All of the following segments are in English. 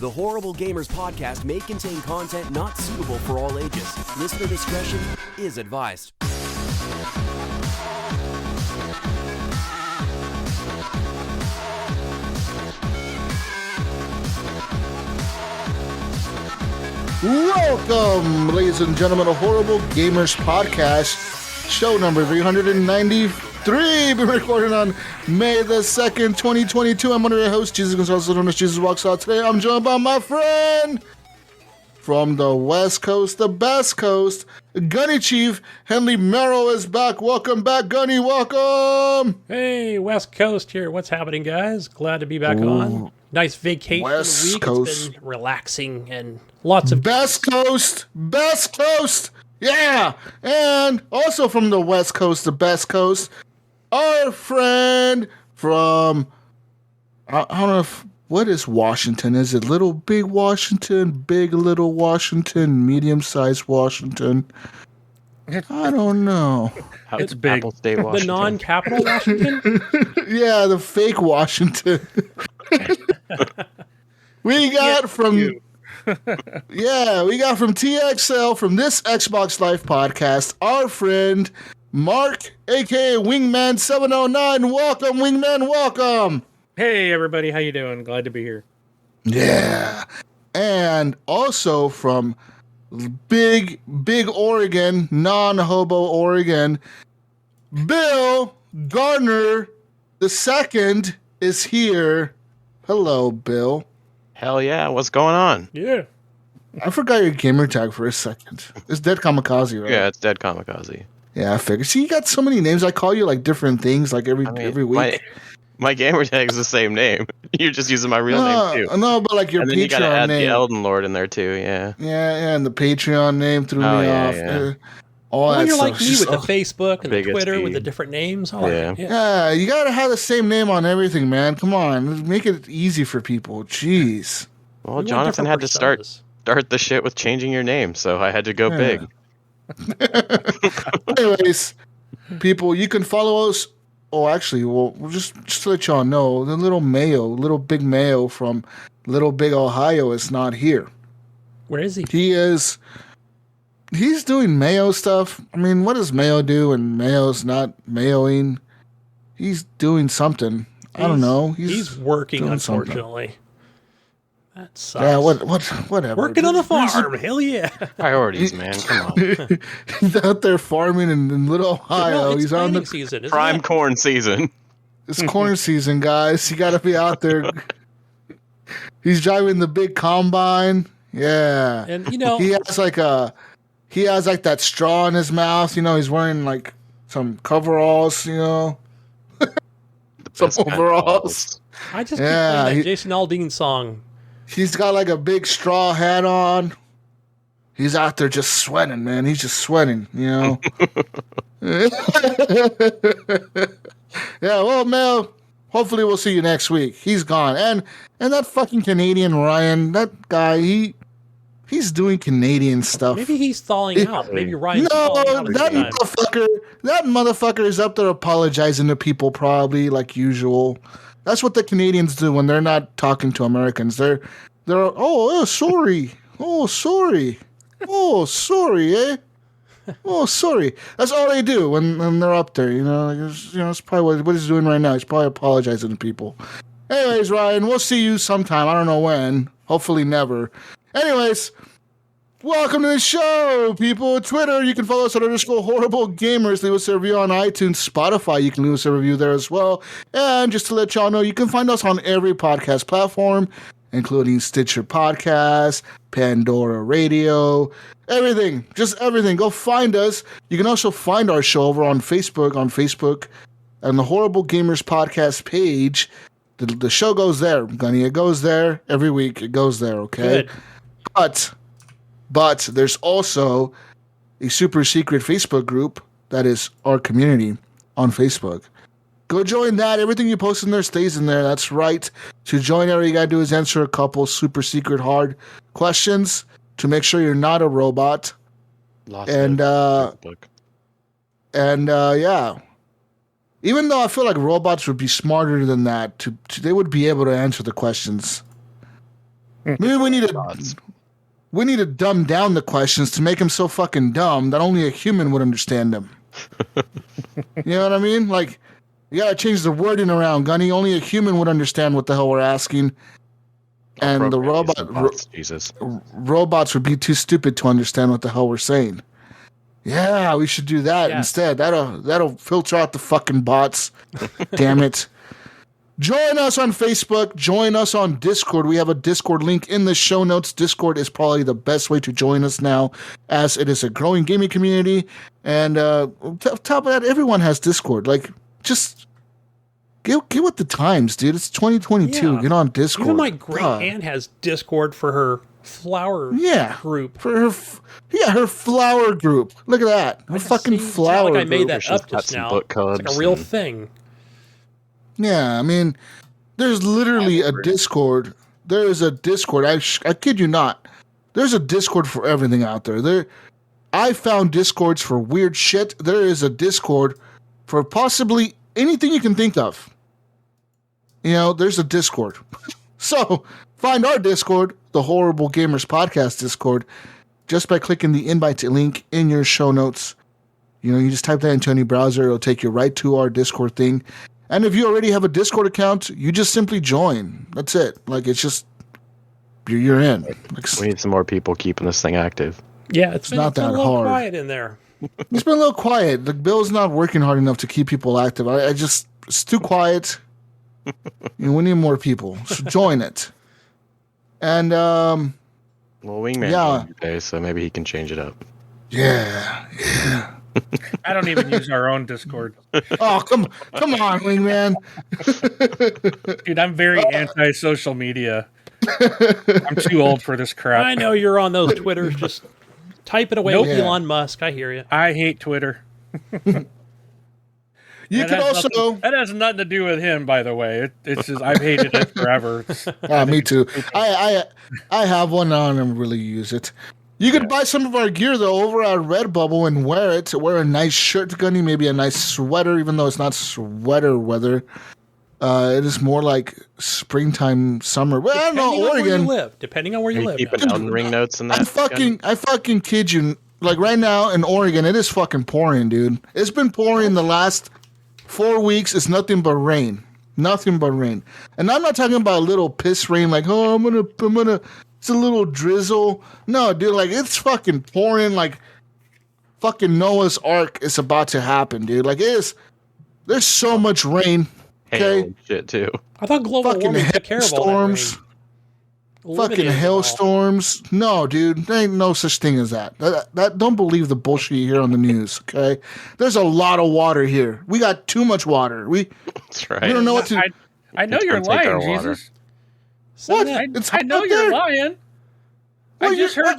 The Horrible Gamers podcast may contain content not suitable for all ages. Listener discretion is advised. Welcome, ladies and gentlemen, to Horrible Gamers podcast, show number 393. Been recorded on May the 2nd, 2022. I'm one of your hosts, Jesus Gonzalez, known as Jesus Walks Out. Today, I'm joined by my friend from the West Coast, the best coast, Gunny Chief. Henley Merrill is back. Welcome back, Gunny. Welcome. Hey, West Coast here. What's happening, guys? Glad to be back on. Nice vacation West week. Coast. It's been relaxing and lots of Best Coast. Yeah. And also from the West Coast, the best coast, our friend from, I don't know if, what is Washington? Is it little big Washington, big little Washington, medium-sized Washington? I don't know. It's big. Apple State, Washington. the non-capital Washington. Yeah, the fake Washington. We got from TXL, from this Xbox Live podcast, our friend Mark, aka Wingman 709. Welcome, Wingman, welcome. Hey, everybody. How you doing? Glad to be here. Yeah. And also from big Oregon, non-hobo Oregon, Bill Gardner II is here. Hello, Bill. Hell yeah. What's going on? Yeah. I forgot your gamer tag for a second. It's Dead Kamikaz3, right? Yeah, it's Dead Kamikaz3. Yeah, I figured. See, you got so many names. I call you like different things like every week. My gamer tag is the same name. You're just using my real name, too. No, but like your and then Patreon you gotta add name. the Elden Lord in there, too, yeah. Yeah, and the Patreon name threw me off. Yeah. All Well, that you're stuff. like me with the Facebook and the Biggest Twitter with feed. the different names. All Yeah. that. Yeah, you gotta have the same name on everything, man. Come on, make it easy for people. Jeez. Well, We want Jonathan different had to start personas. the shit with changing your name, so I had to go big. Anyways, people, you can follow us. Oh, actually, well, just to let y'all know, the little big Mayo from Little Big Ohio is not here. Where is he? He's doing Mayo stuff. I mean, what does Mayo do when Mayo's not Mayoing? He's doing something. I don't know. He's working, doing unfortunately. That sucks. Yeah, whatever. Working on the farm. Hell yeah. Priorities, man. Come on. He's out there farming in Little Ohio. Well, it's He's on planting the season. Isn't Prime it? corn season. It's corn season, guys. You got to be out there. He's driving the big combine. Yeah. And he has like that straw in his mouth. He's wearing like some coveralls. Some Best kind of overalls. I just keep playing that Jason Aldean song. He's got like a big straw hat on. He's out there just sweating, man. He's just sweating, Yeah, well, Mel, hopefully we'll see you next week. He's gone. And that fucking Canadian Ryan, that guy, he's doing Canadian stuff. Maybe he's thawing out. Maybe Ryan's No, thawing out. that motherfucker is up there apologizing to people probably like usual. That's what the Canadians do when they're not talking to Americans. They're sorry. Oh, sorry. Oh, sorry, eh? Oh, sorry. That's all they do when they're up there, It's probably what he's doing right now. He's probably apologizing to people. Anyways, Ryan, we'll see you sometime. I don't know when. Hopefully never. Anyways, welcome to the show, people. Twitter, you can follow us at _HorribleGamers. Leave us a review on iTunes. Spotify, you can leave us a review there as well. And just to let y'all know, you can find us on every podcast platform, including Stitcher Podcast, Pandora Radio, everything. Just everything. Go find us. You can also find our show over on Facebook, and the Horrible Gamers Podcast page. The show goes there, Gunny. It goes there every week. It goes there, okay? Good. But there's also a super secret Facebook group that is our community on Facebook. Go join that. Everything you post in there stays in there. That's right. To join there, all you got to do is answer a couple super secret hard questions to make sure you're not a robot. Yeah. Even though I feel like robots would be smarter than that, they would be able to answer the questions. Maybe we need to dumb down the questions to make them so fucking dumb that only a human would understand them. You know what I mean? Like, you gotta change the wording around, Gunny. Only a human would understand what the hell we're asking. And the robots would be too stupid to understand what the hell we're saying. Yeah, we should do that instead. That'll filter out the fucking bots. Damn it. Join us on Facebook. Join us on Discord. We have a Discord link in the show notes. Discord is probably the best way to join us now, as it is a growing gaming community. And on top of that, everyone has Discord. Like, just get with the times, dude. It's 2022. Yeah. Get on Discord. Even my great aunt has Discord for her flower group. For her flower group. Look at that. Her fucking flower group. Like I made that up just now. It's like a real thing. Yeah, I mean, there's literally a Discord. There is a Discord. I kid you not. There's a Discord for everything out there. I found Discords for weird shit. There is a Discord for possibly anything you can think of. You know, there's a Discord. So find our Discord, the Horrible Gamers Podcast Discord, just by clicking the invite link in your show notes. You know, you just type that into any browser. It'll take you right to our Discord thing. And if you already have a Discord account, you just simply join. That's it. Like, it's just, you're in. Like, we need some more people keeping this thing active. Yeah, it's not that hard. It's been a little quiet in there. It's been a little quiet. Like, Bill's not working hard enough to keep people active. It's too quiet. We need more people. So join it. And, well, Wingman joined today, so maybe he can change it up. Yeah. I don't even use our own Discord. Oh, come on, Wingman. Dude, I'm very anti-social media. I'm too old for this crap. I know you're on those Twitters. Just type it away with Elon Musk. I hear you. I hate Twitter. That has nothing to do with him, by the way. It's just I've hated it forever. Me too. I have one now and I really use it. You could buy some of our gear, though, over at Redbubble and wear it. Wear a nice shirt, Gunny, maybe a nice sweater, even though it's not sweater weather. It is more like springtime, summer. Well, I don't know, Oregon. Depending on where you live. Keeping Elden Ring notes in that. I fucking kid you. Like, right now in Oregon, it is fucking pouring, dude. It's been pouring the last 4 weeks. It's nothing but rain. Nothing but rain. And I'm not talking about a little piss rain like, oh, I'm gonna it's a little drizzle. No, dude, like, it's fucking pouring like fucking Noah's Ark is about to happen, dude. Like, there's so much rain. Okay? Hail shit, too. I thought global warming took care of all that rain. Fucking hailstorms. No, there ain't no such thing as that. That. Don't believe the bullshit you hear on the news, okay? There's a lot of water here. We got too much water. That's right. We don't know what to... I know you're lying, Jesus. What? I know you're lying. I just heard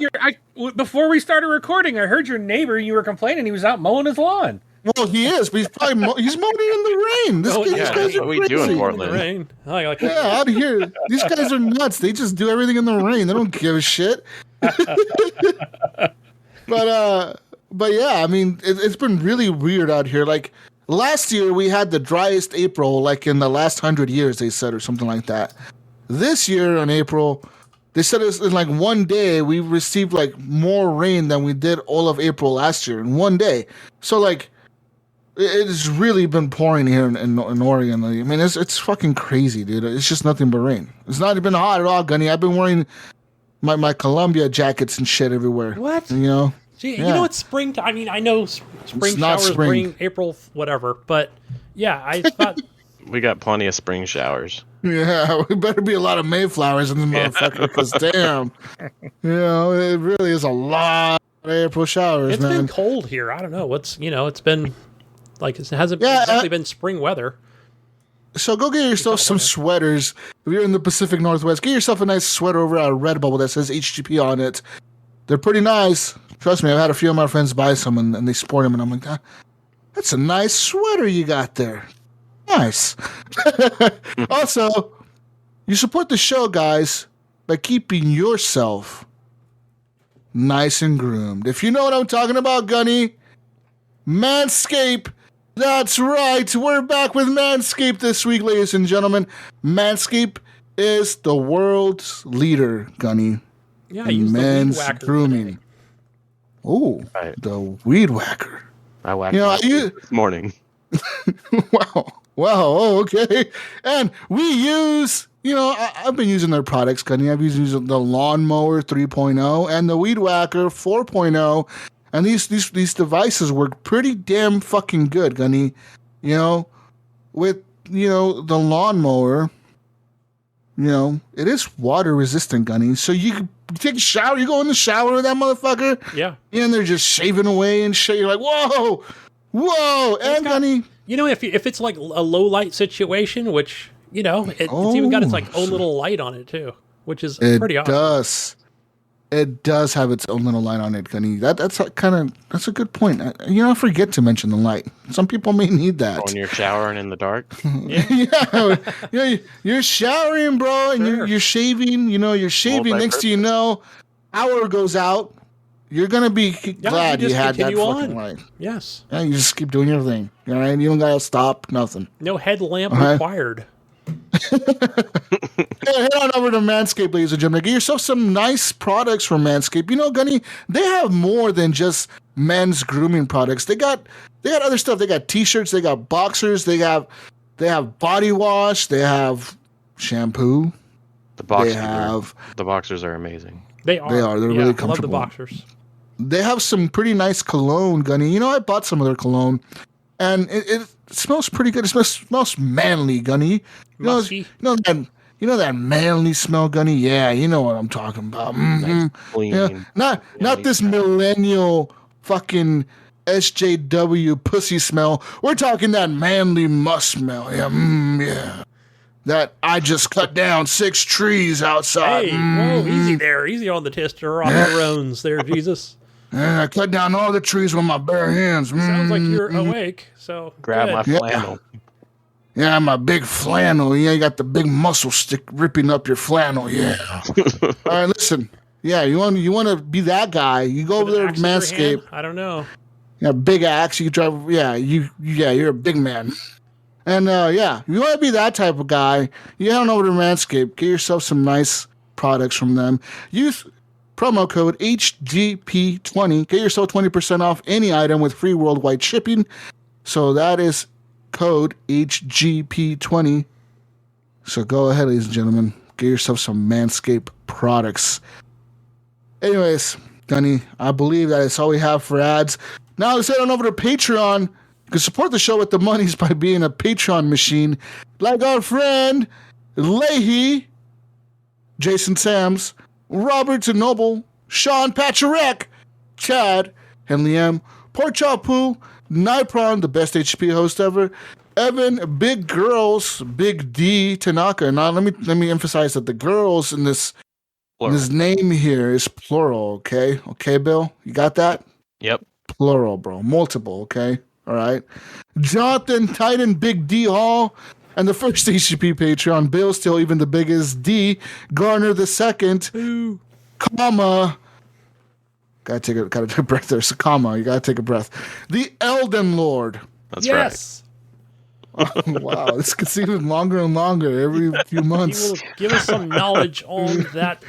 before we started recording, I heard your neighbor, you were complaining he was out mowing his lawn. Well, he is, but he's mowing in the rain. These guys are what we do in Portland. Rain. Out here. These guys are nuts. They just do everything in the rain. They don't give a shit. But yeah, I mean, it's been really weird out here. Like, last year we had the driest April, like in the last 100 years, they said, or something like that. This year in April, they said it's in like one day we received like more rain than we did all of April last year in one day. So like, it's really been pouring here in Oregon. I mean, it's fucking crazy, dude. It's just nothing but rain. It's not been hot at all, Gunny. I've been wearing my Columbia jackets and shit everywhere. What? You know? Gee, you know it's spring. I mean, I know spring showers bring April, whatever. But yeah, I thought we got plenty of spring showers. Yeah, we better be a lot of Mayflowers in this motherfucker, because damn, you know, it really is a lot of April showers, man. It's been cold here. I don't know what's, it's been like, it hasn't exactly been spring weather. So go get yourself some sweaters. If you're in the Pacific Northwest, get yourself a nice sweater over at Redbubble that says HGP on it. They're pretty nice. Trust me, I've had a few of my friends buy some and they sport them, and I'm like, that's a nice sweater you got there. Nice. Also, you support the show, guys, by keeping yourself nice and groomed. If you know what I'm talking about, Gunny, Manscaped. That's right. We're back with Manscaped this week, ladies and gentlemen. Manscaped is the world's leader, Gunny, Yeah, I in used the Weed men's Whacker grooming. today. Oh, Right. the Weed Whacker. I whacked You know, my feet this morning. Wow. Oh, okay. And we use, I've been using their products, Gunny. I've been using the Lawnmower 3.0 and the Weed Whacker 4.0. And these devices work pretty damn fucking good, Gunny. With, the Lawnmower, it is water resistant, Gunny. So you can take a shower, you go in the shower with that motherfucker. Yeah. And they're just shaving away and shit. You're like, whoa. And Gunny. If it's like a low light situation, which, it's even got its like own little light on it too, which is pretty awesome. It does have its own little light on it, Gunny. That's a good point. I forget to mention the light. Some people may need that. When you're showering in the dark. Yeah, you're showering, bro, and Sure. you're shaving. You're shaving. Next thing you know, hour goes out. You're gonna be glad you had that fucking light. Yes. Yeah, you just keep doing your thing. All right, you don't gotta stop. Nothing. No headlamp required. Head on over to Manscaped, ladies and gentlemen. Get yourself some nice products from Manscaped. Gunny, they have more than just men's grooming products. They got other stuff. They got t-shirts, they got boxers, they have body wash, they have shampoo. The boxers are amazing. They are. They're really comfortable. I love the boxers. They have some pretty nice cologne, Gunny. I bought some of their cologne, and it smells pretty good. It smells manly, Gunny. Musky. That manly smell, Gunny? Yeah, you know what I'm talking about. Mm-hmm. Nice, clean. Not this millennial fucking SJW pussy smell. We're talking that manly must smell. Yeah, yeah. That I just cut down 6 trees outside. Hey, whoa, easy there. Easy on the testosterone there, Jesus. I cut down all the trees with my bare hands. Sounds like you're awake, so Grab my good. flannel. Yeah, my big flannel. Yeah, you got the big muscle stick ripping up your flannel. Yeah. All right, listen. Yeah, you want to be that guy? You go over there to Manscaped. I don't know. Yeah, big axe. You drive. Yeah, you're a big man. And you want to be that type of guy? You head on over to Manscaped. Get yourself some nice products from them. Use promo code HGP20. Get yourself 20% off any item with free worldwide shipping. So that is code HGP20. So go ahead, ladies and gentlemen. Get yourself some Manscaped products. Anyways, Gunny, I believe that is all we have for ads. Now let's head on over to Patreon. You can support the show with the monies by being a Patreon machine, like our friend Leahy, Jason Sams, Robert Noble, Sean Pacharek, Chad, and Liam, Porchapu, Nipron, the best HGP host ever, Evan, Big Girls, Big D, Tanaka. Now let me emphasize that the girls in this name here is plural. Okay, Bill, you got that? Yep. Plural, bro. Multiple. Okay. All right. Jonathan, Titan, Big D Hall, and the first HGP Patreon, Bill, still even the biggest D, Garner the second, comma. Gotta take a breath there. So, comma. You gotta take a breath. The Elden Lord. That's right. Wow, this gets even longer and longer every few months. He will give us some knowledge on that.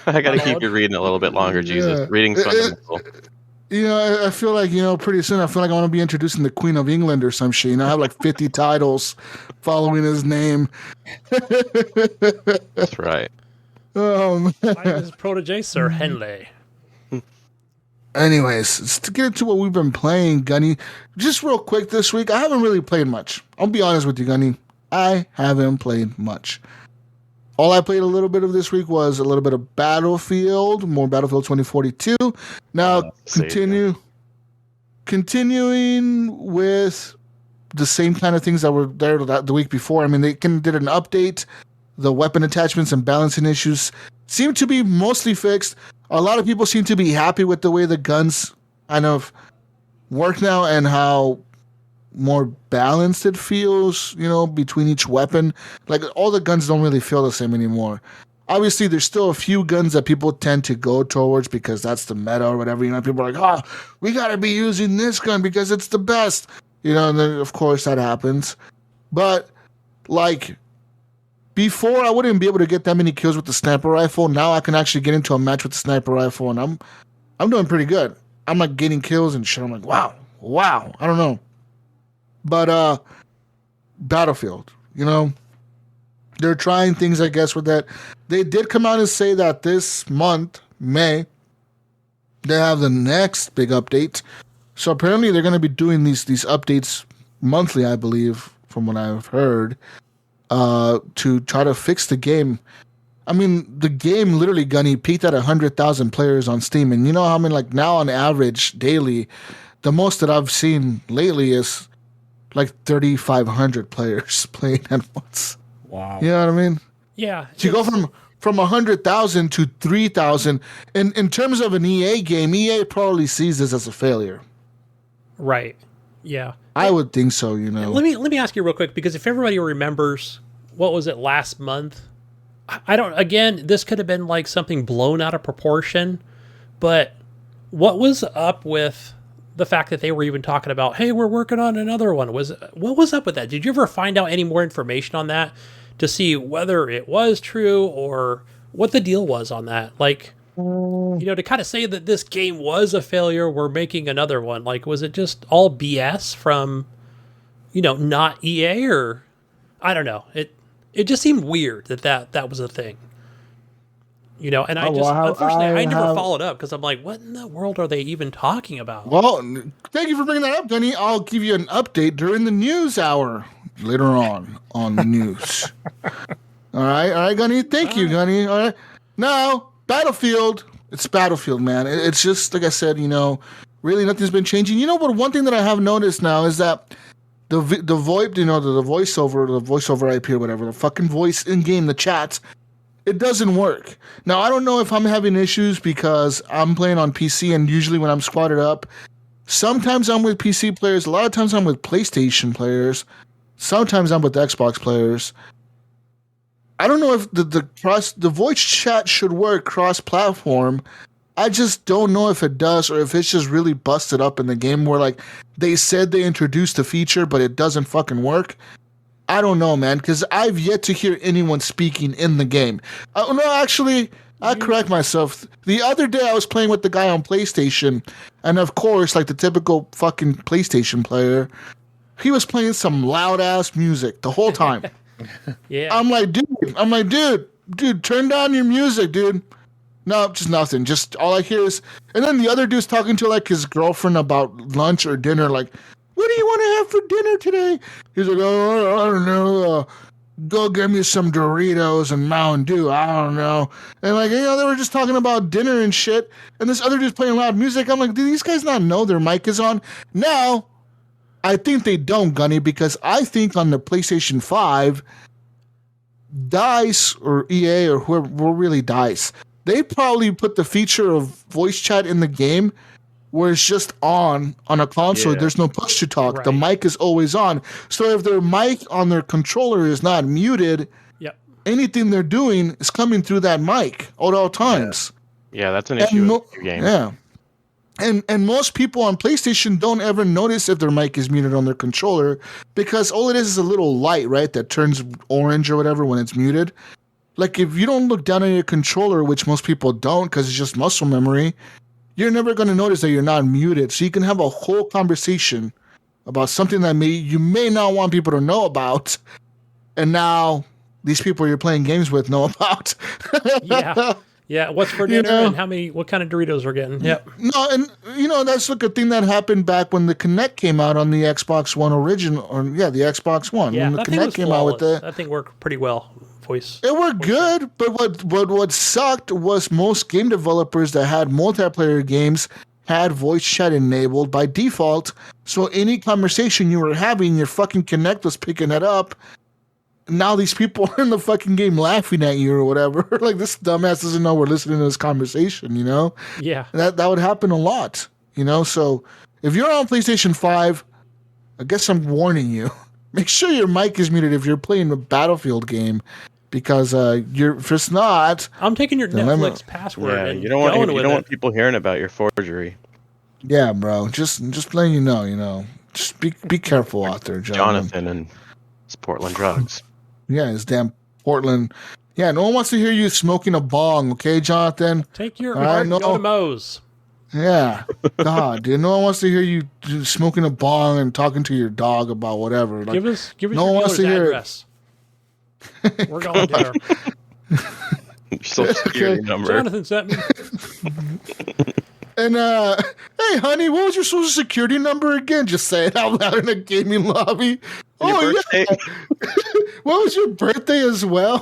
I gotta keep you reading a little bit longer, Jesus. Yeah. Reading's fundamental. I feel like, pretty soon I feel like I want to be introducing the Queen of England or some shit. I have like 50 titles following his name. That's right. My name is protege, Sir Henley. Anyways, let's get into what we've been playing, Gunny. Just real quick this week, I haven't really played much. I'll be honest with you, Gunny. I haven't played much. All I played a little bit of this week was a little bit of Battlefield, more Battlefield 2042. Now, continuing with the same kind of things that were there the week before. I mean, they did an update. The weapon attachments and balancing issues seem to be mostly fixed. A lot of people seem to be happy with the way the guns kind of work now and how more balanced it feels, between each weapon. Like, all the guns don't really feel the same anymore. Obviously, there's still a few guns that people tend to go towards because that's the meta or whatever. People are like, we got to be using this gun because it's the best. And then, of course, that happens. But, like, before I wouldn't be able to get that many kills with the sniper rifle. Now I can actually get into a match with the sniper rifle, and I'm doing pretty good. I'm like getting kills and shit. I'm like, wow. I don't know, but Battlefield, they're trying things, I guess, with that. They did come out and say that this month, May, they have the next big update. So apparently they're going to be doing these updates monthly, I believe, from what I've heard, to try to fix the game. I mean, the game literally, Gunny, peaked at 100,000 players on Steam. And like now on average, daily, the most that I've seen lately is like 3,500 players playing at once. Wow. You know what I mean? Yeah. So you go from 100,000 to 3,000. In terms of an EA game, EA probably sees this as a failure. Right. Yeah. I would think so, Let me ask you real quick, because if everybody remembers, what was it, last month? Again, this could have been like something blown out of proportion, but what was up with the fact that they were even talking about, hey, we're working on another one? What was up with that? Did you ever find out any more information on that to see whether it was true or what the deal was on that? Like, to kind of say that this game was a failure, we're making another one. Like, was it just all BS from, not EA, or I don't know. It just seemed weird that was a thing. And unfortunately, I never followed up because I'm like, what in the world are they even talking about? Well, thank you for bringing that up, Gunny. I'll give you an update during the news hour later on the news. All right, Gunny. Thank you, Gunny. All right. Now, Battlefield. It's Battlefield, man. It's just, like I said, really nothing's been changing. But one thing that I have noticed now is that the VoIP, the voiceover IP or whatever, the fucking voice in game, the chats, it doesn't work. Now, I don't know if I'm having issues because I'm playing on PC, and usually when I'm squatted up, sometimes I'm with PC players, a lot of times I'm with PlayStation players, sometimes I'm with Xbox players. I don't know if the voice chat should work cross-platform. I just don't know if it does, or if it's just really busted up in the game where, like, they said they introduced the feature, but it doesn't fucking work. I don't know, man, because I've yet to hear anyone speaking in the game. No, actually, I correct myself. The other day I was playing with the guy on PlayStation, and of course, like the typical fucking PlayStation player, he was playing some loud-ass music the whole time. Yeah. I'm like, dude, turn down your music, dude. No, just nothing. Just all I hear is, and then the other dude's talking to like his girlfriend about lunch or dinner. Like, what do you want to have for dinner today? He's like, oh, I don't know. Go get me some Doritos and Mountain Dew. I don't know. And like, they were just talking about dinner and shit. And this other dude's playing loud music. I'm like, do these guys not know their mic is on? Now, I think they don't, Gunny, because I think on the PlayStation 5, DICE or EA or whoever, well, really DICE, they probably put the feature of voice chat in the game where it's just on a console. Yeah. There's no push to talk. Right. The mic is always on. So if their mic on their controller is not muted, anything they're doing is coming through that mic at all times. Yeah, that's an issue with your game. Yeah. And most people on PlayStation don't ever notice if their mic is muted on their controller, because all it is a little light, right, that turns orange or whatever when it's muted. Like, if you don't look down on your controller, which most people don't because it's just muscle memory, you're never going to notice that you're not muted. So you can have a whole conversation about something that you may not want people to know about, and now these people you're playing games with know about. Yeah, what's for dinner and what kind of Doritos we're getting. Yep. No, and that's like a thing that happened back when the Kinect came out on the Xbox One original, or the Xbox One. Yeah, when the Kinect came out with that thing worked pretty well. It worked good, but what sucked was most game developers that had multiplayer games had voice chat enabled by default. So any conversation you were having, your fucking Kinect was picking it up. Now these people are in the fucking game laughing at you or whatever. Like, this dumbass doesn't know we're listening to this conversation, Yeah. That would happen a lot, So if you're on PlayStation 5, I guess I'm warning you. Make sure your mic is muted if you're playing a Battlefield game, because if it's not, I'm taking your Netflix password. Yeah, and you don't want people hearing about your forgery. Yeah, bro. Just letting you know. Just be careful out there, Jonathan and his Portland drugs. Yeah, his damn Portland. Yeah, no one wants to hear you smoking a bong, okay, Jonathan? Take your All right, heart and go to Moe's. Yeah. God, dude. No one wants to hear you smoking a bong and talking to your dog about whatever. Like, Give us no your one wants dealer's to hear it. address. We're going there. Social security number. Jonathan sent me. And hey, honey, what was your social security number again? Just say it out loud in a gaming lobby. Your birthday? What was your birthday as well?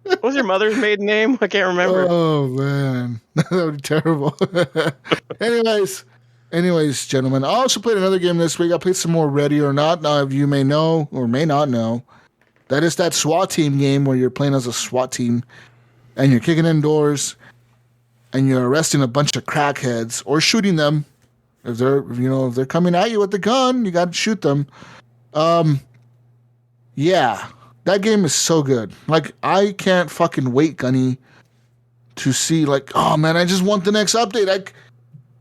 What was your mother's maiden name? I can't remember. Oh man, that would be terrible. anyways, gentlemen, I also played another game this week. I played some more Ready or Not. Now, if you may know or may not know, that is that SWAT team game where you're playing as a SWAT team and you're kicking in doors and you're arresting a bunch of crackheads or shooting them. If they're coming at you with the gun, you got to shoot them. Yeah, that game is so good. Like, I can't fucking wait, Gunny, to see, like, oh man, I just want the next update.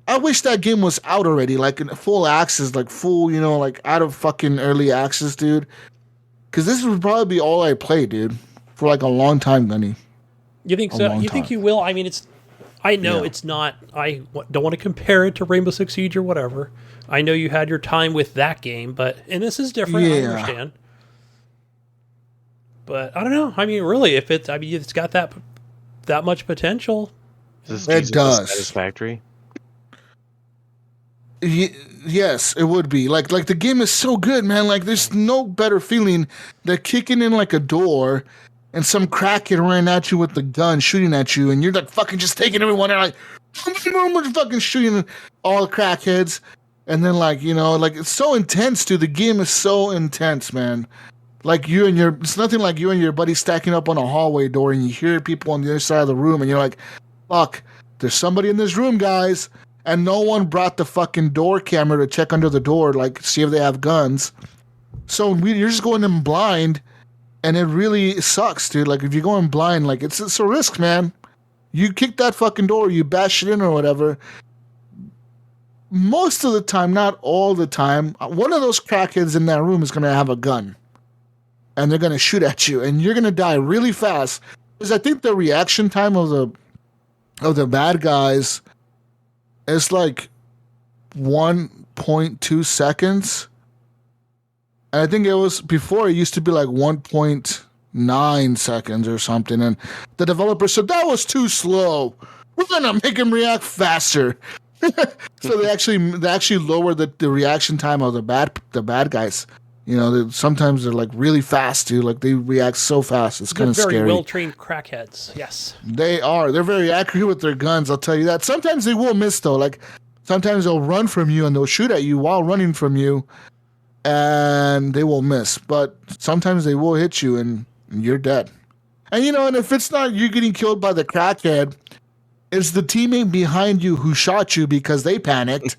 I wish that game was out already, like in full access, like full, like out of fucking early access, dude. Because this would probably be all I play, dude, for like a long time, Gunny. You think so? You think you will? I mean, I know it's not. I don't want to compare it to Rainbow Six Siege or whatever. I know you had your time with that game, and this is different. I understand. But I don't know. I mean, really, if it's got that much potential. It does. Satisfactory. Yes, it would be. Like the game is so good, man. Like, there's no better feeling than kicking in like a door and some crackhead running at you with the gun, shooting at you, and you're like fucking just taking everyone and like fucking shooting all the crackheads, and then like it's so intense, dude. The game is so intense, man. Like it's nothing like you and your buddy stacking up on a hallway door, and you hear people on the other side of the room, and you're like, fuck, there's somebody in this room, guys. And no one brought the fucking door camera to check under the door, like, see if they have guns. So you're just going in blind, and it really sucks, dude. Like, if you're going blind, like, it's a risk, man. You kick that fucking door, you bash it in or whatever. Most of the time, not all the time, one of those crackheads in that room is going to have a gun. And they're going to shoot at you, and you're going to die really fast. Because I think the reaction time of the bad guys is like 1.2 seconds. And I think it was before, it used to be like 1.9 seconds or something. And the developer said that was too slow. We're gonna make him react faster. So they actually lowered the reaction time of the bad guys. Sometimes they're like really fast, dude. Like, they react so fast. It's kind of scary. Very well-trained crackheads. Yes. They are. They're very accurate with their guns, I'll tell you that. Sometimes they will miss, though. Like, sometimes they'll run from you and they'll shoot at you while running from you, and they will miss. But sometimes they will hit you and you're dead. And, and if it's not you getting killed by the crackhead, it's the teammate behind you who shot you because they panicked.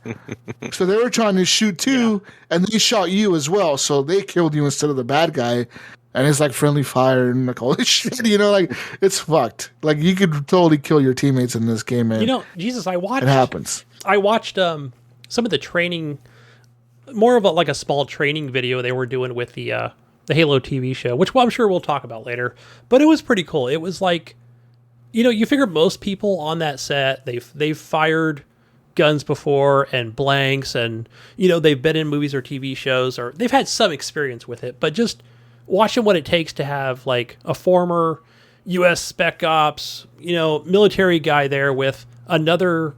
So they were trying to shoot too, and they shot you as well. So they killed you instead of the bad guy. And it's like friendly fire and like, holy shit, like, it's fucked. Like, you could totally kill your teammates in this game, man. Jesus, it happens. I watched some of the training, more of like a small training video they were doing with the Halo TV show, which I'm sure we'll talk about later. But it was pretty cool. It was like, you figure most people on that set, they've fired guns before and blanks, and they've been in movies or TV shows, or they've had some experience with it. But just watching what it takes to have like a former U.S. Spec Ops, military guy there with another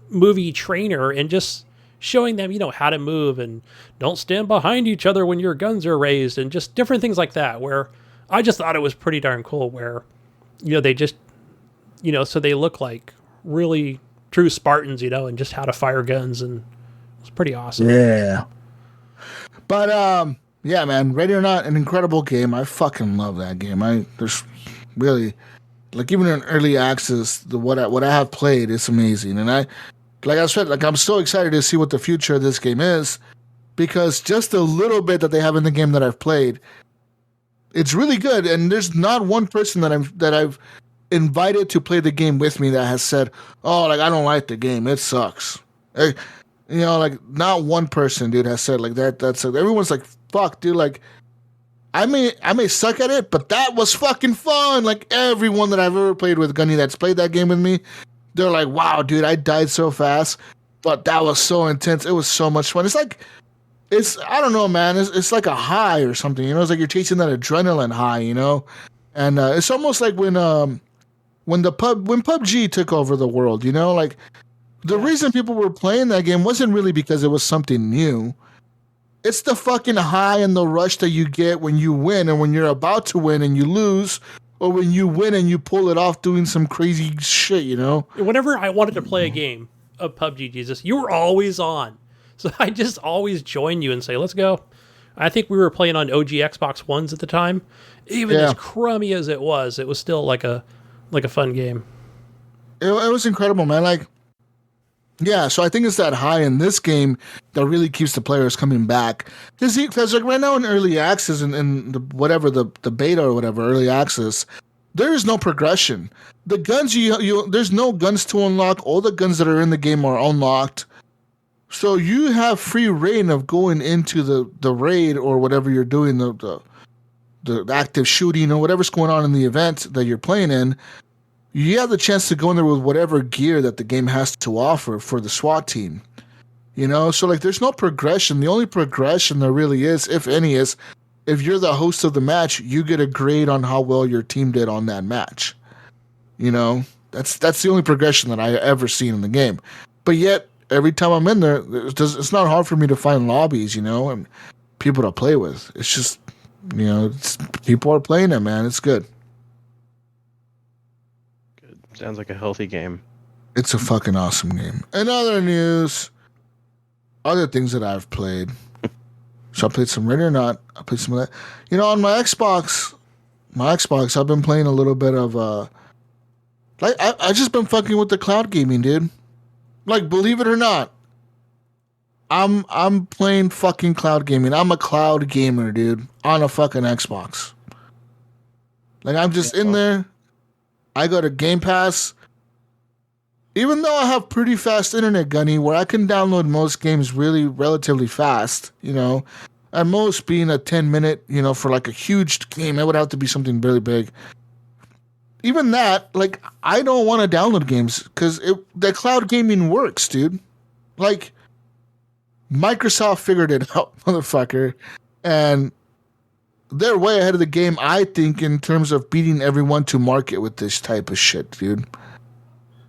movie trainer, and just showing them, how to move and don't stand behind each other when your guns are raised, and just different things like that. Where I just thought it was pretty darn cool. Where they just, so they look like really true Spartans, and just how to fire guns, and it was pretty awesome. Yeah. But, yeah, man, Ready or Not, an incredible game. I fucking love that game. There's really, like, even in early access, what I have played is amazing. And like I said, like, I'm so excited to see what the future of this game is, because just a little bit that they have in the game that I've played, it's really good. And there's not one person that I've invited to play the game with me that has said, oh, like, I don't like the game, it sucks. Like, like, not one person, dude, has said like that. Everyone's like, fuck, dude, like, I may suck at it, but that was fucking fun. Like everyone that I've ever played with, Gunny, that's played that game with me, they're like, "Wow, dude, I died so fast, but that was so intense. It was so much fun." It's I don't know, man. It's like a high or something. You know, it's like you're chasing that adrenaline high. You know, and it's almost like when PUBG took over the world. You know, like the reason people were playing that game wasn't really because it was something new. It's the fucking high and the rush that you get when you win and when you're about to win and you lose, or when you win and you pull it off doing some crazy shit, you know? Whenever I wanted to play a game of PUBG, Jesus, you were always on. So I just always join you and say, let's go. I think we were playing on OG Xbox Ones at the time. Even as crummy as it was still like a fun game. It was incredible, man. Like, yeah, so I think it's that high in this game that really keeps the players coming back. Because like right now in early access and the beta or whatever, early access, there is no progression. The guns there's no guns to unlock. All the guns that are in the game are unlocked. So you have free reign of going into the raid or whatever you're doing, the active shooting or whatever's going on in the event that you're playing in. You have the chance to go in there with whatever gear that the game has to offer for the SWAT team. You know, so like there's no progression. The only progression there really is, if any, is if you're the host of the match, you get a grade on how well your team did on that match. You know, that's the only progression that I ever seen in the game. But yet, every time I'm in there, it's not hard for me to find lobbies, you know, and people to play with. It's just, you know, people are playing it, man. It's good. Sounds like a healthy game. It's a fucking awesome game. In other news, other things that I've played. So I played some Ready or Not. I played some of that. You know, on my Xbox, I've been playing a little bit of like I just been fucking with the cloud gaming, dude. Like, believe it or not, I'm playing fucking cloud gaming. I'm a cloud gamer, dude, on a fucking Xbox. Like, I'm just in there. I go to Game Pass. Even though I have pretty fast internet, Gunny, where I can download most games really relatively fast, you know, at most being a 10-minute, you know, for like a huge game, it would have to be something really big. Even that, like, I don't want to download games because the cloud gaming works, dude. Like, Microsoft figured it out, motherfucker, and they're way ahead of the game, I think, in terms of beating everyone to market with this type of shit, dude.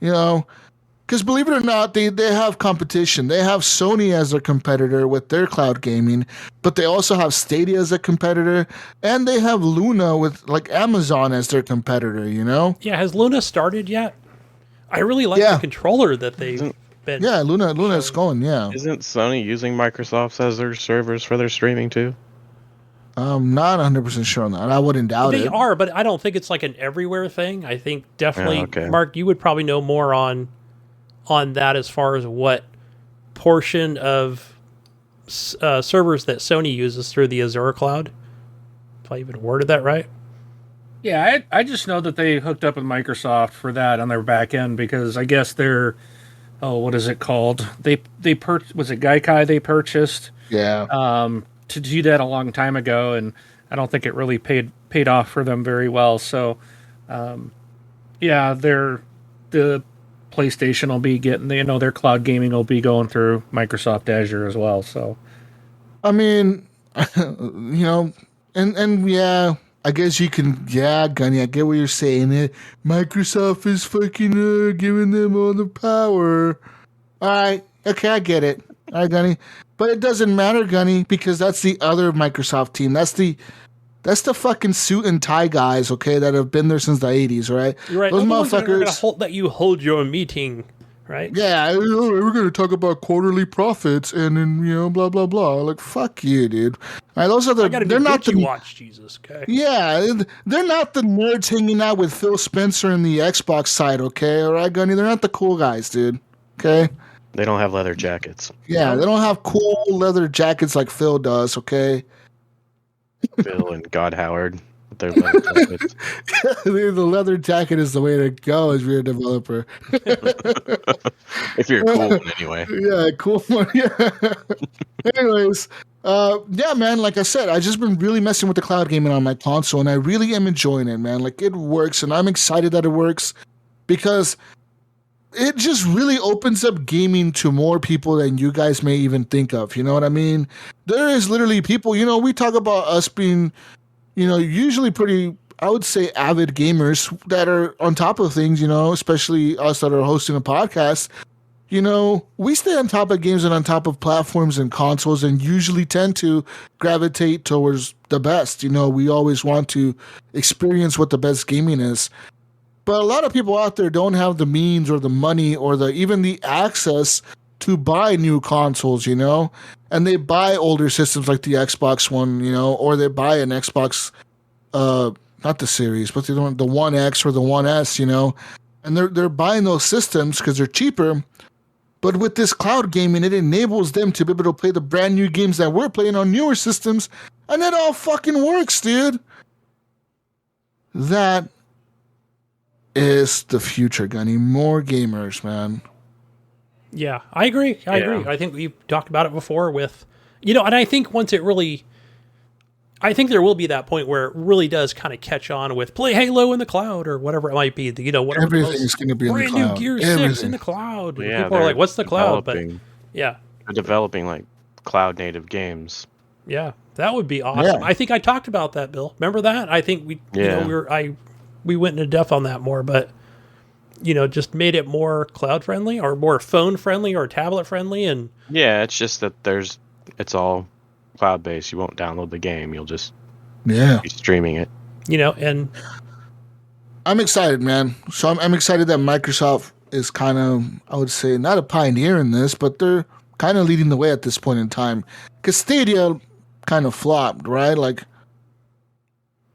You know, because believe it or not, they have competition. They have Sony as their competitor with their cloud gaming, but they also have Stadia as a competitor, and they have Luna with, like, Amazon as their competitor, you know? Yeah, has Luna started yet? I really like the controller that they've been... Yeah, Luna's going, yeah. Isn't Sony using Microsoft's as their servers for their streaming too? I'm not 100% sure on that. I wouldn't doubt it. They are, but I don't think it's like an everywhere thing. I think definitely, Mark, you would probably know more on that as far as what portion of servers that Sony uses through the Azure cloud. If I even worded that right. Yeah, I just know that they hooked up with Microsoft for that on their back end because I guess they're, what is it called? Was it Gaikai they purchased? Yeah. To do that a long time ago, and I don't think it really paid off for them very well. So, yeah, the PlayStation will be getting, you know, their cloud gaming will be going through Microsoft Azure as well. So, I mean, you know, and yeah, I guess you can, Gunny, I get what you're saying. Microsoft is fucking giving them all the power. All right, okay, I get it. All right, Gunny. But it doesn't matter, Gunny, because that's the other Microsoft team. That's the fucking suit and tie guys, okay, that have been there since the 80s, right? You're right. Those motherfuckers. That you hold your meeting, right? Yeah, we're going to talk about quarterly profits and then, you know, blah, blah, blah. Like, fuck you, dude. All right, those are they're not the... watch, Jesus, okay? Yeah, they're not the nerds hanging out with Phil Spencer in the Xbox side, okay? All right, Gunny? They're not the cool guys, dude. Okay? They don't have leather jackets. Yeah, they don't have cool leather jackets like Phil does, okay? Phil and God Howard. with their leather jackets. The leather jacket is the way to go if you're a developer. If you're a cool one, anyway. Yeah, cool one. Yeah. Anyways, yeah, man. Like I said, I just been really messing with the cloud gaming on my console, and I really am enjoying it, man. Like it works, and I'm excited that it works because it just really opens up gaming to more people than you guys may even think of. You know what I mean? There is literally people. You know, we talk about us being, you know, usually pretty, I would say, avid gamers that are on top of things. You know, especially us that are hosting a podcast. You know, we stay on top of games and on top of platforms and consoles and usually tend to gravitate towards the best. You know, we always want to experience what the best gaming is. But a lot of people out there don't have the means or the money or even the access to buy new consoles, you know? And they buy older systems like the Xbox One, you know, or they buy an Xbox, not the Series, but the One X or the One S, you know? And they're buying those systems because they're cheaper. But with this cloud gaming, it enables them to be able to play the brand new games that we're playing on newer systems, and it all fucking works, dude. That is the future, Gunny. More gamers, man. Yeah, I agree. I agree. I think we've talked about it before with, you know, and I think once it really, I think there will be that point where it really does kind of catch on with play Halo in the cloud or whatever it might be. You know, whatever. Everything's going to be in the brand cloud. new Gear Everything. 6 in the cloud. Yeah, People are like, "What's the cloud?" But they're developing like cloud native games. yeah, that would be awesome. Yeah. I think I talked about that, Bill. Remember that? I think we, you know, we went into depth on that more, but you know, just made it more cloud friendly or more phone friendly or tablet friendly, and Yeah, it's just that it's all cloud based. You won't download the game. You'll just be streaming it. you know, and I'm excited, man. So I'm excited that Microsoft is kind of, I would say, not a pioneer in this, but they're kind of leading the way at this point in time. Because Stadia kind of flopped, right? Like,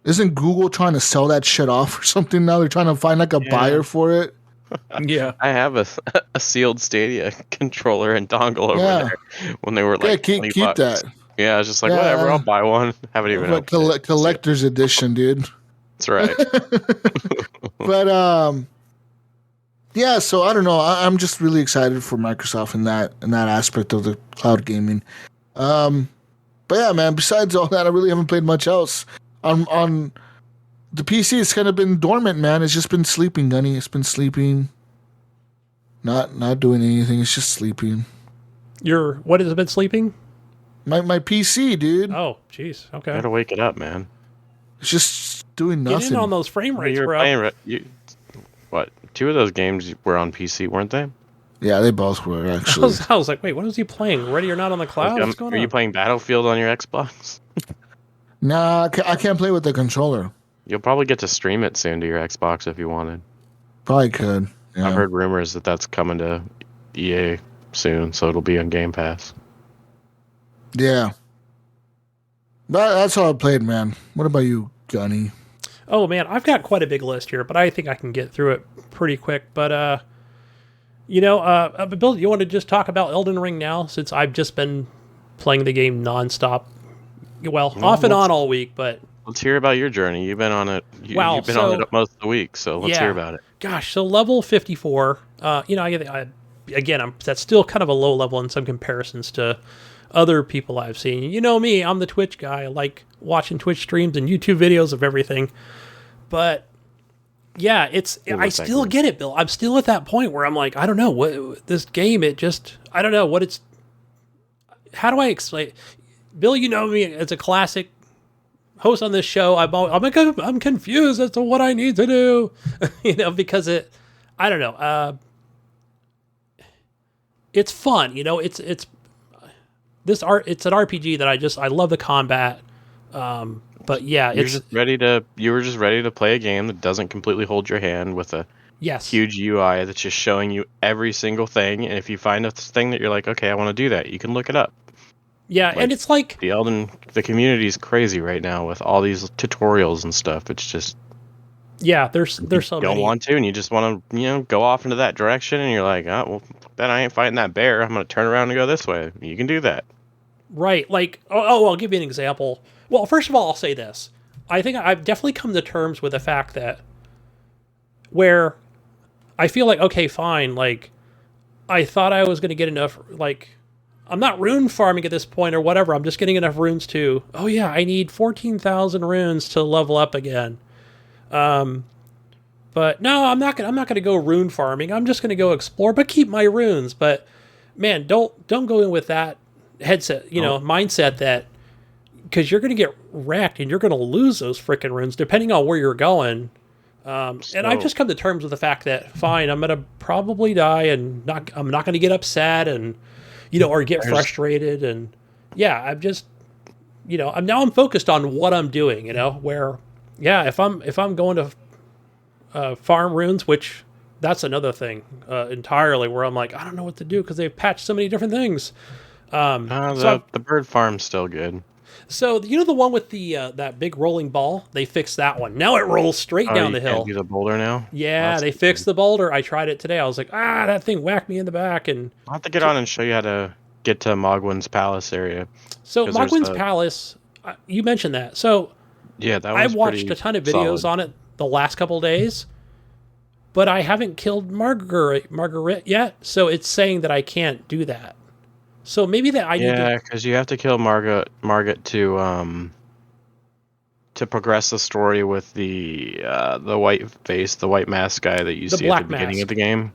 isn't Google trying to sell that shit off or something now? They're trying to find like a buyer for it. yeah, I have a sealed Stadia controller and dongle over there when they were like keep $20. that. Yeah, I was just like, whatever, I'll buy one. Haven't even Like opened it. collector's edition, dude. That's right. But yeah. So I don't know. I'm just really excited for Microsoft in that aspect of the cloud gaming. But yeah, man. Besides all that, I really haven't played much else. On the PC, it's kind of been dormant, man. It's just been sleeping, Gunny. It's been sleeping. Not doing anything. It's just sleeping. what has it been sleeping? My PC, dude. Oh, jeez. Okay. Gotta wake it up, man. It's just doing nothing. Get in on those frame rates, You're bro. playing, what? 2 of those games were on PC, weren't they? Yeah, they both were actually. I was like, wait, what is he playing? Ready or Not on the cloud? What's going Are you on? playing Battlefield on your Xbox? Nah, I can't play with the controller. You'll probably get to stream it soon to your Xbox if you wanted. Probably could. Yeah. I've heard rumors that that's coming to EA soon, so it'll be on Game Pass. Yeah. That's all I played, man. What about you, Gunny? Oh man, I've got quite a big list here, but I think I can get through it pretty quick. But you know, Bill, you want to just talk about Elden Ring now, since I've just been playing the game nonstop. Well, off and on all week, but Let's hear about your journey. You've been on it. You've been on it most of the week, so let's hear about it. Gosh, so level 54. You know, that's still kind of a low level in some comparisons to other people I've seen. You know me, I'm the Twitch guy. I like watching Twitch streams and YouTube videos of everything. But yeah, I still get it, Bill. I'm still at that point where I'm like, I don't know what this game. I don't know what it's. How do I explain? Bill, you know me. It's a classic host on this show. I'm confused as to what I need to do. You know, because I don't know. It's fun. You know, it's an RPG that I love the combat. But yeah, you were just ready to play a game that doesn't completely hold your hand with a huge UI that's just showing you every single thing. And if you find a thing that you're like, okay, I want to do that, you can look it up. Yeah, and it's like the community is crazy right now with all these tutorials and stuff. It's just there's so many. You don't want to, and you just want to go off into that direction, and you're like, oh well, then I ain't fighting that bear. I'm gonna turn around and go this way. You can do that, right? Like, I'll give you an example. Well, first of all, I'll say this: I think I've definitely come to terms with the fact that where I feel like, okay, fine, like, I thought I was going to get enough, like, I'm not rune farming at this point or whatever. I'm just getting enough runes to, oh yeah, I need 14,000 runes to level up again. But no, I'm not gonna go rune farming. I'm just gonna go explore, but keep my runes. But man, don't go in with that mindset that, because you're gonna get wrecked and you're gonna lose those freaking runes depending on where you're going. And I've just come to terms with the fact that fine, I'm gonna probably die and I'm not gonna get upset and or get frustrated, and yeah, I'm just I'm focused on what I'm doing. Where if I'm going to farm runes, which that's another thing entirely, where I'm like, I don't know what to do because they've patched so many different things. The bird farm's still good. So the one with the that big rolling ball, they fixed that one. Now it rolls straight down the hill. Can't do the boulder now? Yeah, they fixed the boulder. I tried it today. I was like, that thing whacked me in the back. And I'll have to get on and show you how to get to Mogwin's Palace area. So Mogwin's Palace, you mentioned that. So yeah, that I watched a ton of videos on it the last couple of days, but I haven't killed Margaret yet. So it's saying that I can't do that. So maybe that I need to... Yeah, because you have to kill Margaret to progress the story with the white face, the white mask guy that you see at the beginning of the game.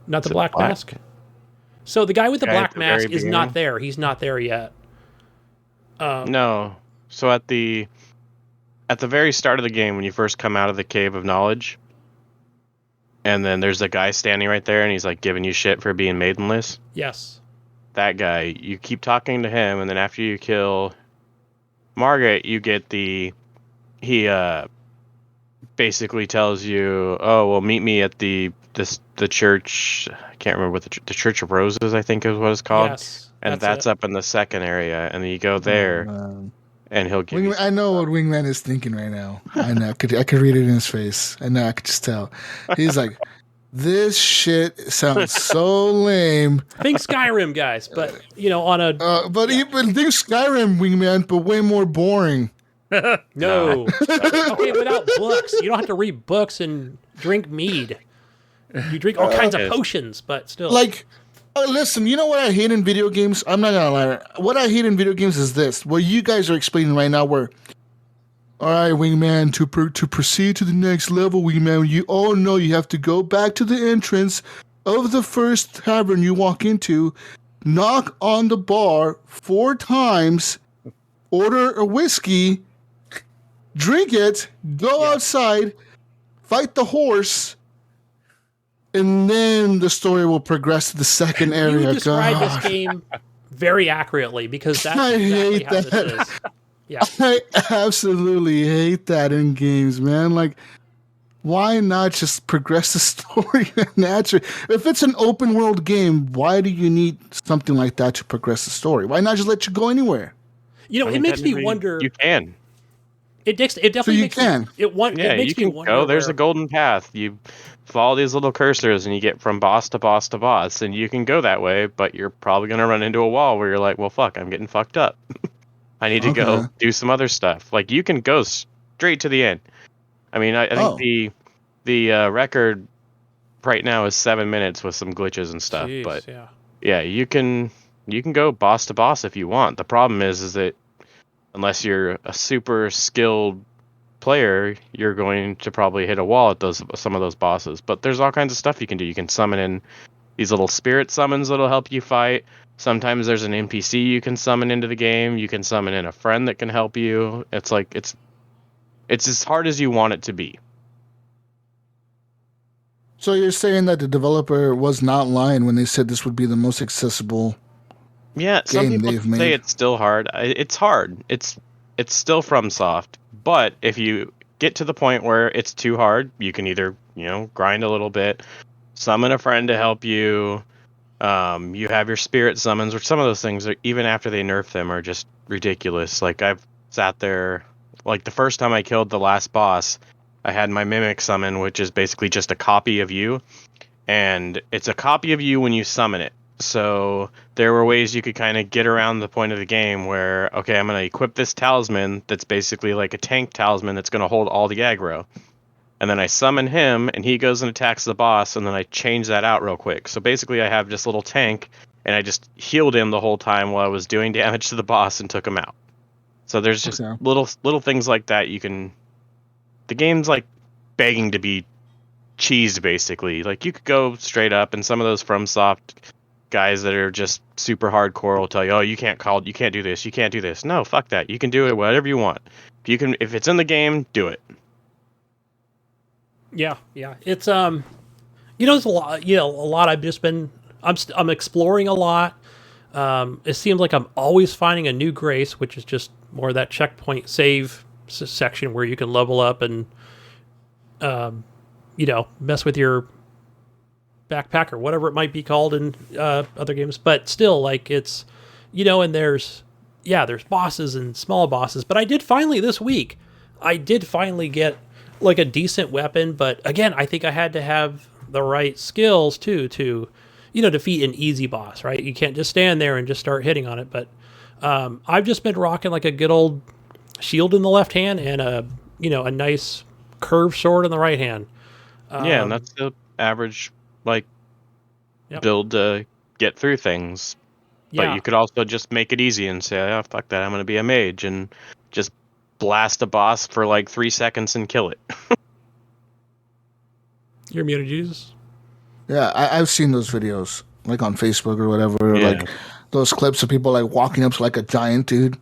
Not the black mask? So the guy with the black mask is not there. He's not there yet. No. So at the very start of the game, when you first come out of the Cave of Knowledge, and then there's a guy standing right there, and he's like giving you shit for being maidenless. Yes. That guy, you keep talking to him, and then after you kill Margaret, you get he basically tells you, oh, well, meet me at the church. I can't remember what the Church of Roses, I think is what it's called. Yes, and that's up in the second area, and then you go there, and he'll give you... I know what Wingman is thinking right now. I know. I could read it in his face. I know. I could just tell. He's like, this shit sounds so lame. Think Skyrim, guys, but on a... even think Skyrim, Wingman, but way more boring. No. Okay, without books. You don't have to read books and drink mead. You drink all kinds of potions, but still. Like, listen, you know what I hate in video games? I'm not gonna lie. What I hate in video games is this. What you guys are explaining right now, where, all right, Wingman, to proceed to the next level, Wingman, you have to go back to the entrance of the first tavern you walk into, knock on the bar 4 times, order a whiskey, drink it, go outside, fight the horse, and then the story will progress to the second area. You described this game very accurately, because that's exactly how this is. Yeah. I absolutely hate that in games, man. Like, why not just progress the story naturally? If it's an open world game, why do you need something like that to progress the story? Why not just let you go anywhere? It makes me wonder. You can. It definitely makes can. It makes me wonder. Go. There's a golden path. You follow these little cursors, and you get from boss to boss to boss, and you can go that way. But you're probably gonna run into a wall where you're like, "Well, fuck, I'm getting fucked up. I need to go do some other stuff." Like, you can go straight to the end. I mean, I think the record right now is 7 minutes with some glitches and stuff. Jeez, but yeah, you can go boss to boss if you want. The problem is that unless you're a super skilled player, you're going to probably hit a wall at some of those bosses. But there's all kinds of stuff you can do. You can summon in these little spirit summons that'll help you fight. Sometimes there's an NPC you can summon into the game. You can summon in a friend that can help you. It's like it's as hard as you want it to be. So you're saying that the developer was not lying when they said this would be the most accessible some game people they've made? say it's still hard. It's hard. It's still FromSoft. But if you get to the point where it's too hard, you can either, grind a little bit, summon a friend to help you. You have your spirit summons, which some of those things, even after they nerf them, are just ridiculous. Like, I've sat there, like the first time I killed the last boss, I had my mimic summon, which is basically just a copy of you. And it's a copy of you when you summon it. So there were ways you could kind of get around the point of the game where, okay, I'm going to equip this talisman that's basically like a tank talisman that's going to hold all the aggro. And then I summon him, and he goes and attacks the boss, and then I change that out real quick. So basically I have this little tank, and I just healed him the whole time while I was doing damage to the boss and took him out. So there's just Okay. little things like that you can... The game's like begging to be cheesed, basically. Like, you could go straight up, and some of those FromSoft guys that are just super hardcore will tell you, oh, you can't do this, you can't do this. No, fuck that. You can do it whatever you want. If it's in the game, do it. Yeah. It's there's a lot I've just been I'm exploring a lot. It seems like I'm always finding a new grace, which is just more of that checkpoint save section where you can level up and mess with your backpack or whatever it might be called in other games. But still, like, it's and there's bosses and small bosses. But I did finally this week. I did finally get like a decent weapon, but again, I think I had to have the right skills too to defeat an easy boss, right? You can't just stand there and just start hitting on it. But I've just been rocking like a good old shield in the left hand and a nice curved sword in the right hand. And that's the average build to get through things. But you could also just make it easy and say, oh, fuck that, I'm going to be a mage and just blast a boss for like 3 seconds and kill it. You're muted, Jesus. Yeah, I've seen those videos, like on Facebook or whatever, like those clips of people like walking up to like a giant dude,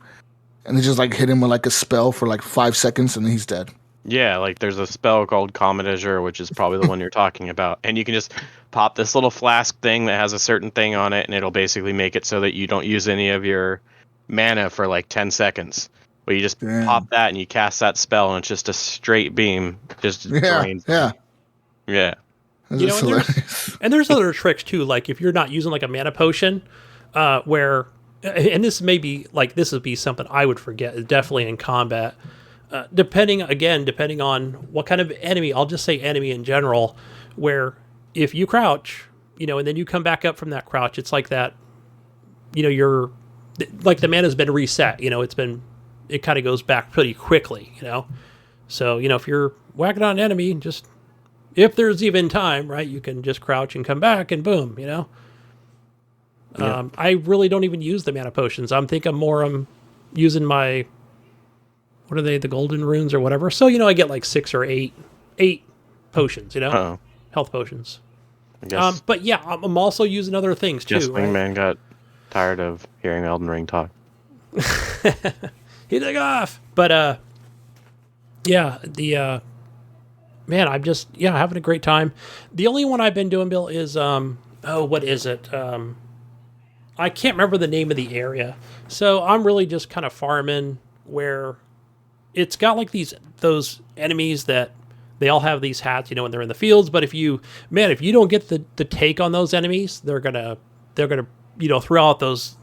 and they just like hit him with like a spell for like 5 seconds, and then he's dead. Yeah, like there's a spell called Comet Azure, which is probably the one you're talking about, and you can just pop this little flask thing that has a certain thing on it, and it'll basically make it so that you don't use any of your mana for like 10 seconds. But you just pop that and you cast that spell, and it's just a straight beam, just drains. Yeah. And there's other tricks too. Like if you're not using like a mana potion, where, and this would be something I would forget, definitely in combat. Depending on what kind of enemy, I'll just say enemy in general, where if you crouch, and then you come back up from that crouch, it's like that, you're like the mana's been reset. It kind of goes back pretty quickly. So if you're whacking on an enemy, just if there's even time, right, you can just crouch and come back and boom. I really don't even use the mana potions. I'm using my, what are they, the golden runes or whatever. So, I get like 6 or 8 potions, health potions. I guess. But yeah, I'm also using other things too. Just Wingman got tired of hearing Elden Ring talk. He took off. But, man, I'm just, having a great time. The only one I've been doing, Bill, is, what is it? I can't remember the name of the area. So I'm really just kind of farming where it's got like those enemies that they all have these hats, when they're in the fields. But if you don't get the take on those enemies, they're gonna throw out those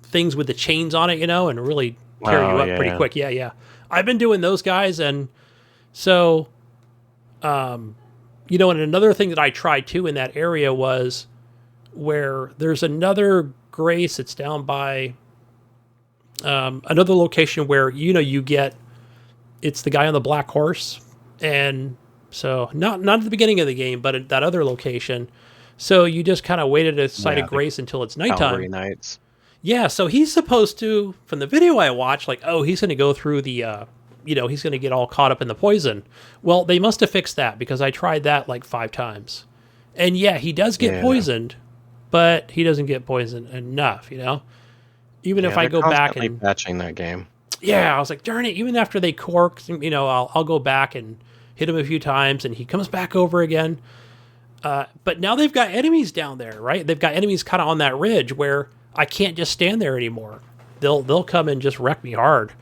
things with the chains on it, and really tear you up pretty quick. Yeah. I've been doing those guys, and so, and another thing that I tried too in that area was where there's another grace. It's down by another location where you get, it's the guy on the black horse, and so not at the beginning of the game, but at that other location. So you just kind of waited a site of grace until it's nighttime. Calvary Nights. Yeah, so he's supposed to, from the video I watched, like, he's going to go through the, he's going to get all caught up in the poison. Well, they must have fixed that because I tried that like 5 times. And yeah, he does get poisoned, but he doesn't get poisoned enough, Even if I go back and patching that game. Yeah, I was like, darn it, even after they cork, I'll go back and hit him a few times and he comes back over again. But now they've got enemies down there, right? They've got enemies kind of on that ridge where I can't just stand there anymore. They'll come and just wreck me hard.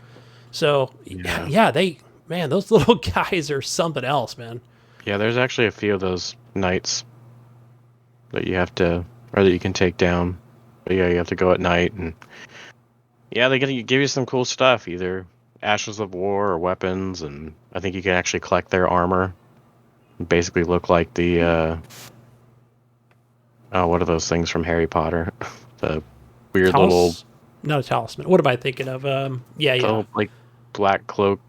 So those little guys are something else, man. Yeah, there's actually a few of those knights that you have to, or that you can take down. But yeah, you have to go at night, and they give you some cool stuff, either Ashes of War or weapons, and I think you can actually collect their armor. Basically look like the Oh, what are those things from Harry Potter? The weird Not a talisman. What am I thinking of? little like black cloak.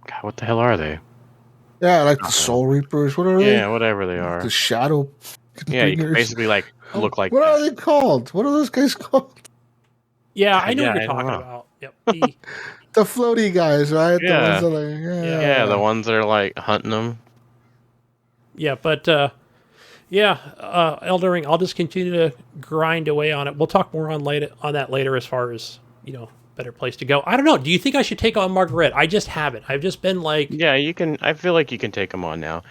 God, what the hell are they? Yeah, like the Soul Reapers. What are they? Yeah, whatever they are. The Shadow. Yeah, you can Bringers. basically like look like. What are they called? What are those guys called? Yeah, I know Yeah, what you're I don't talking know. about. Yep. The floaty guys, right? Yeah. The ones that Yeah, the ones that are like hunting them. Yeah, but Elden Ring. I'll just continue to grind away on it. We'll talk more on that later, as far as better place to go. I don't know. Do you think I should take on Margaret? I just haven't. I've just been like, Yeah, you can. I feel like you can take them on now.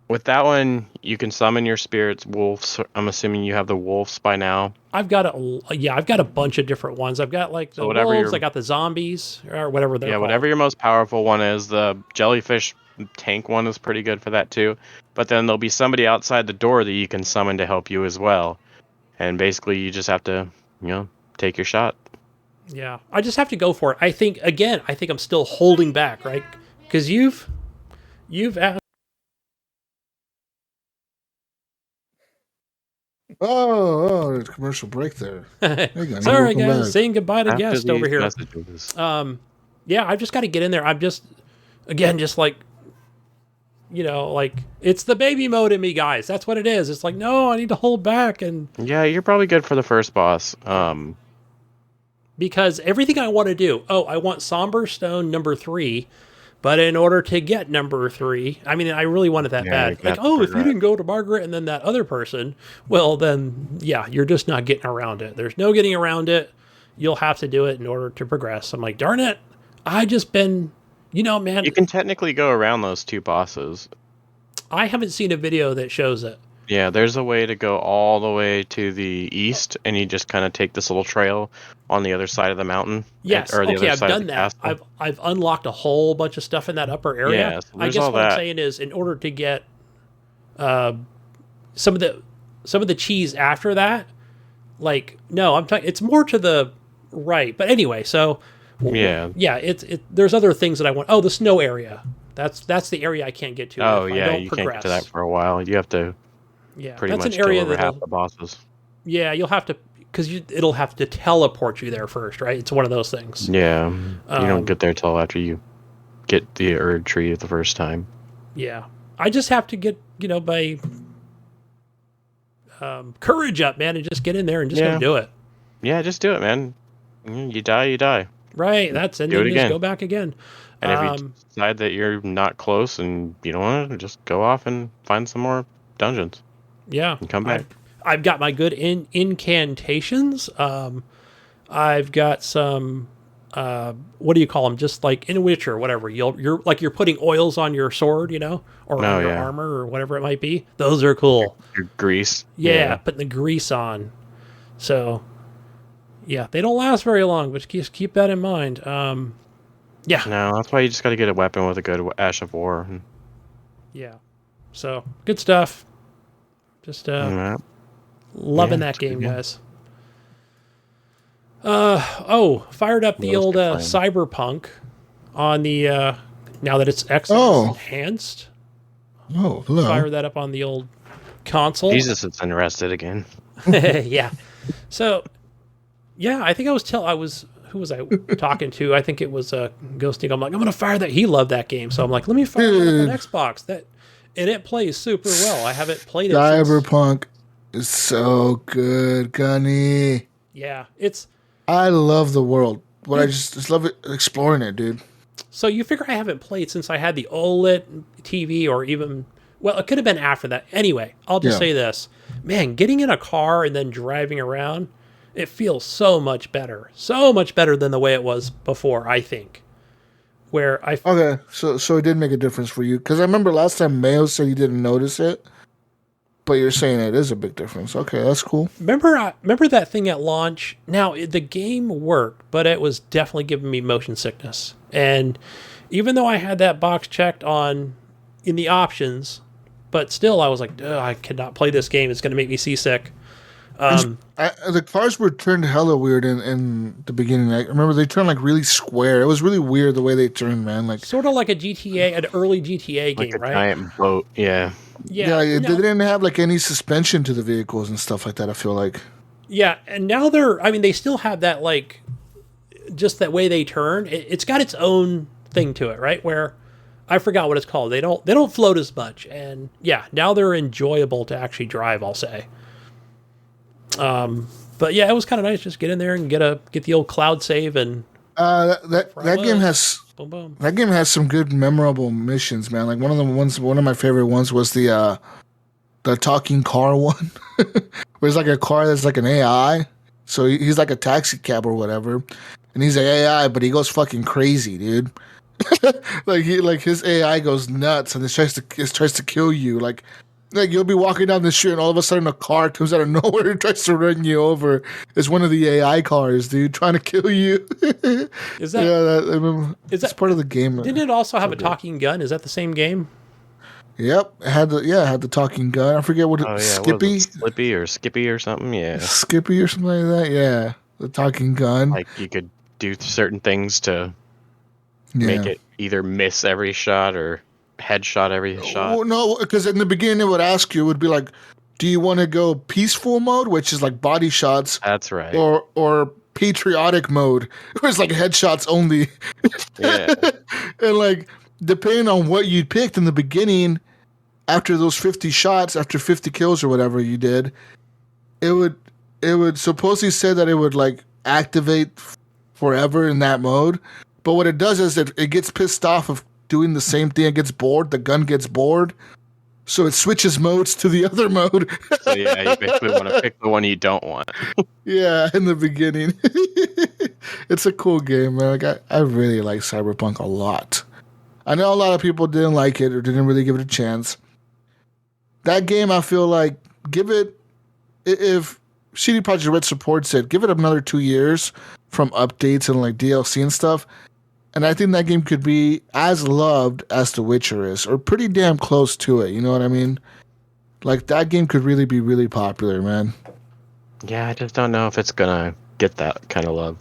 With that one, you can summon your spirits, wolves. I'm assuming you have the wolves by now. I've got a bunch of different ones. I've got like the wolves. I got the zombies or whatever they're called. Whatever your most powerful one is. The jellyfish tank one is pretty good for that too. But then there'll be somebody outside the door that you can summon to help you as well. And basically, you just have to, take your shot. Yeah, I just have to go for it. I think I'm still holding back, right? Because you've asked. Oh, there's a commercial break there. Sorry, guys, saying goodbye to guest over here. Messages. Yeah, I've just got to get in there. I'm just like, like it's the baby mode in me, guys. That's what it is. It's like, no, I need to hold back, and yeah, you're probably good for the first boss. Because everything I want to do, I want Somber Stone number 3, but in order to get number 3, I mean, I really want it that bad. Like, if you didn't go to Margaret and then that other person, well, then, yeah, you're just not getting around it. There's no getting around it. You'll have to do it in order to progress. I'm like, darn it. I just been, man. You can technically go around those 2 bosses. I haven't seen a video that shows it. Yeah, there's a way to go all the way to the east, and you just kind of take this little trail on the other side of the mountain. Yes, or the other I've side done of the that. castle. I've unlocked a whole bunch of stuff in that upper area. Yeah, so I guess what I'm saying is, in order to get some of the cheese after that, like, no, I'm talking. It's more to the right. But anyway, so yeah. There's other things that I want. Oh, the snow area. That's the area I can't get to. Oh if yeah, I don't you progress. can't get to that for a while. You have to. Yeah, pretty that's much an area kill over half the bosses. Yeah, you'll have to, because it'll have to teleport you there first, right? It's one of those things. Yeah, you don't get there till after you get the Erd tree the first time. Yeah, I just have to get by courage up, man, and just get in there and just go do it. Yeah, just do it, man. You die. Right, and then just go back again. And if you decide that you're not close and you don't want to, just go off and find some more dungeons. Yeah, and come back. I've got my good incantations. I've got some. What do you call them? Just like in Witcher, whatever. You're putting oils on your sword, or on your armor or whatever it might be. Those are cool. Your grease. Yeah, putting the grease on. So, yeah, they don't last very long, but just keep that in mind. Yeah. No, that's why you just got to get a weapon with a good Ash of War. Yeah. So good stuff. Just loving that game, guys. Fired up the old Cyberpunk on the now that it's Xbox enhanced. Oh, hello. Fire that up on the old console. Jesus, it's interested again. Yeah. So, yeah, I think who was I talking to? I think it was Ghosting. I'm like, I'm gonna fire that. He loved that game, so I'm like, let me fire it up on Xbox. And it plays super well. I haven't played it. Cyberpunk is so good, Gunny. Yeah, I love the world. I just love it, exploring it, dude. So you figure I haven't played since I had the OLED TV, or even, well, it could have been after that. Anyway, I'll just say this. Man, getting in a car and then driving around, it feels so much better. So much better than the way it was before, I think. Okay, so it did make a difference for you. Because I remember last time Mayo said you didn't notice it. But you're saying it is a big difference. Okay, that's cool. Remember that thing at launch? Now, the game worked, but it was definitely giving me motion sickness. And even though I had that box checked in the options, but still I was like, I cannot play this game. It's going to make me seasick. The cars were turned hella weird in the beginning. I remember they turned like really square. It was really weird the way they turned, man. Like sort of like an early GTA game, like a right? giant boat, yeah. Yeah, they no, didn't have like any suspension to the vehicles and stuff like that. I feel like. yeah, and now they still have that like, just that way they turn. It's got its own thing to it, right? Where I forgot what it's called. They don't float as much, and yeah, now they're enjoyable to actually drive. I'll say. But yeah, it was kind of nice. Just get in there and get the old cloud save and. That game has Boom, boom. that game has some good memorable missions, man. Like one of my favorite ones was the talking car one, where it's like a car that's like an AI. So he's like a taxi cab or whatever, and he's an AI, but he goes fucking crazy, dude. like his AI goes nuts and it tries to kill you. Like you'll be walking down the street and all of a sudden a car comes out of nowhere and tries to run you over. It's one of the AI cars, dude, trying to kill you. Is that? Yeah, Is that's that part of the game. Didn't it also have a talking gun? Is that the same game? Yep, it had the talking gun. I forget what Oh yeah, Skippy, what was it, Slippy or Skippy or something. Yeah, Skippy or something like that. Yeah, the talking gun. like you could do certain things to Yeah. make it either miss every shot or headshot every shot. Well, no, because in the beginning it would ask you, it would be like, do you want to go peaceful mode, which is like body shots, That's right. or patriotic mode, where it's like headshots only. Yeah. And like depending on what you picked in the beginning, after those 50 shots, after 50 kills or whatever you did, it would supposedly say that it would like activate forever in that mode. But what it does is it gets pissed off of doing the same thing. It gets bored. The gun gets bored. So it switches modes to the other mode. So yeah, you basically want to pick the one you don't want. Yeah, in the beginning. It's a cool game, man. Like I really like Cyberpunk a lot. I know a lot of people didn't like it or didn't really give it a chance. That game, I feel like, if CD Projekt Red supports it, give it another 2 years from updates and like DLC and stuff. And I think that game could be as loved as The Witcher is, or pretty damn close to it. You know what I mean? Like, that game could really be really popular, man. Yeah, I just don't know if it's gonna get that kind of love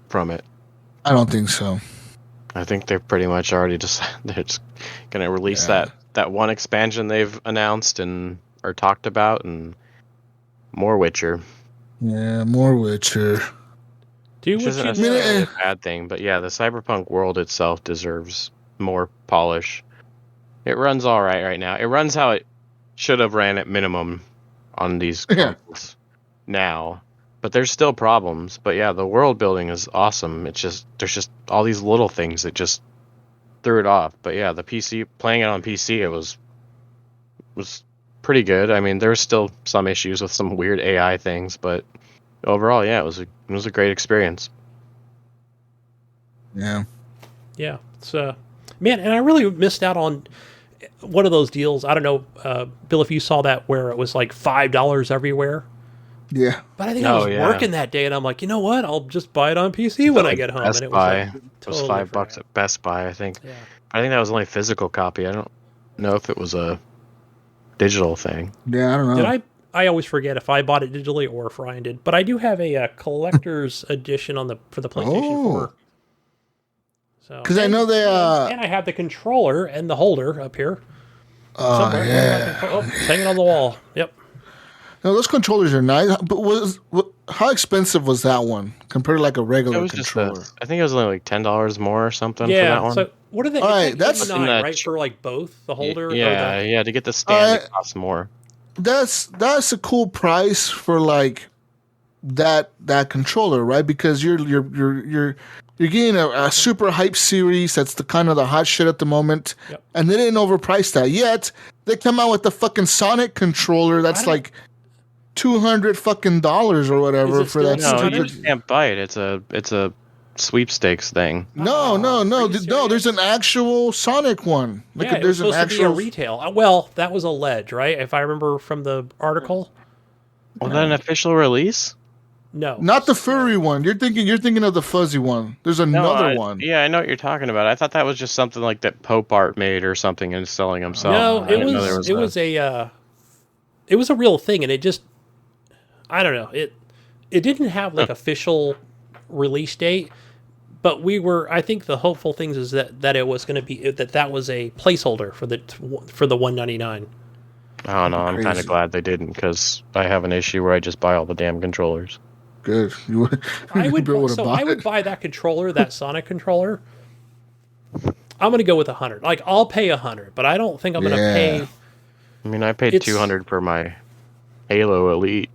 from it. I don't think so. I think they're pretty much already they're just gonna release that one expansion they've announced and or talked about, and more Witcher. Yeah, more Witcher. Do Which what isn't you necessarily know. a bad thing, but yeah, the Cyberpunk world itself deserves more polish. It runs all right now. It runs how it should have ran at minimum on these consoles now, but there's still problems. But yeah, the world building is awesome. It's just there's just all these little things that just threw it off. But yeah, the PC playing it on PC, it was pretty good. I mean, there's still some issues with some weird AI things, but overall, yeah, it was a great experience. Yeah. Yeah, it's man, and I really missed out on one of those deals. I don't know, Bill, if you saw that where it was like $5 everywhere. Yeah. But I think I was working that day, and I'm like, you know what? I'll just buy it on PC when I get home. Best and Buy. it was It was $5 at Best Buy, I think. Yeah. I think that was only a physical copy. I don't know if it was a digital thing. Yeah, I don't know. Did I always forget if I bought it digitally or if Ryan did. But I do have a collector's edition for the PlayStation 4. So, because I know they and I have the controller and the holder up here. Somewhere. yeah. Oh, it's hanging on the wall. Yep. No, those controllers are nice, but how expensive was that one compared to like a regular It was controller? I think it was only like $10 more or something for that Yeah. one. So what are they? All right, that's- $89, in that right for like both the holder. or yeah, to get the stand, it costs more. That's a cool price for like that controller, right? Because you're getting a super hype series that's the kind of the hot shit at the moment, Yep. and they didn't overprice that yet. They come out with the fucking Sonic controller that's like $200 fucking dollars or whatever Is it for that. still No, you stupid. just can't buy it. It's a sweepstakes thing. No, Are you no. There's serious? an actual Sonic one. Like Yeah, it was there's an supposed to be a actual. retail. Well, that was alleged, right? If I remember from the article. Was that an official release? No. Not the furry one. You're thinking of the fuzzy one. There's another one. Yeah, I know what you're talking about. I thought that was just something like that Pope Art made or something and selling himself. No, I it didn't know there was it was a real thing, and it just I don't know. It didn't have like official release date, but I think the hopeful things is that it was going to be that was a placeholder for the $199. I don't know. I'm kind Crazy. of glad they didn't because I have an issue where I just buy all the damn controllers. Good. You would. I would. be able to So buy I would it. buy that controller, that Sonic controller. I'm gonna go with 100. Like I'll pay 100, but I don't think I'm gonna Yeah. pay. I mean, I paid It's- 200 for my Halo Elite,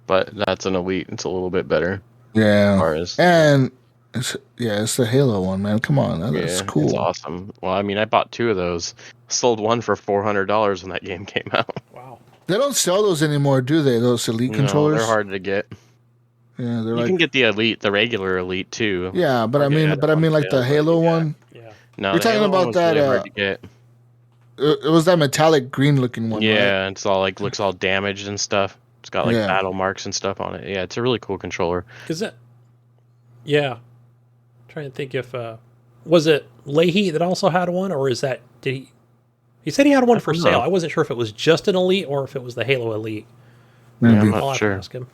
but that's an Elite. It's a little bit better. Yeah. As far as, And it's the Halo one, man. Come on, that's yeah, cool. it's awesome. Well, I mean, I bought 2 of those. Sold one for $400 when that game came out. Wow. They don't sell those anymore, do they? Those Elite No, controllers. they're hard to get. Yeah, they're You can get the Elite, the regular Elite too. Yeah, but I mean, Yeah, like the yeah, Halo yeah. one. Yeah. No, You're the talking Halo about one was that, really hard to get. It was that metallic green looking one. Right? Yeah, it's all like looks all damaged and stuff. It's got like Yeah. battle marks and stuff on it. Yeah, it's a really cool controller. Is it? Yeah. Trying to think if was it Leahy that also had one, or is that did he? He said he had one for don't sale. know. I wasn't sure if it was just an Elite or if it was the Halo Elite. Yeah, I'm Maybe. not I'll have to sure. ask him.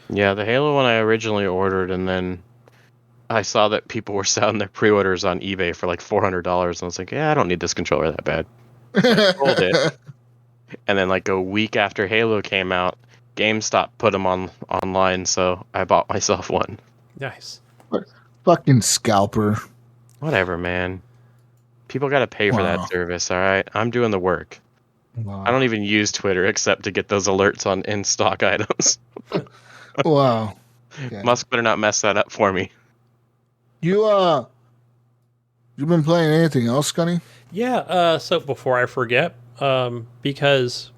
Yeah, the Halo one I originally ordered, and then I saw that people were selling their pre-orders on eBay for like $400, and I was like, yeah, I don't need this controller that bad. So I sold it. And then like a week after Halo came out, GameStop put them online, so I bought myself one. Nice. Fucking scalper. Whatever, man. People got to pay for Wow. that service, all right? I'm doing the work. Wow. I don't even use Twitter except to get those alerts on in-stock items. Wow. Okay. Musk better not mess that up for me. You've been playing anything else, Gunny? Yeah. So before I forget, because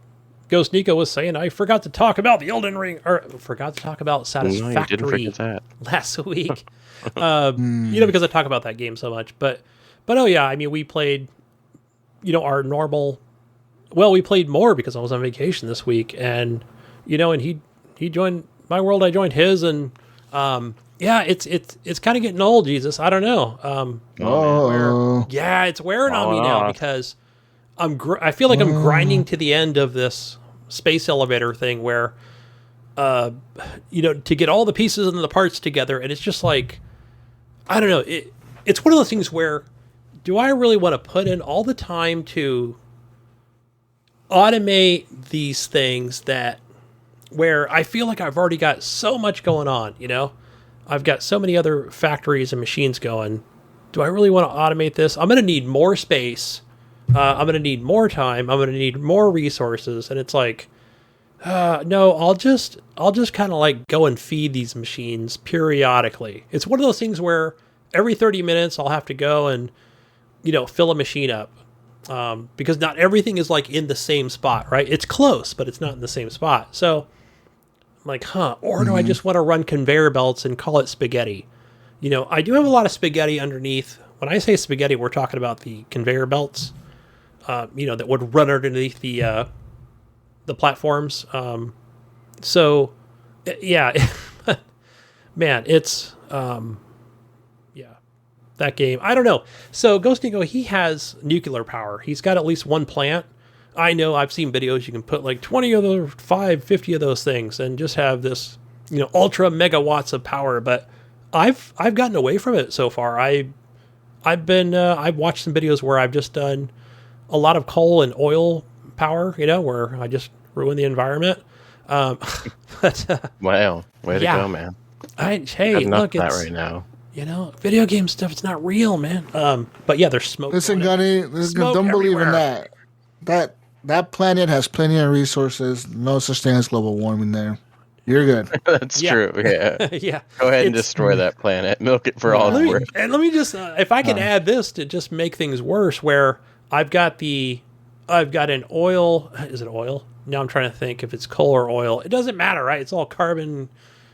Ghost Nico was saying I forgot to talk about the Elden Ring, or forgot to talk about No, you didn't Satisfactory forget that. last week. Because I talk about that game so much. But oh yeah, I mean we played, our normal. Well, we played more because I was on vacation this week, and and he joined my world, I joined his, and yeah, it's kind of getting old, Jesus. I don't know. Oh, Yeah, it's wearing on me Falling now off. because I feel like I'm grinding to the end of this space elevator thing where, to get all the pieces and the parts together, and it's just like, I don't know. It's one of those things where, do I really want to put in all the time to automate these things where I feel like I've already got so much going on, I've got so many other factories and machines going. Do I really want to automate this? I'm going to need more space. I'm going to need more time. I'm going to need more resources. And it's like, no, I'll just kind of like go and feed these machines periodically. It's one of those things where every 30 minutes I'll have to go and, fill a machine up. Because not everything is like in the same spot, right? It's close, but it's not in the same spot. So I'm like, or do I just want to run conveyor belts and call it spaghetti? I do have a lot of spaghetti underneath. When I say spaghetti, we're talking about the conveyor belts, that would run underneath the platforms. So yeah, man, it's, that game. I don't know. So Ghost Nico, he has nuclear power. He's got at least one plant. I know I've seen videos you can put like 20 of those, 50 of those things and just have this, ultra megawatts of power. But I've gotten away from it so far. I've watched some videos where I've just done a lot of coal and oil power, where I just ruin the environment. But Wow, way Yeah. to go, man. hey, Got enough look, of that it's right now. video game stuff. It's not real, man. But yeah, there's smoke. listen, going in. Gunny, Smoke don't believe in everywhere. that. That planet has plenty of resources. No such thing as global warming there. You're good. That's Yeah. true. Yeah. Yeah. Go ahead and It's- destroy that planet. Milk it for all it's worth. Let me just, if I can add this to just make things worse, where I've got an oil. Is it oil? Now I'm trying to think if it's coal or oil. It doesn't matter, right? It's all carbon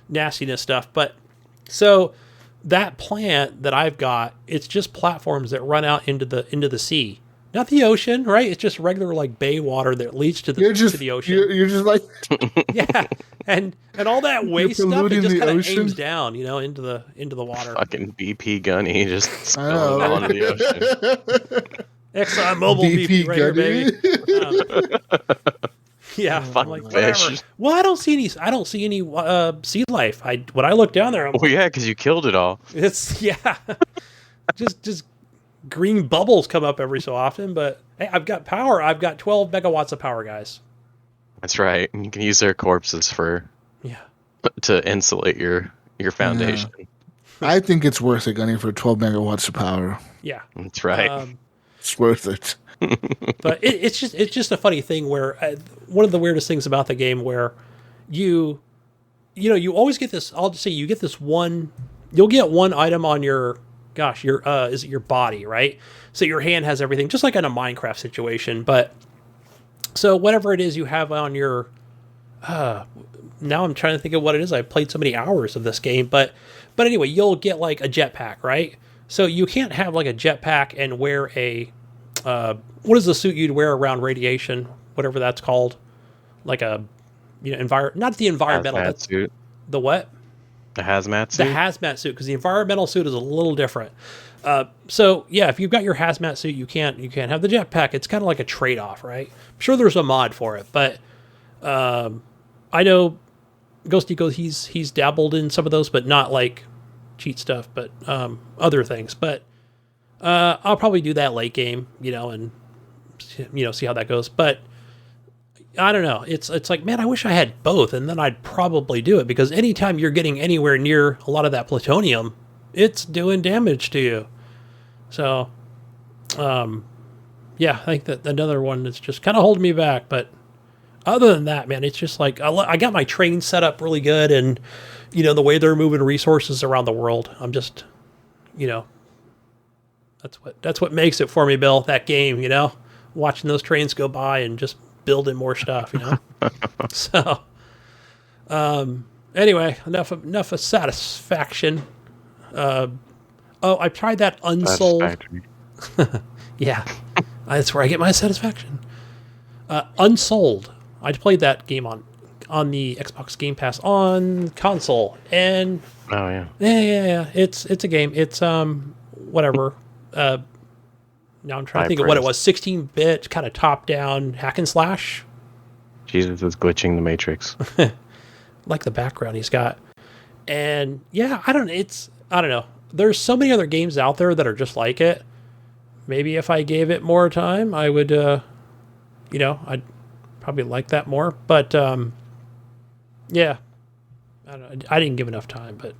nastiness stuff. But so that plant that I've got, it's just platforms that run out into the sea, not the ocean, right? It's just regular like bay water that leads to the to the ocean. You're just like Yeah, and all that waste stuff, it polluting just the kind of ocean? aims down, into the water. Fucking BP Gunny just I spilling know. it all into the ocean. Exxon Mobil BP right here, Gunny. baby. Yeah, I'm Fucking like, fish. whatever. Well, I don't see any sea life. When I look down there, I'm Oh yeah, because you killed it all. it's just green bubbles come up every so often, but hey, I've got power. I've got 12 megawatts of power, guys. That's right. You can use their corpses to insulate your foundation. Yeah. I think it's worth it, Gunny, for 12 megawatts of power. Yeah. That's right. It's worth it. But it's just a funny thing where one of the weirdest things about the game where you always get this. I'll just say you get this one. You'll get one item on your is it your body, right? So your hand has everything, just like in a Minecraft situation. But so whatever it is you have on your, now I'm trying to think of what it is. I've played so many hours of this game, but anyway, you'll get like a jetpack, right? So you can't have like a jetpack and wear a, what is the suit you'd wear around radiation, whatever that's called, like a, not the environmental, hazmat suit. The what? The hazmat suit? The hazmat suit, because the environmental suit is a little different. So yeah, if you've got your hazmat suit, you can't have the jetpack. It's kind of like a trade-off, right? I'm sure there's a mod for it, but I know Ghosty Goes, he's dabbled in some of those, but not like cheat stuff, but other things. But I'll probably do that late game, and see how that goes. But I don't know. It's like, man, I wish I had both, and then I'd probably do it, because anytime you're getting anywhere near a lot of that plutonium, it's doing damage to you. So, yeah, I think that another one that's just kind of holding me back. But other than that, man, it's just like I got my train set up really good, and the way they're moving resources around the world, I'm just, that's what makes it for me, Bill. That game, watching those trains go by and just building more stuff, So, anyway, enough of satisfaction. I tried that Unsold. Yeah, that's where I get my satisfaction. Unsold. I played that game on the Xbox Game Pass on console, and oh yeah, it's a game. It's whatever. Now I'm trying to think of what it was. 16-bit kind of top-down hack and slash. Jesus is glitching the Matrix. Like the background he's got. And yeah, I don't know. There's so many other games out there that are just like it. Maybe if I gave it more time, I would, I'd probably like that more. But, yeah. I don't know. I didn't give enough time, but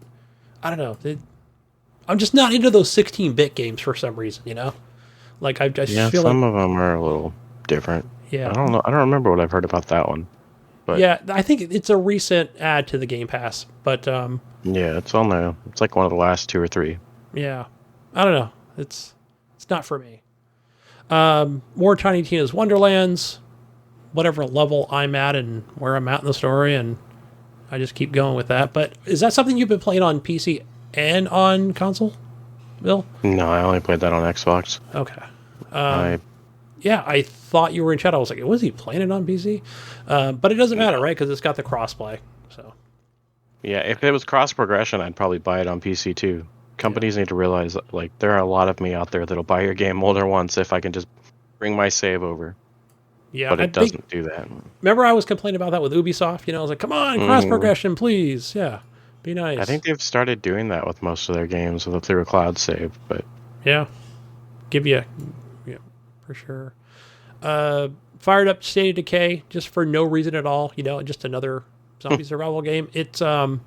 I don't know. I'm just not into those 16-bit games for some reason, Like I just feel some of them are a little different. Yeah. I don't know. I don't remember what I've heard about that one. But yeah, I think it's a recent add to the Game Pass, but yeah, it's on there. It's like one of the last 2 or 3. Yeah, I don't know. It's not for me. More Tiny Tina's Wonderlands, whatever level I'm at and where I'm at in the story, and I just keep going with that. But is that something you've been playing on PC and on console, Bill? No, I only played that on Xbox. Okay. Yeah, I thought you were in chat. I was like, was he playing it on PC? But it doesn't matter, right? Because it's got the crossplay. So. Yeah, if it was cross progression, I'd probably buy it on PC too. Companies need to realize, like, there are a lot of me out there that'll buy your game more than once if I can just bring my save over. Yeah, but it doesn't do that. Remember, I was complaining about that with Ubisoft. I was like, come on, cross progression, please. Yeah, be nice. I think they've started doing that with most of their games through a cloud save, but yeah, give you. For sure. Fired up State of Decay just for no reason at all. Just another zombie survival game. It's I'm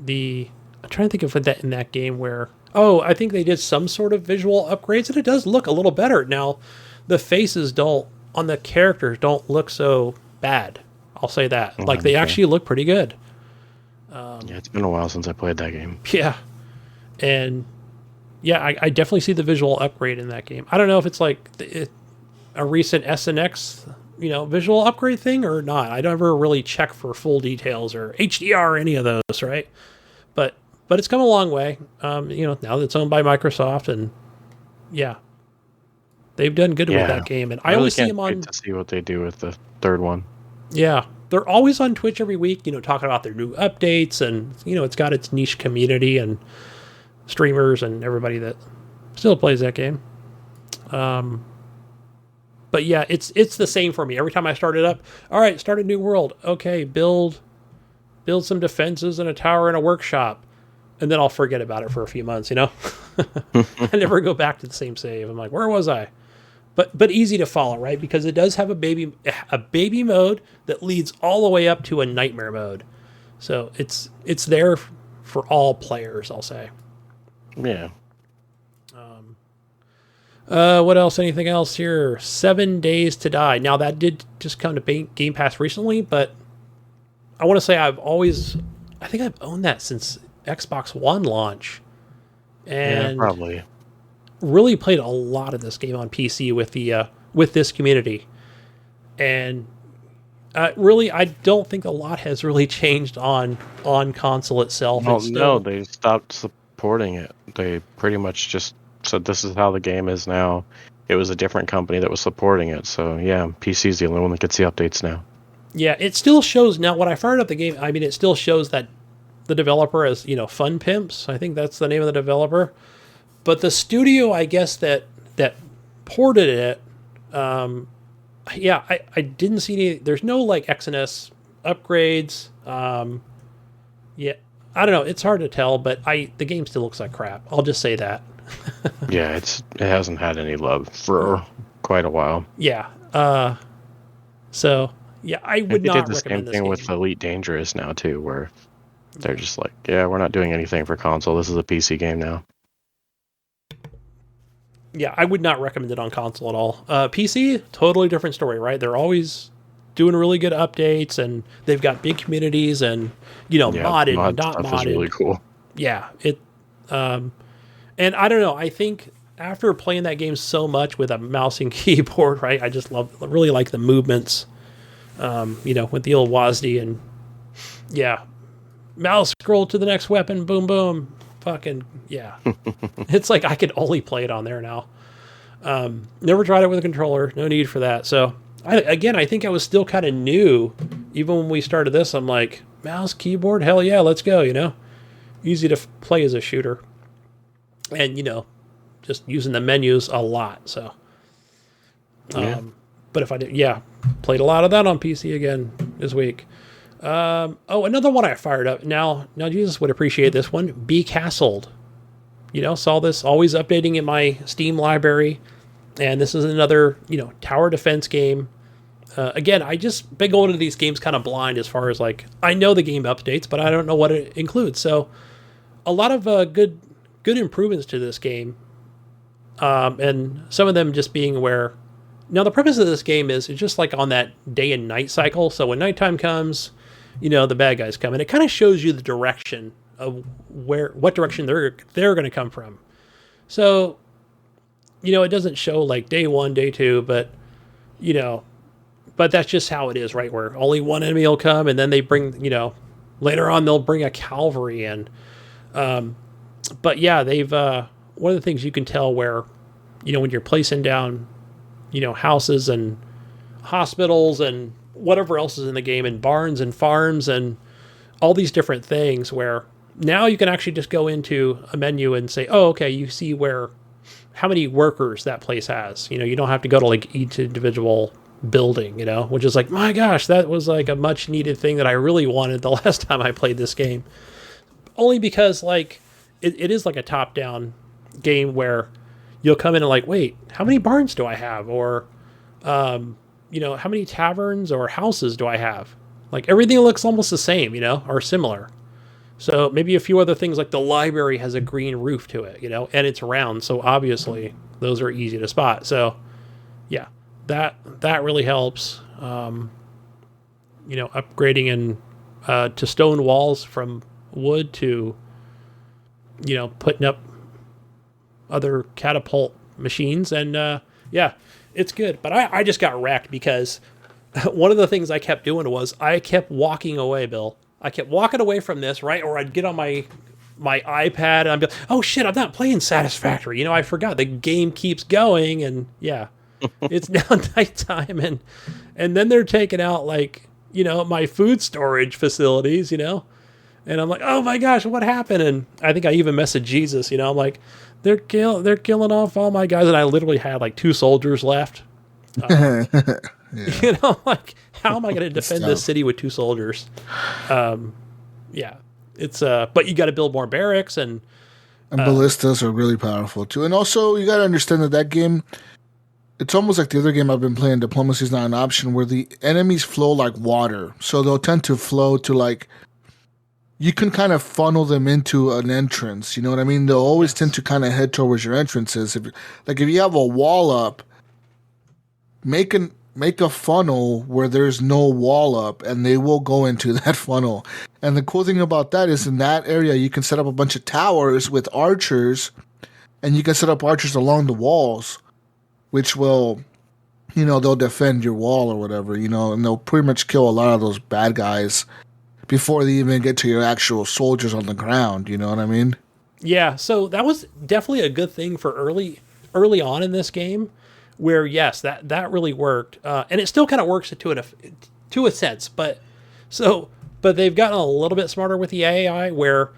trying to think of that in that game where I think they did some sort of visual upgrades, and it does look a little better now. The faces on the characters don't look so bad. I'll say that. Like they actually look pretty good. Yeah, it's been a while since I played that game. Yeah, and. Yeah, I definitely see the visual upgrade in that game. I don't know if it's like a recent SNX, visual upgrade thing or not. I don't ever really check for full details or HDR or any of those, right? But it's come a long way. Now that it's owned by Microsoft, and yeah, they've done good with that game. And I really always see them wait to see what they do with the third one. Yeah, they're always on Twitch every week, talking about their new updates, and it's got its niche community and streamers and everybody that still plays that game. But yeah, it's the same for me. Every time I start it up, all right, start a new world. Okay, build some defenses and a tower and a workshop. and then I'll forget about it for a few months, I never go back to the same save. I'm like, where was I? But easy to follow, right? Because it does have a baby mode that leads all the way up to a nightmare mode. So it's there for all players, I'll say. Yeah. What else? Anything else here? 7 Days to Die. Now that did just come to Game Pass recently, but I want to say I think I've owned that since Xbox One launch. And yeah, probably. Really played a lot of this game on PC with this community. And really, I don't think a lot has really changed on console itself. Well, no, they stopped supporting it. They pretty much just said this is how the game is now. It was a different company that was supporting it. So yeah, PC's the only one that gets the updates now. Yeah, it still shows now when I fired up the game. I mean, it still shows that the developer as Fun Pimps. I think that's the name of the developer. But the studio, I guess that ported it. I didn't see any. There's no like XNS upgrades. Yeah, I don't know. It's hard to tell, but the game still looks like crap. I'll just say that. Yeah, it hasn't had any love for quite a while. Yeah. So yeah, I would not recommend this game. They did the same thing with Elite Dangerous now too, where they're just like, yeah, we're not doing anything for console. This is a PC game now. Yeah, I would not recommend it on console at all. PC, totally different story, right? They're always doing really good updates, and they've got big communities, and modded, mod not stuff modded. is really cool. Yeah, and I don't know. I think after playing that game so much with a mouse and keyboard, right? I just really like the movements. With the old WASD and mouse scroll to the next weapon, boom, boom. Fucking yeah. It's like I could only play it on there now. Never tried it with a controller. No need for that. So I think I was still kind of new. Even when we started this, I'm like, mouse, keyboard, hell yeah, let's go, Easy to play as a shooter. And, just using the menus a lot. So, but if I did, played a lot of that on PC again this week. Another one I fired up. Now Jesus would appreciate this one. Be Castled. Saw this always updating in my Steam library, and this is another tower defense game. Again, I just been going into these games kind of blind as far as like I know the game updates, but I don't know what it includes. So a lot of good improvements to this game, and some of them just being where. Now the purpose of this game is it's just like on that day and night cycle. So when nighttime comes, the bad guys come, and it kind of shows you the direction of what direction they're going to come from. So, it doesn't show like day 1, day 2, but but that's just how it is, right? Where only one enemy will come, and then they bring, later on they'll bring a cavalry in. But yeah, they've one of the things you can tell where, when you're placing down, houses and hospitals and whatever else is in the game, and barns and farms and all these different things, where now you can actually just go into a menu and say, oh, okay, you see how many workers that place has. You don't have to go to like each individual building, which is like, my gosh, that was like a much needed thing that I really wanted the last time I played this game. Only because like it is like a top-down game where you'll come in and like, wait, how many barns do I have? Or, how many taverns or houses do I have? Like everything looks almost the same, or similar. So maybe a few other things like the library has a green roof to it, and it's round. So obviously those are easy to spot. So yeah, that really helps. Upgrading and to stone walls from wood to, putting up other catapult machines, and it's good. But I just got wrecked because one of the things I kept doing was I kept walking away, Bill. I kept walking away from this, right? Or I'd get on my iPad and I'd be like, oh shit, I'm not playing Satisfactory. I forgot the game keeps going, and it's now nighttime, and then they're taking out like, my food storage facilities, and I'm like, oh my gosh, what happened? And I think I even messaged Jesus, I'm like, they're killing off all my guys, and I literally had like 2 soldiers left. Like, how am I going to defend this city with 2 soldiers? it's but you got to build more barracks and ballistas are really powerful too. And also, you got to understand that game, it's almost like the other game I've been playing, Diplomacy is not an option, where the enemies flow like water. So they'll tend to flow to like, you can kind of funnel them into an entrance. You know what I mean? They'll always tend to kind of head towards your entrances. If you have a wall up, make a funnel where there's no wall up, and they will go into that funnel. And the cool thing about that is in that area, you can set up a bunch of towers with archers, and you can set up archers along the walls, which will, they'll defend your wall or whatever, and they'll pretty much kill a lot of those bad guys before they even get to your actual soldiers on the ground. You know what I mean? Yeah. So that was definitely a good thing for early on in this game, where yes, that really worked, and it still kind of works to a sense, but they've gotten a little bit smarter with the AI, where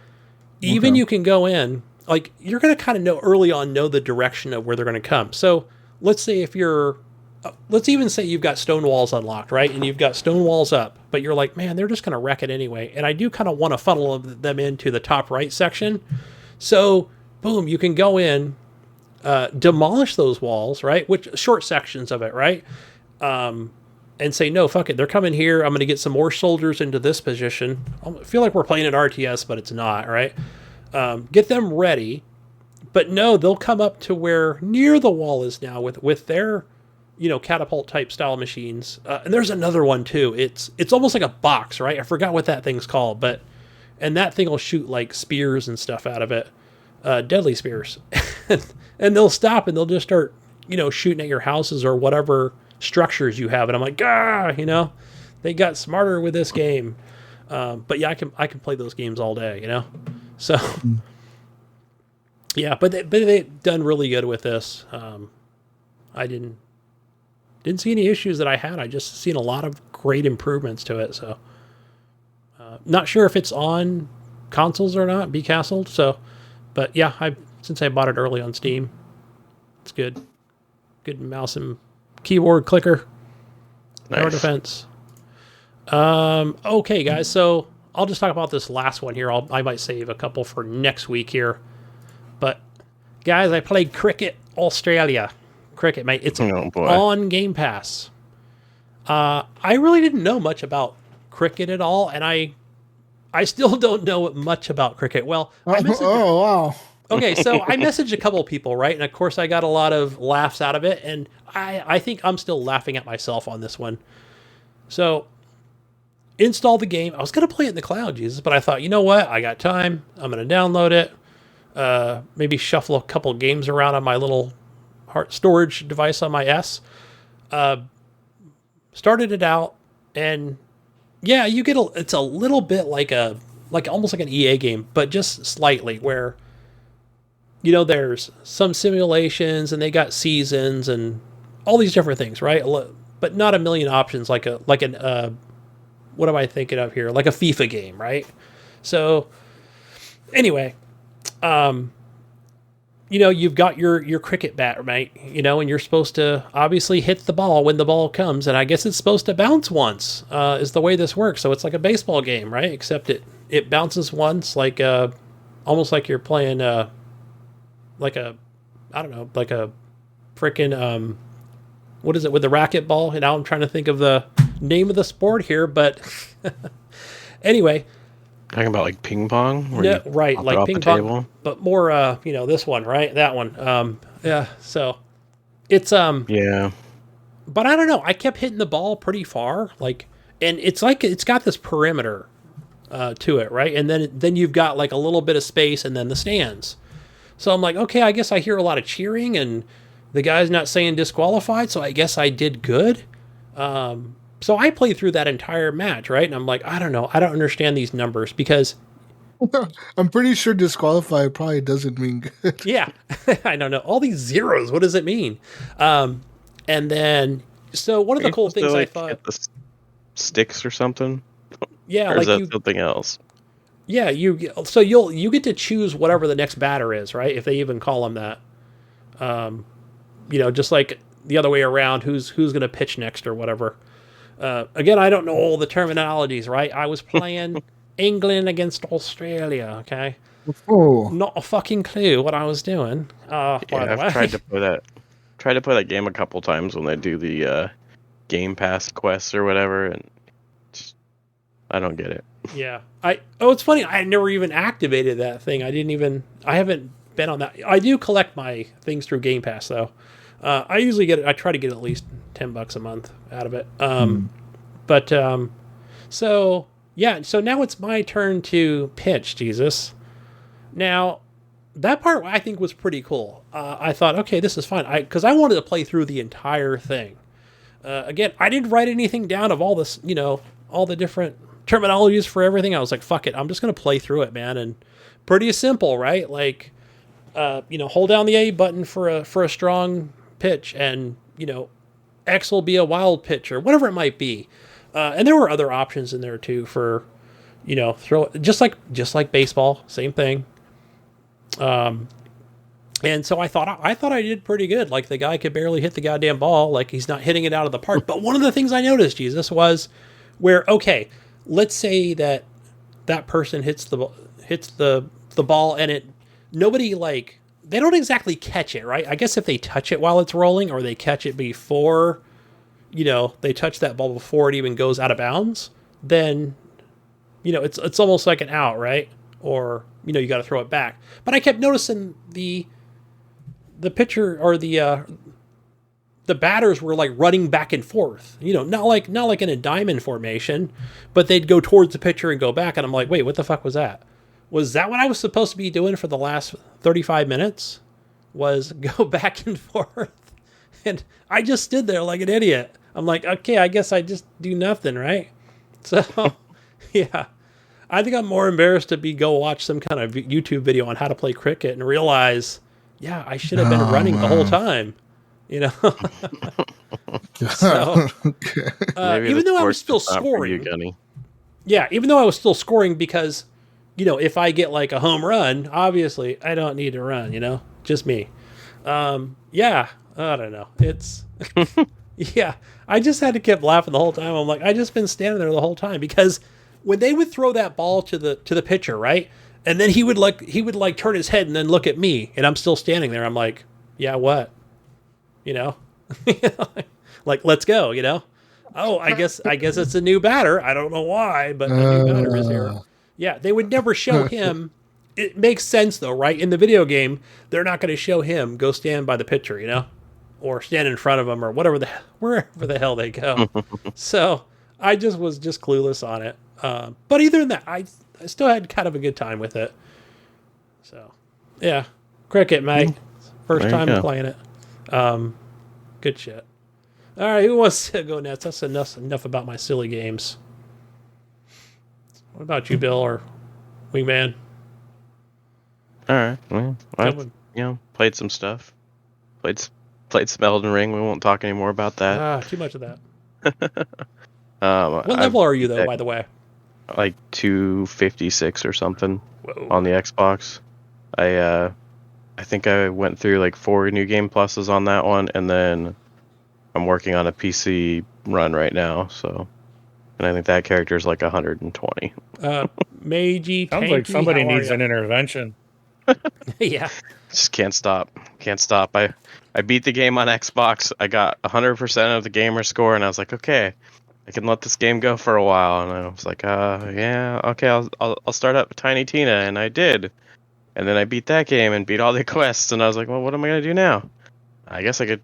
even you can go in, like, you're going to kind of know the direction of where they're going to come. So let's say let's even say you've got stone walls unlocked, right? And you've got stone walls up, but you're like, man, they're just going to wreck it anyway. And I do kind of want to funnel them into the top right section. So boom, you can go in, demolish those walls, right? Which short sections of it, right? And say, no, fuck it. They're coming here. I'm going to get some more soldiers into this position. I feel like we're playing an RTS, but it's not, right? Get them ready. But no, they'll come up to where near the wall is now with their, catapult type style machines. And there's another one too. It's almost like a box, right? I forgot what that thing's called, and that thing will shoot like spears and stuff out of it. Deadly spears. And they'll stop and they'll just start, shooting at your houses or whatever structures you have. And I'm like, they got smarter with this game. But yeah, I can play those games all day, So yeah, but they've done really good with this. I didn't see any issues that I had. I just seen a lot of great improvements to it. So not sure if it's on consoles or not, Be Castled. So, but yeah, since I bought it early on Steam, it's good. Good mouse and keyboard clicker. Nice. Tower defense. Okay, guys. So I'll just talk about this last one here. I might save a couple for next week here. But guys, I played Cricket Australia. Cricket, mate. It's on Game Pass. I really didn't know much about cricket at all, and I still don't know much about cricket. Well, wow. Okay, so I messaged a couple of people, right? And of course I got a lot of laughs out of it, and I think I'm still laughing at myself on this one. So, install the game. I was going to play it in the cloud, Jesus, but I thought, you know what? I got time. I'm going to download it. Maybe shuffle a couple games around on my little storage device on my S. Started it out, and yeah, it's a little bit like almost like an EA game, but just slightly, where there's some simulations and they got seasons and all these different things, right? But not a million options like an what am I thinking of here? Like a FIFA game, right? So anyway, you've got your cricket bat, right? And you're supposed to obviously hit the ball when the ball comes, and I guess it's supposed to bounce once, is the way this works. So it's like a baseball game, right? Except it bounces once, like almost like you're playing like a freaking what is it with the racquetball? And now I'm trying to think of the name of the sport here, but anyway. Talking about like ping pong? Yeah, right, like ping pong, but more, this one, right? That one. Yeah, so it's, yeah. But I don't know. I kept hitting the ball pretty far, and it's like it's got this perimeter to it, right? And then you've got like a little bit of space and then the stands. So I'm like, okay, I guess I hear a lot of cheering and the guy's not saying disqualified, so I guess I did good. So I played through that entire match, right? And I'm like, I don't know. I don't understand these numbers because... I'm pretty sure disqualified probably doesn't mean good. Yeah. I don't know. All these zeros, what does it mean? And then... So one of the cool things I thought... Hit the sticks or something? Yeah. Or is that something else? Yeah, you get to choose whatever the next batter is, right? If they even call them that. Just like the other way around, who's going to pitch next or whatever. Again, I don't know all the terminologies, right? I was playing England against Australia. Okay, Oh, not a fucking clue what I was doing. By the way, I've tried to play that game a couple times when they do the Game Pass quests or whatever, and just, I don't get it. yeah. It's funny. I never even activated that thing. I haven't been on that. I do collect my things through Game Pass though. I usually get it. I try to get at least $10 a month out of it. But so yeah. So now it's my turn to pitch. Jesus. Now that part I think was pretty cool. I thought, okay, this is fine. Because I wanted to play through the entire thing. Again, I didn't write anything down of all this, all the different terminologies for everything. I was like, fuck it, I'm just gonna play through it, man. And pretty simple, right? Like, hold down the A button for a strong pitch, and X will be a wild pitch or whatever it might be. And there were other options in there too for, throw just like baseball, same thing. And so I thought I did pretty good. Like the guy could barely hit the goddamn ball. Like he's not hitting it out of the park. But one of the things I noticed, Jesus, was where, okay, let's say that person hits the ball and nobody like, they don't exactly catch it, right? I guess if they touch it while it's rolling, or they catch it before, they touch that ball before it even goes out of bounds, then, it's almost like an out, right? Or, you got to throw it back. But I kept noticing the pitcher or the batters were like running back and forth, not like in a diamond formation, but they'd go towards the pitcher and go back. And I'm like, wait, what the fuck was that? Was that what I was supposed to be doing for the last 35 minutes? Was go back and forth? And I just stood there like an idiot. I'm like, okay, I guess I just do nothing, right? So, yeah. I think I'm more embarrassed to go watch some kind of YouTube video on how to play cricket and realize, yeah, I should have been running the whole time, So, even though I was still scoring, even though I was still scoring, because, if I get like a home run, obviously I don't need to run, just me. Yeah, I don't know. It's, yeah, I just had to keep laughing the whole time. I'm like, I just been standing there the whole time, because when they would throw that ball to the pitcher, right? And then he would turn his head and then look at me, and I'm still standing there. I'm like, yeah, what? Like, let's go, Oh, I guess it's a new batter. I don't know why, but a new batter is here. Yeah, they would never show him. It makes sense though, right? In the video game, they're not going to show him go stand by the pitcher, or stand in front of him, or wherever the hell they go. So I was clueless on it. But either than that, I still had kind of a good time with it. So, yeah, cricket, mate. First time playing it. Good shit. All right, who wants to go next? That's enough about my silly games. What about you, Bill or Wingman? All right. Well, I've played some stuff. Played some Elden Ring. We won't talk anymore about that. Too much of that. What level are you though, by the way? Like 256 or something. Whoa. On the Xbox. I think I went through like 4 New Game Pluses on that one, and then I'm working on a PC run right now, so, and I think that character is like 120. Meiji, sounds like somebody needs an intervention. Yeah. Just can't stop. I beat the game on Xbox. I got 100% of the gamer score, and I was like, okay, I can let this game go for a while. And I was like, yeah, okay, I'll start up Tiny Tina, and I did. And then I beat that game and beat all the quests, and I was like, well, what am I gonna do now? I guess I could,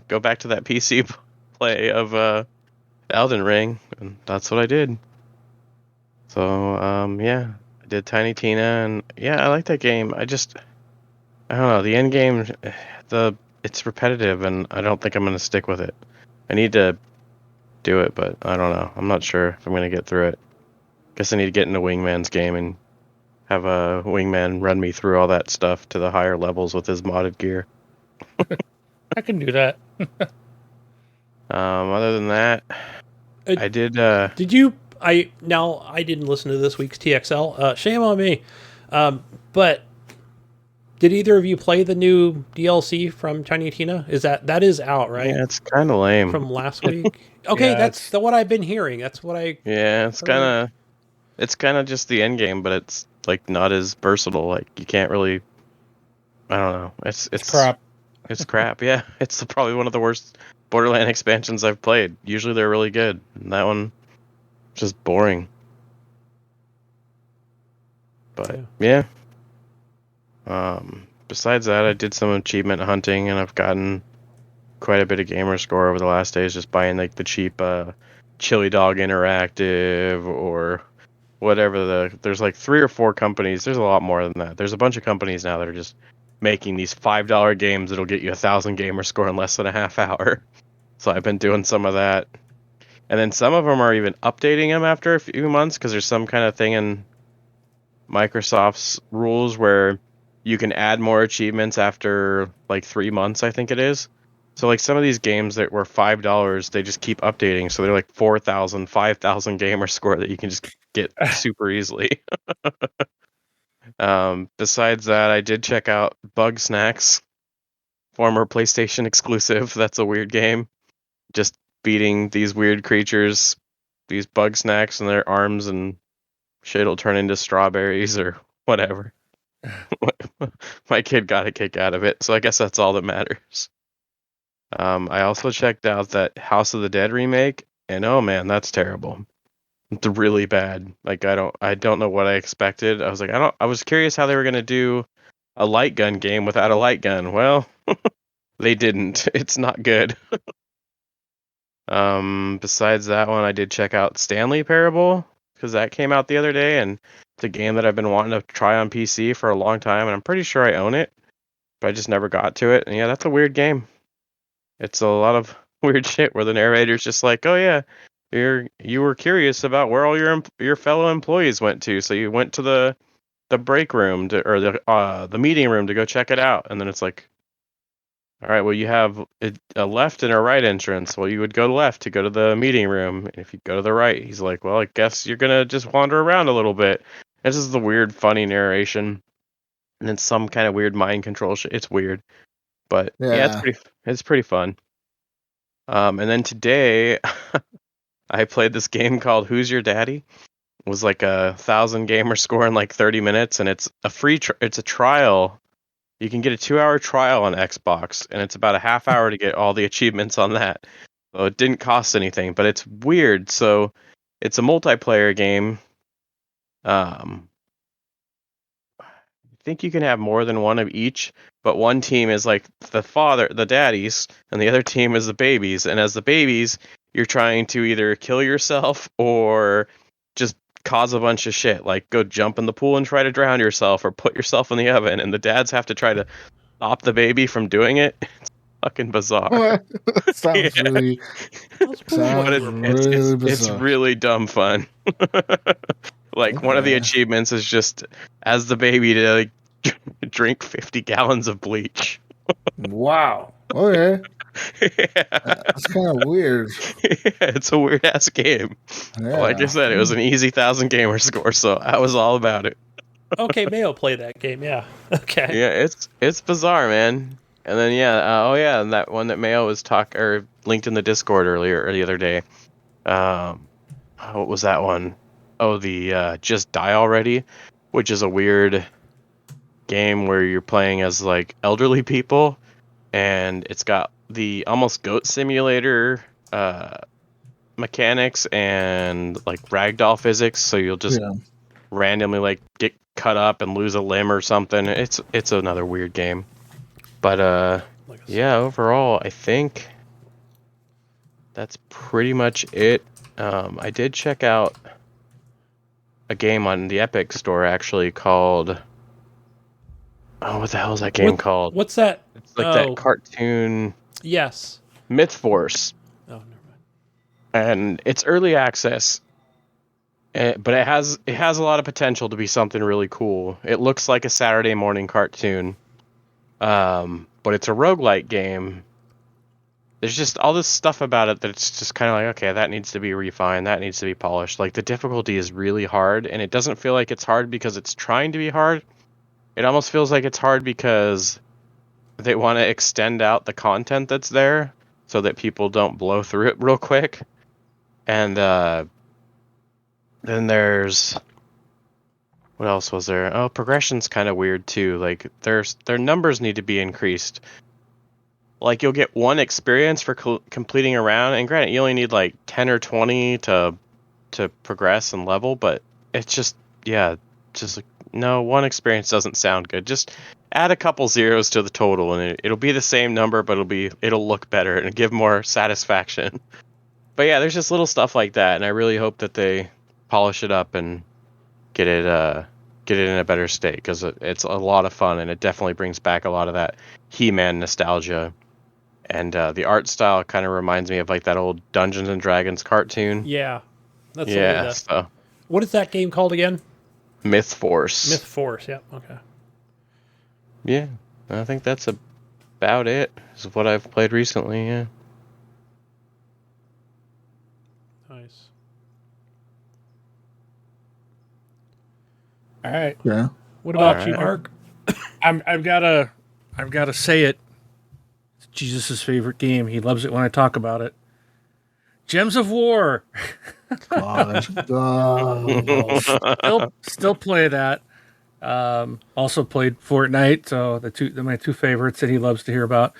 go back to that PC play of Elden Ring, and that's what I did. So, yeah, I did Tiny Tina, and yeah, I like that game. I don't know, the end game, it's repetitive, and I don't think I'm gonna stick with it. I need to do it, but I don't know. I'm not sure if I'm gonna get through it. Guess I need to get into Wingman's game and have a Wingman run me through all that stuff to the higher levels with his modded gear. I can do that. Other than that, I did. Did you? I didn't listen to this week's TXL. Shame on me. But did either of you play the new DLC from Tiny Tina? That is out, right? Yeah, it's kind of lame from last week. Okay, yeah, that's what I've been hearing. That's what I. Yeah, it's kind of. It's kind of just the end game, but it's like not as versatile. Like you can't really. I don't know. It's crap. It's crap. Yeah, it's probably one of the worst Borderland expansions I've played. Usually they're really good. And that one, just boring. But yeah. Besides that, I did some achievement hunting, and I've gotten quite a bit of gamer score over the last days just buying like the cheap Chili Dog Interactive or whatever. There's like 3 or 4 companies. There's a lot more than that. There's a bunch of companies now that are just making these $5 games that'll get you 1,000 gamer score in less than a half hour. So I've been doing some of that. And then some of them are even updating them after a few months because there's some kind of thing in Microsoft's rules where you can add more achievements after like 3 months, I think it is. So like some of these games that were $5, they just keep updating. So they're like 4,000, 5,000 gamer score that you can just get super easily. Besides that, I did check out Bug Snacks, former PlayStation exclusive. That's a weird game. Just beating these weird creatures, these bug snacks, and their arms and shit'll turn into strawberries or whatever. My kid got a kick out of it, so I guess that's all that matters. I also checked out that House of the Dead remake, and oh man, that's terrible. It's really bad. Like I don't know what I expected. I was like, I was curious how they were gonna do a light gun game without a light gun. Well, they didn't. It's not good. Besides that one, I did check out Stanley Parable because that came out the other day, and it's a game that I've been wanting to try on PC for a long time, and I'm pretty sure I own it, but I just never got to it. And yeah, that's a weird game. It's a lot of weird shit where the narrator's just like, "Oh yeah, you were curious about where all your fellow employees went to, so you went to the break room or the meeting room to go check it out," and then it's like, all right, well, you have a left and a right entrance. Well, you would go left to go to the meeting room. And if you go to the right, he's like, well, I guess you're going to just wander around a little bit. This is the weird, funny narration. And then some kind of weird mind control shit. It's weird. But yeah, it's pretty fun. And then today, I played this game called Who's Your Daddy? It was like 1,000 gamer score in like 30 minutes. And it's a it's a trial. You can get a 2-hour trial on Xbox, and it's about a half hour to get all the achievements on that. So it didn't cost anything, but it's weird. So it's a multiplayer game. I think you can have more than one of each, but one team is like the daddies, and the other team is the babies. And as the babies, you're trying to either kill yourself or just cause a bunch of shit, like go jump in the pool and try to drown yourself or put yourself in the oven, and the dads have to try to stop the baby from doing it. It's fucking bizarre. Sounds really It's bizarre. really dumb fun. Like one of the achievements is just as the baby to like, drink 50 gallons of bleach. Wow. Okay. Yeah. That's kind of weird. Yeah, it's a weird ass game. Yeah. Like I said, it was an easy 1,000 gamer score, so I was all about it. Okay, Mayo played that game. Yeah. Okay. Yeah, it's bizarre, man. And then and that one that Mayo was linked in the Discord earlier or the other day. What was that one? Oh, the Just Die Already, which is a weird game where you're playing as like elderly people, and it's got the almost goat simulator mechanics and like ragdoll physics, so you'll just randomly like get cut up and lose a limb or something. It's another weird game. But overall I think that's pretty much it. I did check out a game on the Epic Store actually called what the hell is that game called? What's that? It's like that cartoon. Yes. MythForce. Oh, never mind. And it's early access, but it has a lot of potential to be something really cool. It looks like a Saturday morning cartoon, but it's a roguelike game. There's just all this stuff about it that's just kind of like, okay, that needs to be refined, that needs to be polished. Like the difficulty is really hard, and it doesn't feel like it's hard because it's trying to be hard. It almost feels like it's hard because they want to extend out the content that's there so that people don't blow through it real quick. And then there's What else was there? Oh, progression's kind of weird too. Like their numbers need to be increased. Like you'll get 1 experience for completing a round, and granted, you only need like 10 or 20 to progress and level, but it's just like, no, 1 experience doesn't sound good. Just add a couple zeros to the total, and it'll be the same number, but it'll look better and give more satisfaction. But yeah, there's just little stuff like that, and I really hope that they polish it up and get it in a better state, because it's a lot of fun, and it definitely brings back a lot of that He-Man nostalgia. And the art style kind of reminds me of like that old Dungeons and Dragons cartoon. Yeah. That's So what is that game called again? MythForce. MythForce, yeah. Okay. Yeah. I think that's about it. Is what I've played recently, yeah. Nice. All right. Yeah. What about All you, right. Mark? I've gotta say it. It's Jesus' favorite game. He loves it when I talk about it. Gems of War. Gosh. Still play that. Also played Fortnite. So my 2 favorites that he loves to hear about.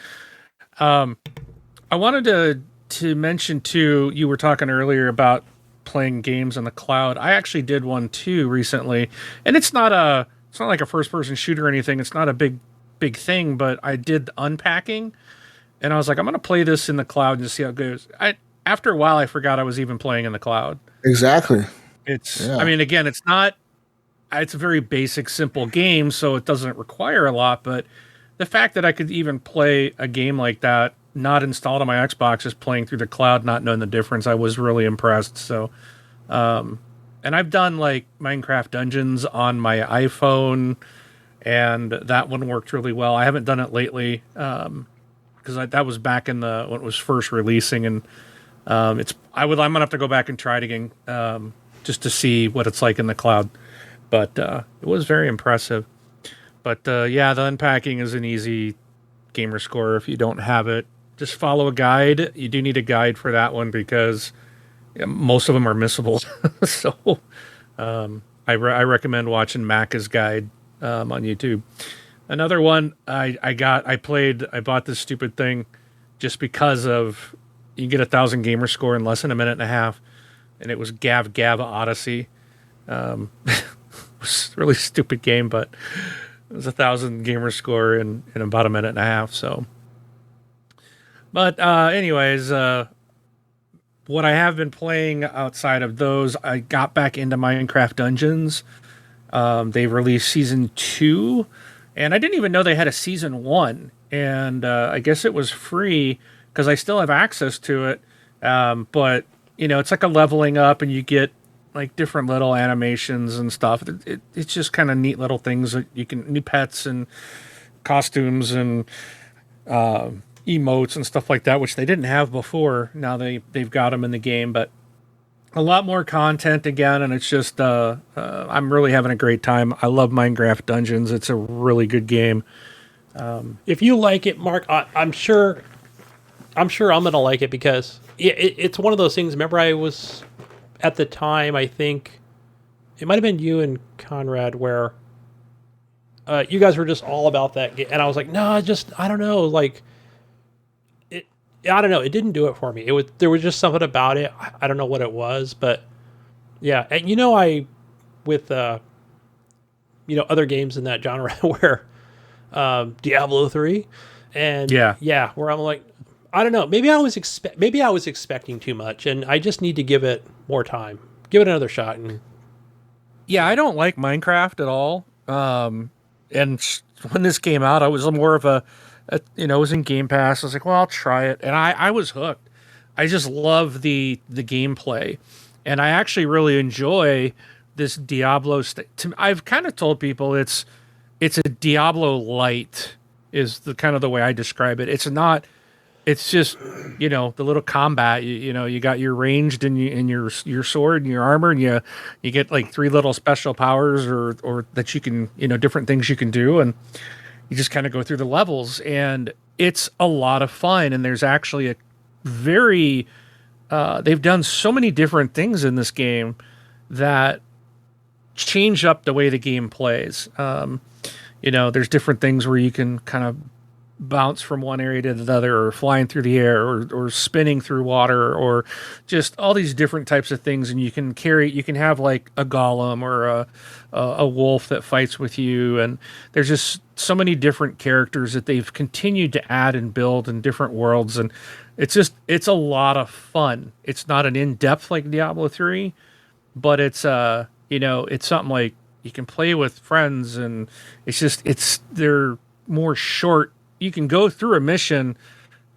I wanted to mention too. You were talking earlier about playing games on the cloud. I actually did one too recently, and it's not like a first person shooter or anything. It's not a big thing, but I did Unpacking, and I was like, I'm gonna play this in the cloud and see how it goes. After a while, I forgot I was even playing in the cloud. Exactly. I mean, again, it's a very basic, simple game, so it doesn't require a lot, but the fact that I could even play a game like that, not installed on my Xbox, just playing through the cloud, not knowing the difference, I was really impressed. So, and I've done like Minecraft Dungeons on my iPhone, and that one worked really well. I haven't done it lately, because that was back in when it was first releasing, and I'm gonna have to go back and try it again, just to see what it's like in the cloud. But it was very impressive. But yeah, the Unpacking is an easy gamer score if you don't have it. Just follow a guide. You do need a guide for that one, because most of them are missable. So I recommend watching Macca's guide on YouTube. Another one I bought this stupid thing just because of you can get 1,000 gamer score in less than a minute and a half, and it was Gav Gav Odyssey. It was a really stupid game, but it was 1,000 gamer score in about a minute and a half. So, but anyways, what I have been playing outside of those, I got back into Minecraft Dungeons. They released season 2, and I didn't even know they had a season 1. And I guess it was free because I still have access to it. But it's like a leveling up, and you get like different little animations and stuff. It's just kind of neat little things that you can, new pets and costumes and emotes and stuff like that, which they didn't have before. Now they've got them in the game, but a lot more content again, and it's just I'm really having a great time. I love Minecraft Dungeons. It's a really good game. If you like it, Mark, I'm sure I'm gonna like it, because it's one of those things. Remember, I was at the time, I think it might have been you and Conrad, where you guys were just all about that game, and I was like, no, I don't know, like I don't know, it didn't do it for me. There was just something about it. I don't know what it was, but yeah, and I with other games in that genre where Diablo 3 and where I'm like, I don't know, maybe I was expecting too much, and I just need to give it more time, give it another shot. And I don't like Minecraft at all. And when this came out, I was more of it was in Game Pass. I was like, well, I'll try it, and I was hooked. I just love the gameplay, and I actually really enjoy this Diablo. I've kind of told people it's a Diablo light is the kind of the way I describe it. It's not. It's just the little combat. You got your ranged and your sword and your armor, and you get like 3 little special powers or that you can different things you can do, and you just kind of go through the levels, and it's a lot of fun. And there's actually a very they've done so many different things in this game that change up the way the game plays. There's different things where you can kind of bounce from one area to the other, or flying through the air, or spinning through water, or just all these different types of things. And you can have like a golem or a wolf that fights with you. And there's just so many different characters that they've continued to add and build in different worlds. And it's a lot of fun. It's not an in-depth like Diablo 3, but it's something like you can play with friends, and they're more short. You can go through a mission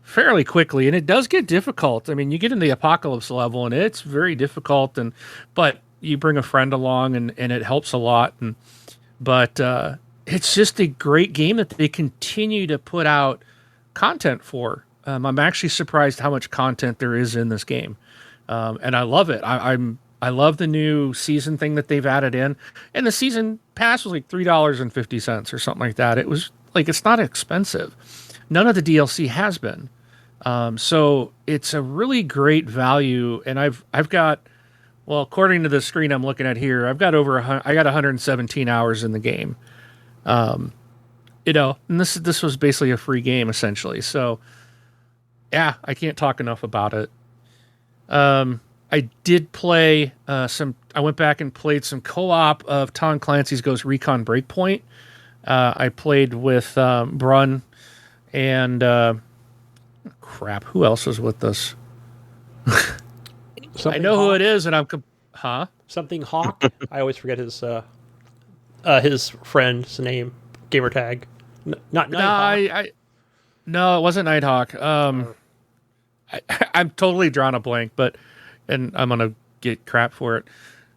fairly quickly, and it does get difficult. I mean, you get in the apocalypse level, and it's very difficult, but you bring a friend along, and it helps a lot. But it's just a great game that they continue to put out content for. I'm actually surprised how much content there is in this game, and I love it. I love the new season thing that they've added in, and the season pass was like $3.50 or something like that. It was like, it's not expensive. None of the DLC has been. So it's a really great value. And I've got, well, according to the screen I'm looking at here, I got 117 hours in the game. And this was basically a free game essentially. So yeah, I can't talk enough about it. I did play I went back and played some co-op of Tom Clancy's Ghost Recon Breakpoint. I played with Brun and who else was with us? I know who it is, and I'm something Hawk. I always forget his friend's name, gamer tag. Not Nighthawk. No, it wasn't Nighthawk. I'm totally drawing a blank, and I'm gonna get crap for it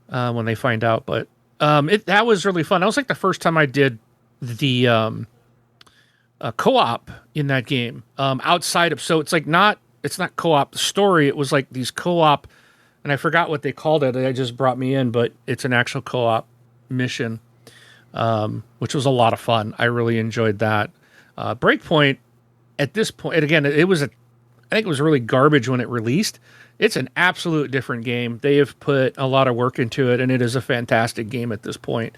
when they find out. But that was really fun. That was like the first time I did the co-op in that game. Outside of, so it's not co-op story. It was like these co-op, and I forgot what they called it. They just brought me in, but it's an actual co-op mission, which was a lot of fun. I really enjoyed that. Breakpoint at this point, and again, I think it was really garbage when it released. It's an absolute different game. They have put a lot of work into it, and it is a fantastic game at this point.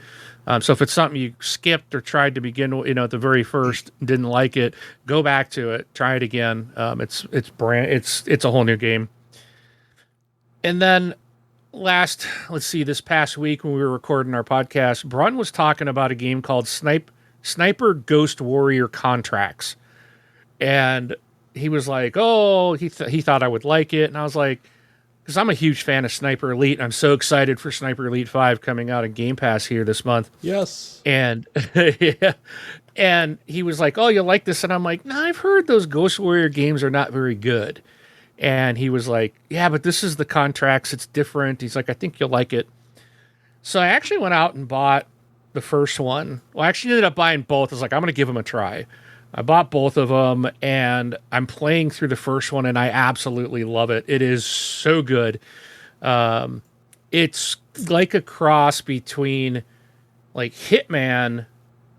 So if it's something you skipped or tried to begin with, at the very first, didn't like it, go back to it, try it again. It's a whole new game. And then this past week when we were recording our podcast, Brun was talking about a game called Sniper Ghost Warrior Contracts. And he was like, he thought I would like it. And I was like, because I'm a huge fan of Sniper Elite. And I'm so excited for Sniper Elite 5 coming out in Game Pass here this month. Yes. And yeah. And he was like, you like this? And I'm like, no, I've heard those Ghost Warrior games are not very good. And he was like, yeah, but this is the Contracts. It's different. He's like, I think you'll like it. So I actually went out and bought the first one. Well, I actually ended up buying both. I was like, I'm going to give them a try. I bought both of them, and I'm playing through the first one, and I absolutely love it. It is so good. It's like a cross between like Hitman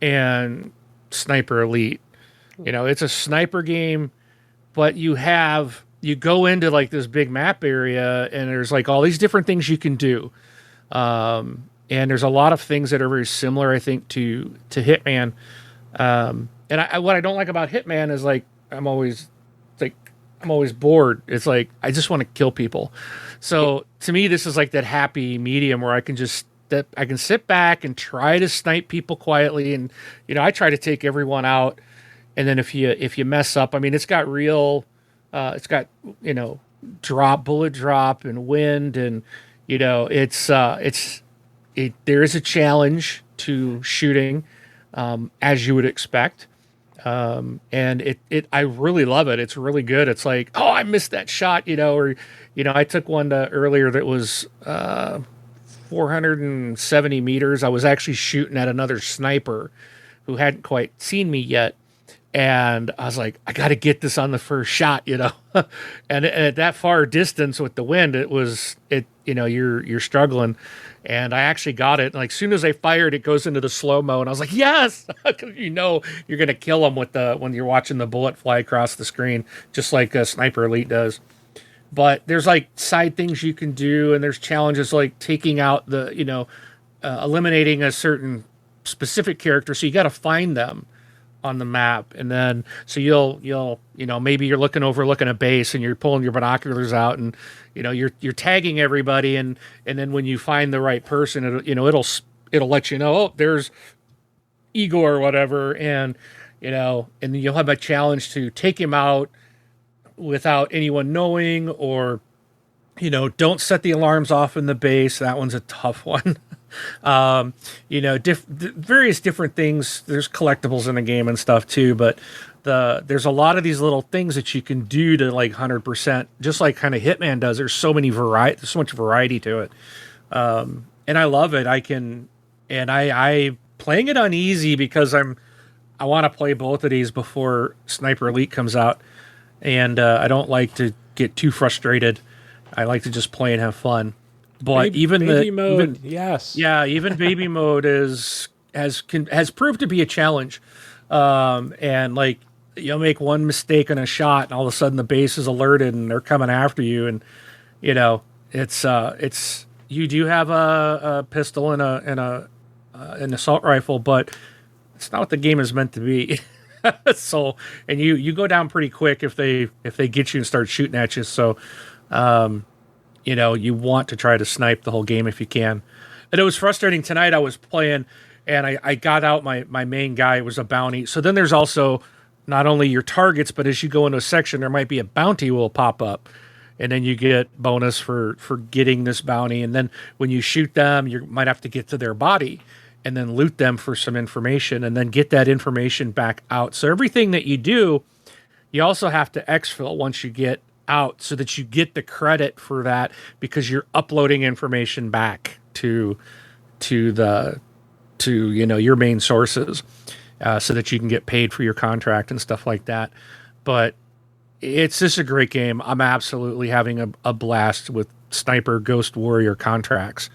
and Sniper Elite. It's a sniper game, but you go into like this big map area, and there's like all these different things you can do. And there's a lot of things that are very similar, I think, to Hitman. And what I don't like about Hitman is like I'm always bored. It's like I just want to kill people. So to me, this is like that happy medium where I can sit back and try to snipe people quietly, and I try to take everyone out. And then if you mess up, I mean, it's got bullet drop and wind, and there is a challenge to shooting, as you would expect. And I really love it. It's really good. It's like, I missed that shot, or, I took one earlier that was, 470 meters. I was actually shooting at another sniper who hadn't quite seen me yet. And I was like, I got to get this on the first shot, and at that far distance with the wind, you're struggling. And I actually got it. And like, as soon as I fired, it goes into the slow-mo. And I was like, yes, you're going to kill them when you're watching the bullet fly across the screen, just like Sniper Elite does. But there's like side things you can do. And there's challenges like taking out eliminating a certain specific character. So you got to find them on the map, and then so you'll maybe you're overlooking a base and you're pulling your binoculars out, and you're tagging everybody, and then when you find the right person, it'll let you know, oh, there's Igor or whatever, and and you'll have a challenge to take him out without anyone knowing, or don't set the alarms off in the base. That one's a tough one. Various different things. There's collectibles in the game and stuff too, but there's a lot of these little things that you can do to like 100%, just like kind of Hitman does. There's so much variety to it. And I love it. I playing it on easy because I want to play both of these before Sniper Elite comes out. And, I don't like to get too frustrated. I like to just play and have fun. But baby mode, yes, even baby mode has proved to be a challenge, and like you'll make one mistake on a shot, and all of a sudden the base is alerted and they're coming after you, and it's you do have a pistol and an assault rifle, but it's not what the game is meant to be. So, and you go down pretty quick if they get you and start shooting at you. So. You want to try to snipe the whole game if you can. And it was frustrating tonight. I was playing, and I got out my main guy. It was a bounty. So then there's also not only your targets, but as you go into a section, there might be a bounty will pop up. And then you get bonus for getting this bounty. And then when you shoot them, you might have to get to their body and then loot them for some information and then get that information back out. So everything that you do, you also have to exfil once you get out, so that you get the credit for that, because you're uploading information back to your main sources, so that you can get paid for your contract and stuff like that. But it's just a great game. I'm absolutely having a blast with Sniper Ghost Warrior contracts.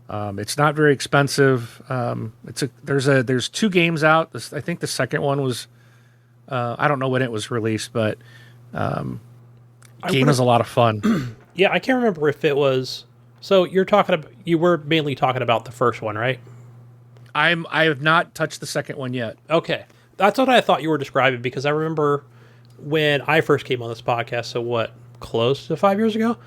It's not very expensive. There's 2 games out. I think the second one was I don't know when it was released, but game is a lot of fun. Yeah, I can't remember if it was. So you were mainly talking about the first one, right? I have not touched the second one yet. Okay, that's what I thought you were describing, because I remember when I first came on this podcast. So what, close to 5 years ago?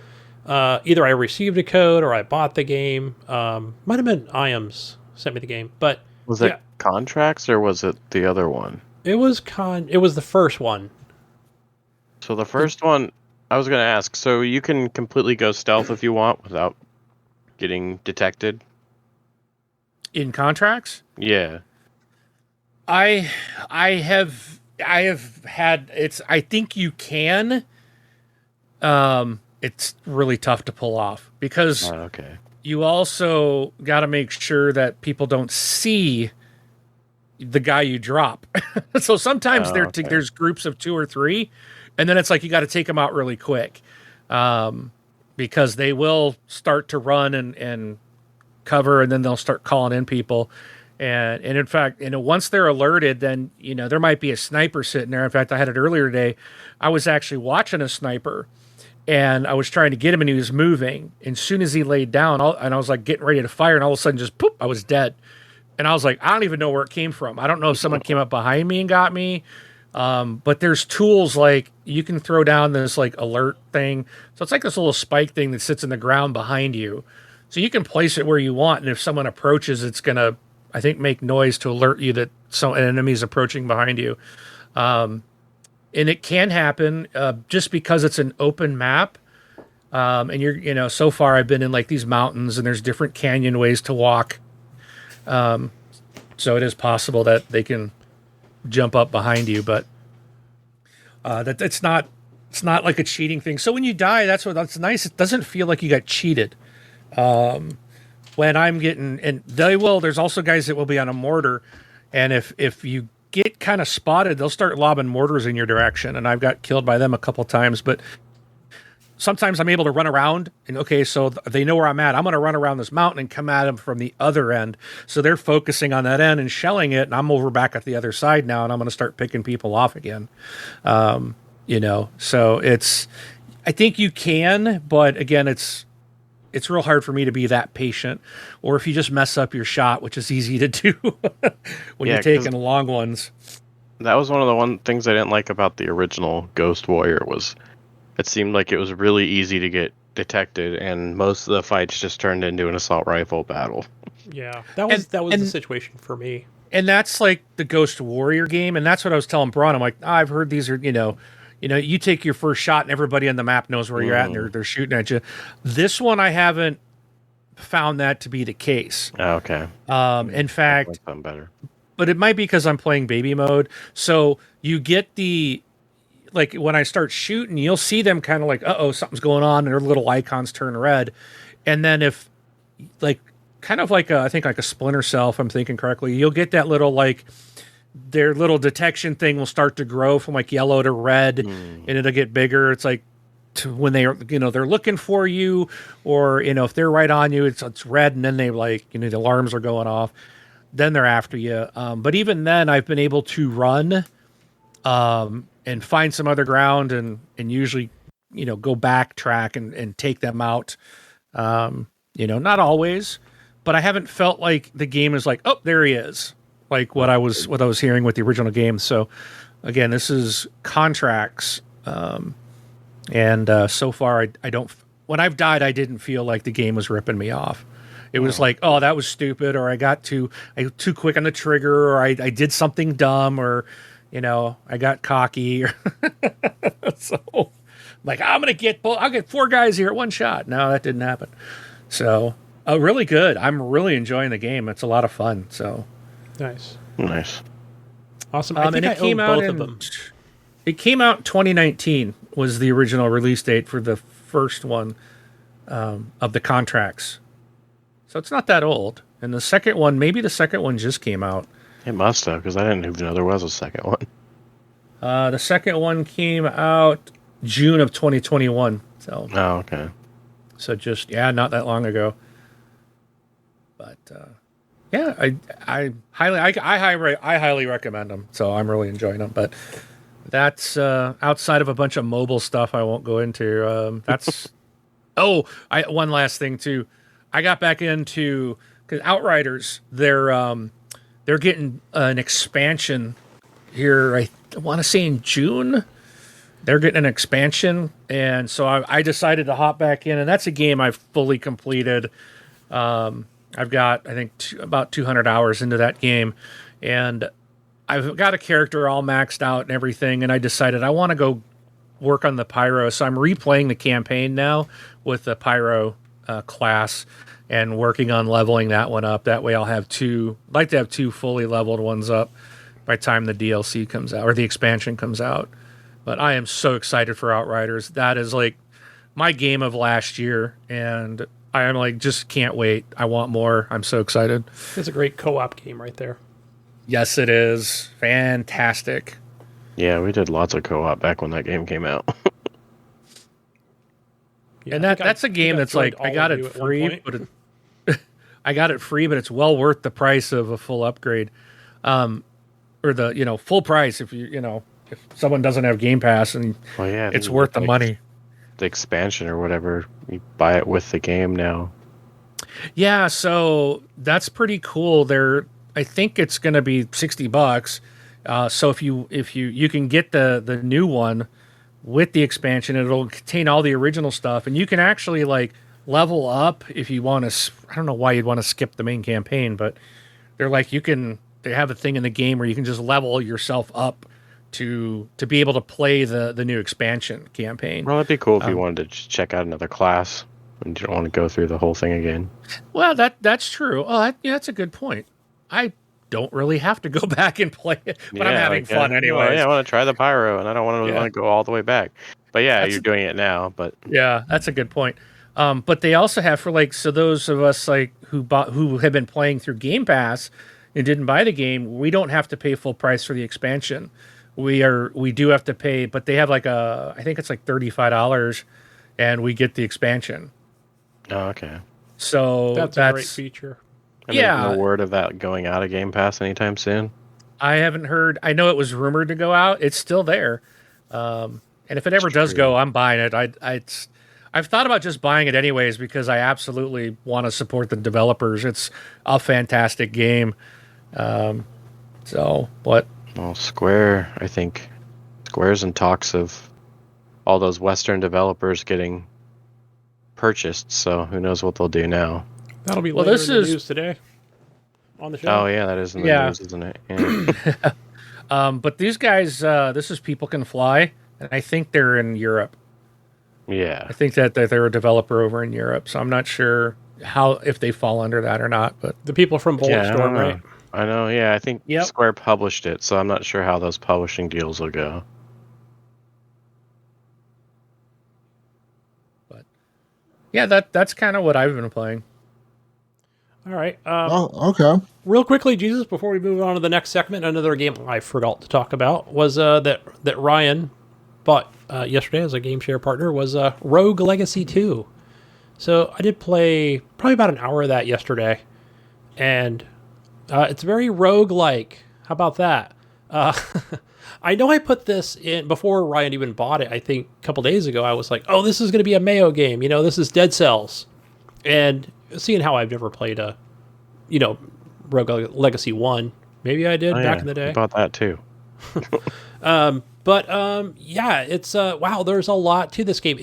Either I received a code or I bought the game. Might have been IAMS sent me the game, but was it contracts or was it the other one? It was the first one. So the first one. I was going to ask, so you can completely go stealth if you want without getting detected? In contracts? Yeah. I have had I think you can. It's really tough to pull off because you also got to make sure that people don't see the guy you drop. So sometimes there's groups of 2 or 3. And then it's like you got to take them out really quick, because they will start to run and cover, and then they'll start calling in people. And in fact, once they're alerted, then there might be a sniper sitting there. In fact, I had it earlier today. I was actually watching a sniper, and I was trying to get him, and he was moving. And as soon as he laid down, and I was like getting ready to fire, and all of a sudden, just poof, I was dead. And I was like, I don't even know where it came from. I don't know if someone came up behind me and got me. But there's tools like you can throw down this like alert thing. So it's like this little spike thing that sits in the ground behind you. So you can place it where you want. And if someone approaches, it's going to, I think, make noise to alert you that an enemy is approaching behind you. And it can happen, just because it's an open map. And you're, so far I've been in like these mountains, and there's different canyon ways to walk. So it is possible that they can jump up behind you, but that it's not like a cheating thing. So when you die, that's nice. It doesn't feel like you got cheated. When I'm getting, and there's also guys that will be on a mortar, and if you get kind of spotted, they'll start lobbing mortars in your direction, and I've got killed by them a couple times. But sometimes I'm able to run around, and so they know where I'm at. I'm going to run around this mountain and come at them from the other end. So they're focusing on that end and shelling it, and I'm over back at the other side now, and I'm going to start picking people off again. So I think you can, but again, it's it's real hard for me to be that patient. Or if you just mess up your shot, which is easy to do when you're taking long ones. That was one of the things I didn't like about the original Ghost Warrior was it seemed like it was really easy to get detected, and most of the fights just turned into an assault rifle battle. Yeah, that was the situation for me. And that's like the Ghost Warrior game, and that's what I was telling Braun. I'm like, I've heard these are, you take your first shot and everybody on the map knows where you're at, and they're shooting at you. This one, I haven't found that to be the case. Oh, okay. In fact, better. But it might be because I'm playing baby mode. So you get like when I start shooting, you'll see them kind of like, something's going on, and their little icons turn red. And then if like, kind of like I think like a Splinter Cell, if I'm thinking correctly, you'll get that little like their little detection thing will start to grow from like yellow to red, and it'll get bigger. It's like when they are, they're looking for you, or if they're right on you, it's red, and then they like the alarms are going off. Then they're after you. But even then, I've been able to run and find some other ground, and usually go backtrack and take them out. Not always. But I haven't felt like the game is like, oh, there he is, like what I was hearing with the original game. So, again, this is Contracts, and so far I don't. When I've died, I didn't feel like the game was ripping me off. It was like, oh, that was stupid, or I got too quick on the trigger, or I did something dumb, or I got cocky. So, like, I'll get 4 guys here at one shot. No, that didn't happen. So. Really good. I'm really enjoying the game. It's a lot of fun. So nice. Awesome. I think I own both of them. It came out in 2019 was the original release date for the first one of the Contracts. So it's not that old. And the second one, maybe the second one just came out. It must have, because I didn't even know there was a second one. The second one came out June of 2021. So. Oh, okay. So just not that long ago. But I highly recommend them. So I'm really enjoying them. But that's outside of a bunch of mobile stuff I won't go into. That's one last thing too. I got back into because Outriders. They're getting an expansion here. I want to say in June. They're getting an expansion, and so I decided to hop back in, and that's a game I've fully completed. I've got, I think, about 200 hours into that game, and I've got a character all maxed out and everything, and I decided I want to go work on the Pyro, so I'm replaying the campaign now with the Pyro class and working on leveling that one up. That way I'll have I'd like to have 2 fully leveled ones up by the time the DLC comes out, or the expansion comes out. But I am so excited for Outriders. That is like my game of last year, and I am like, just can't wait. I want more. I'm so excited. It's a great co-op game right there. Yes, it is. Fantastic. Yeah, we did lots of co-op back when that game came out. And that's a game that's like, I got it free, but I got it free, but it's well worth the price of a full upgrade. Or the, full price if if someone doesn't have Game Pass, and it's worth the money. The expansion or whatever, you buy it with the game now. Yeah, so that's pretty cool. I think it's going to be $60. So if you can get the new one with the expansion, it'll contain all the original stuff, and you can actually like level up if you want to. I don't know why you'd want to skip the main campaign, but they're like they have a thing in the game where you can just level yourself up to be able to play the new expansion campaign. Well, it'd be cool if you wanted to check out another class and you don't want to go through the whole thing again. Well, that's true. Oh, that's a good point. I don't really have to go back and play it, but I'm having fun anyway. I want to try the Pyro, and I don't want to go all the way back. But you're doing it now. But yeah, that's a good point. But they also have so those of us like who have been playing through Game Pass and didn't buy the game, we don't have to pay full price for the expansion. We do have to pay, but they have I think it's like $35, and we get the expansion. Oh, okay. So that's a great feature. And there's no word of that going out of Game Pass anytime soon. I haven't heard. I know it was rumored to go out. It's still there. And if it ever does go, I'm buying it. I've thought about just buying it anyways because I absolutely want to support the developers. It's a fantastic game. But Well, Square, I think Square's in talks of all those Western developers getting purchased, so who knows what they'll do now. That'll be Well, later this in the is- news today on the show. Oh yeah, that is in the Yeah. news, isn't it? Yeah. but these guys, this is People Can Fly, and I think they're in Europe. Yeah. I think that they're a developer over in Europe, so I'm not sure if they fall under that or not. But The people from Yeah, I Bulletstorm, don't know. right? I know, yeah, I think Yep. Square published it, so I'm not sure how those publishing deals will go. yeah, that's kind of what I've been playing. All right. Oh, okay. Real quickly, Jesus, before we move on to the next segment, another game I forgot to talk about was that Ryan bought yesterday as a game share partner was Rogue Legacy 2. So I did play probably about an hour of that yesterday, and it's very rogue-like. How about that? I know I put this in before Ryan even bought it. I think a couple days ago I was like, oh, this is going to be a Mayo game. You know, this is Dead Cells. And seeing how I've never played a, Rogue Legacy 1. Maybe I did back in the day. I bought that too. Yeah, it's wow, there's a lot to this game.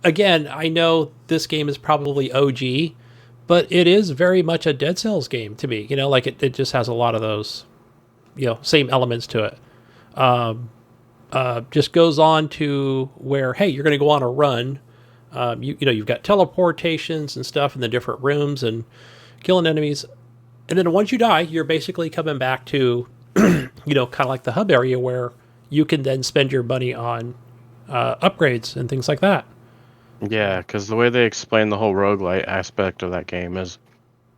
Again, I know this game is probably OG, but it is very much a Dead Cells game to me. Like it just has a lot of those, same elements to it. Just goes on to where, hey, you're going to go on a run. You've got teleportations and stuff in the different rooms and killing enemies. And then once you die, you're basically coming back to, kind of like the hub area where you can then spend your money on upgrades and things like that. Yeah, because the way they explain the whole roguelite aspect of that game is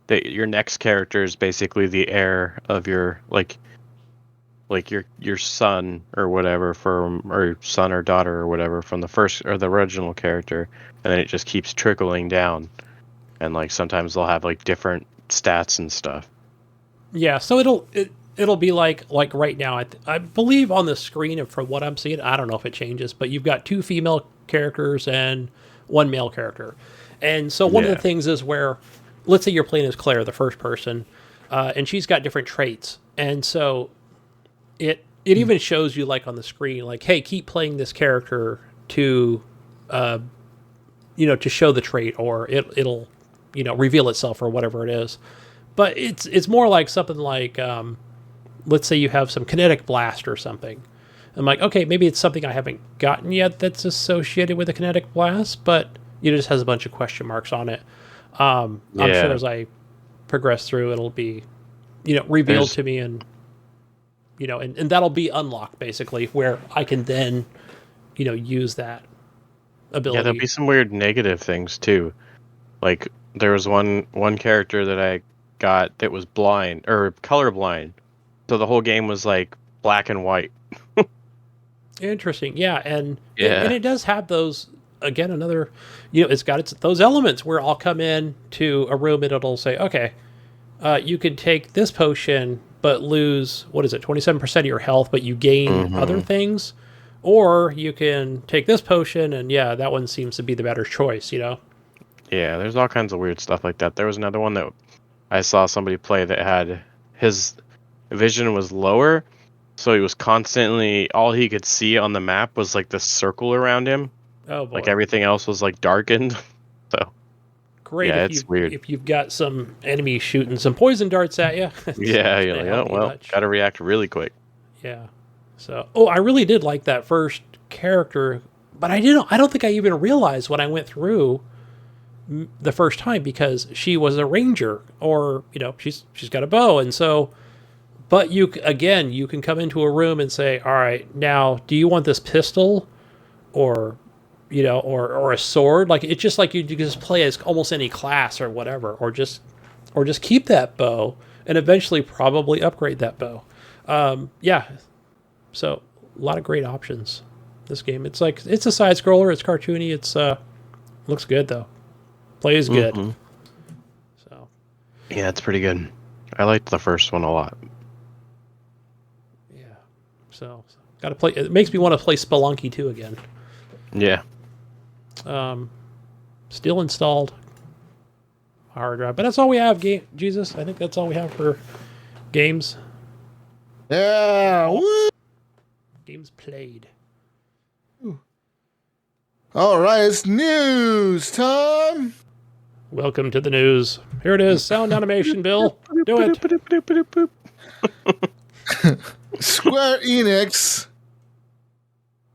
that your next character is basically the heir of your like your son or whatever or son or daughter or whatever from the first or the original character, and then it just keeps trickling down, and like sometimes they'll have like different stats and stuff. Yeah, so it'll be like right now. I believe on the screen, and from what I'm seeing, I don't know if it changes, but you've got 2 female characters and 1 male character, and so one of the things is where, let's say you're playing as Claire, the first person, and she's got different traits, and so it even shows you like on the screen, like, hey, keep playing this character to, to show the trait, or it'll reveal itself or whatever it is. But it's more like something like, let's say you have some kinetic blast or something. I'm like, okay, maybe it's something I haven't gotten yet that's associated with a kinetic blast, but it just has a bunch of question marks on it. I'm sure as I progress through, it'll be, revealed to me, and and that'll be unlocked basically, where I can then, use that ability. Yeah, there'll be some weird negative things too. Like there was one character that I got that was blind or colorblind, so the whole game was like black and white. Interesting, yeah, and it does have those. Again, another, it's got those elements where I'll come in to a room and it'll say, okay, you can take this potion but lose, 27% of your health, but you gain other things, or you can take this potion and that one seems to be the better choice. Yeah, there's all kinds of weird stuff like that. There was another one that I saw somebody play that had his vision was lower, so he was constantly, all he could see on the map was like this circle around him. Oh boy. Like everything else was like darkened. So great. Yeah, if it's weird. If you've got some enemy shooting some poison darts at you. Yeah, you're like, oh well, gotta react really quick. Yeah. So, I really did like that first character, but I don't think I even realized when I went through the first time, because she was a ranger, or she's got a bow, and so. But you can come into a room and say, all right, now do you want this pistol, or or a sword? Like it's just like you just play as almost any class or whatever, or just keep that bow and eventually probably upgrade that bow. So a lot of great options. This game, it's a side scroller. It's cartoony. It's looks good though. Plays good. Mm-hmm. So yeah, it's pretty good. I liked the first one a lot. Yeah. So gotta play. It makes me want to play Spelunky 2 again. Yeah. Still installed hard drive. But that's all we have, Jesus. I think that's all we have for games. Yeah. Woo. Games played. All right, it's news time. Welcome to the news. Here it is. Sound animation, Bill. Do it. Square Enix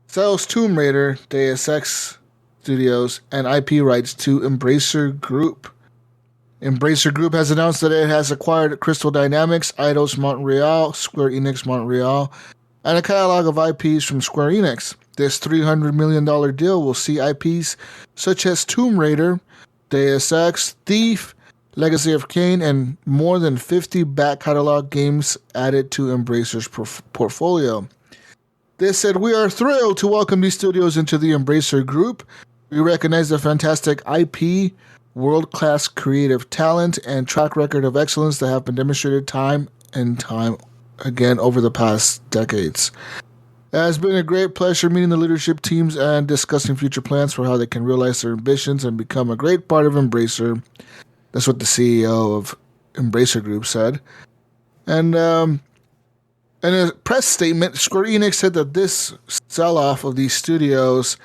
sells Tomb Raider, Deus Ex Studios, and IP rights to Embracer Group. Embracer Group has announced that it has acquired Crystal Dynamics, Eidos Montreal, Square Enix Montreal, and a catalog of IPs from Square Enix. This $300 million deal will see IPs such as Tomb Raider, Deus Ex, Thief, Legacy of Kain, and more than 50 back catalog games added to Embracer's portfolio. They said, "We are thrilled to welcome these studios into the Embracer Group. We recognize the fantastic IP, world-class creative talent, and track record of excellence that have been demonstrated time and time again over the past decades. It has been a great pleasure meeting the leadership teams and discussing future plans for how they can realize their ambitions and become a great part of Embracer." That's what the CEO of Embracer Group said. And in a press statement, Square Enix said that this sell-off of these studios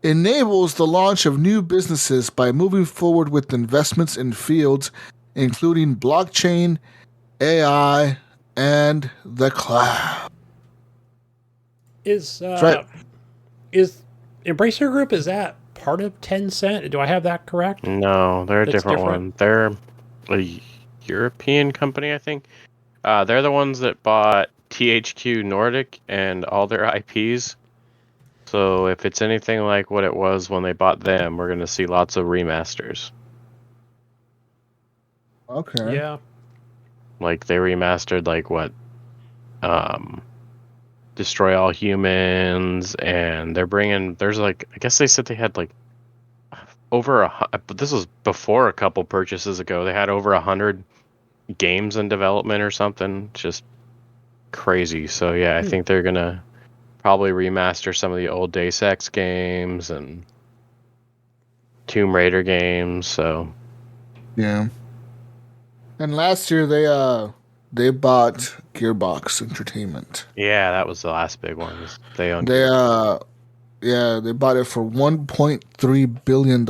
enables the launch of new businesses by moving forward with investments in fields including blockchain, AI, and the cloud. Is right. is Embracer Group, is that part of Tencent? Do I have that correct? No, they're a That's different different? one. They're a European company, I think. They're the ones that bought THQ Nordic and all their IPs. So if it's anything like what it was when they bought them, we're going to see lots of remasters. Okay. Yeah. Like they remastered like what? Destroy All Humans, and they're bringing, there's like, I guess they said they had like but this was before a couple purchases ago. They had over 100 games in development or something. Just crazy. So yeah, I think they're gonna probably remaster some of the old Deus Ex games and Tomb Raider games. So Yeah. And last year they bought Gearbox Entertainment. yeah, that was the last big one. They owned. They they bought it for $1.3 billion.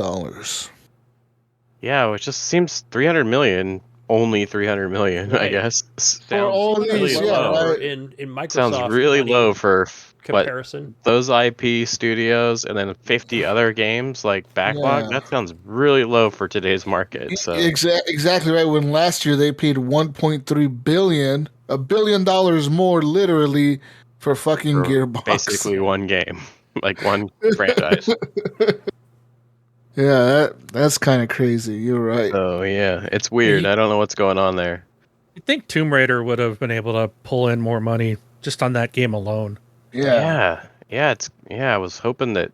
Yeah, which just seems 300 million. Only 300 million, I Right. guess. For all these, really yeah, low. right. In Microsoft Sounds really money low for what comparison. those IP studios and then 50 other games like backlog. Yeah. That sounds really low for today's market. So Exactly right. When last year they paid $1.3 billion, $1 billion more, literally, for fucking for Gearbox. basically one game, like one franchise. Yeah, that's kind of crazy. You're right. So yeah, it's weird. I don't know what's going on there. I think Tomb Raider would have been able to pull in more money just on that game alone. Yeah. I was hoping that.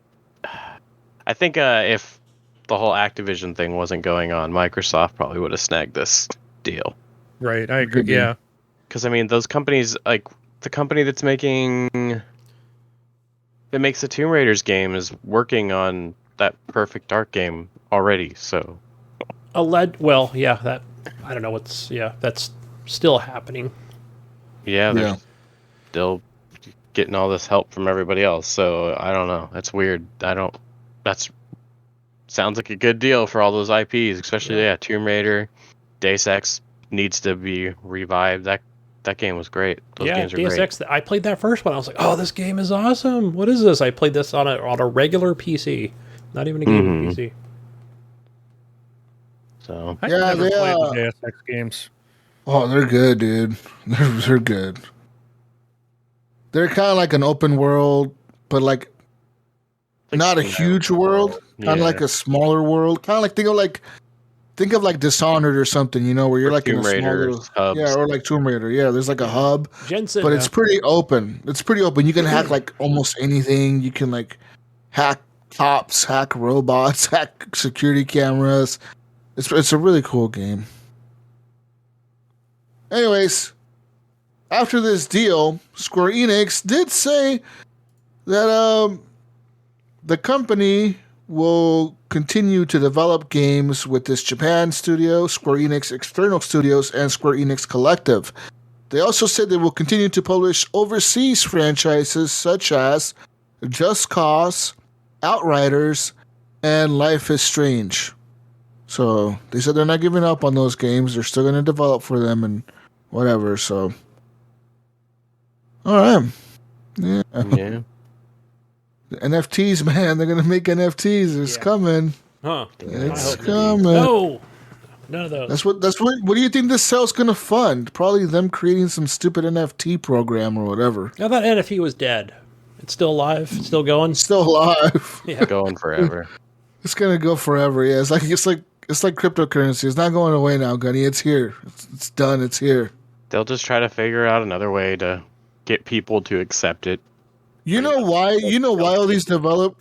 I think if the whole Activision thing wasn't going on, Microsoft probably would have snagged this deal. Right, I agree. Could be. Yeah. Because I mean, those companies, like the company that makes the Tomb Raiders game, is working on that Perfect Dark game already. So Well, yeah, that I don't know that's still happening. yeah, they're Yeah. still getting all this help from everybody else. So I don't know. That's weird. Sounds like a good deal for all those IPs, especially Tomb Raider, Deus Ex needs to be revived. That game was great. Those games are Deus great. Ex. I played that first one. I was like, "Oh, this game is awesome! What is this?" I played this on a regular PC, not even a gaming PC. So I Yeah, never they, played the Deus Ex games. Oh, they're good, dude. They're good. They're kind of like an open world, but like not a huge world. Kind of like a smaller world. Kind of like think of like Dishonored or something, you know, where you're Or like in Tomb a small Raider little hubs. yeah, or like Tomb Raider. Yeah, there's like a hub, Jensen, but it's pretty open. It's pretty open. You can hack like almost anything. You can like hack cops, hack robots, hack security cameras. It's a really cool game. Anyways, after this deal, Square Enix did say that the company will continue to develop games with this Japan studio, Square Enix External Studios, and Square Enix Collective. They also said they will continue to publish overseas franchises such as Just Cause, Outriders, and Life is Strange. So they said they're not giving up on those games. They're still going to develop for them and whatever. So, all right. Yeah. The NFTs, man, they're going to make NFTs. It's coming. Huh. It's coming. No. None of those. What do you think this sale's going to fund? Probably them creating some stupid NFT program or whatever. I thought NFT was dead. It's still alive, still going. Still alive. Yeah. Going forever. It's going to go forever. Yeah, it's like cryptocurrency. It's not going away now, Gunny. It's here. It's done. It's here. They'll just try to figure out another way to get people to accept it. You know why all these developers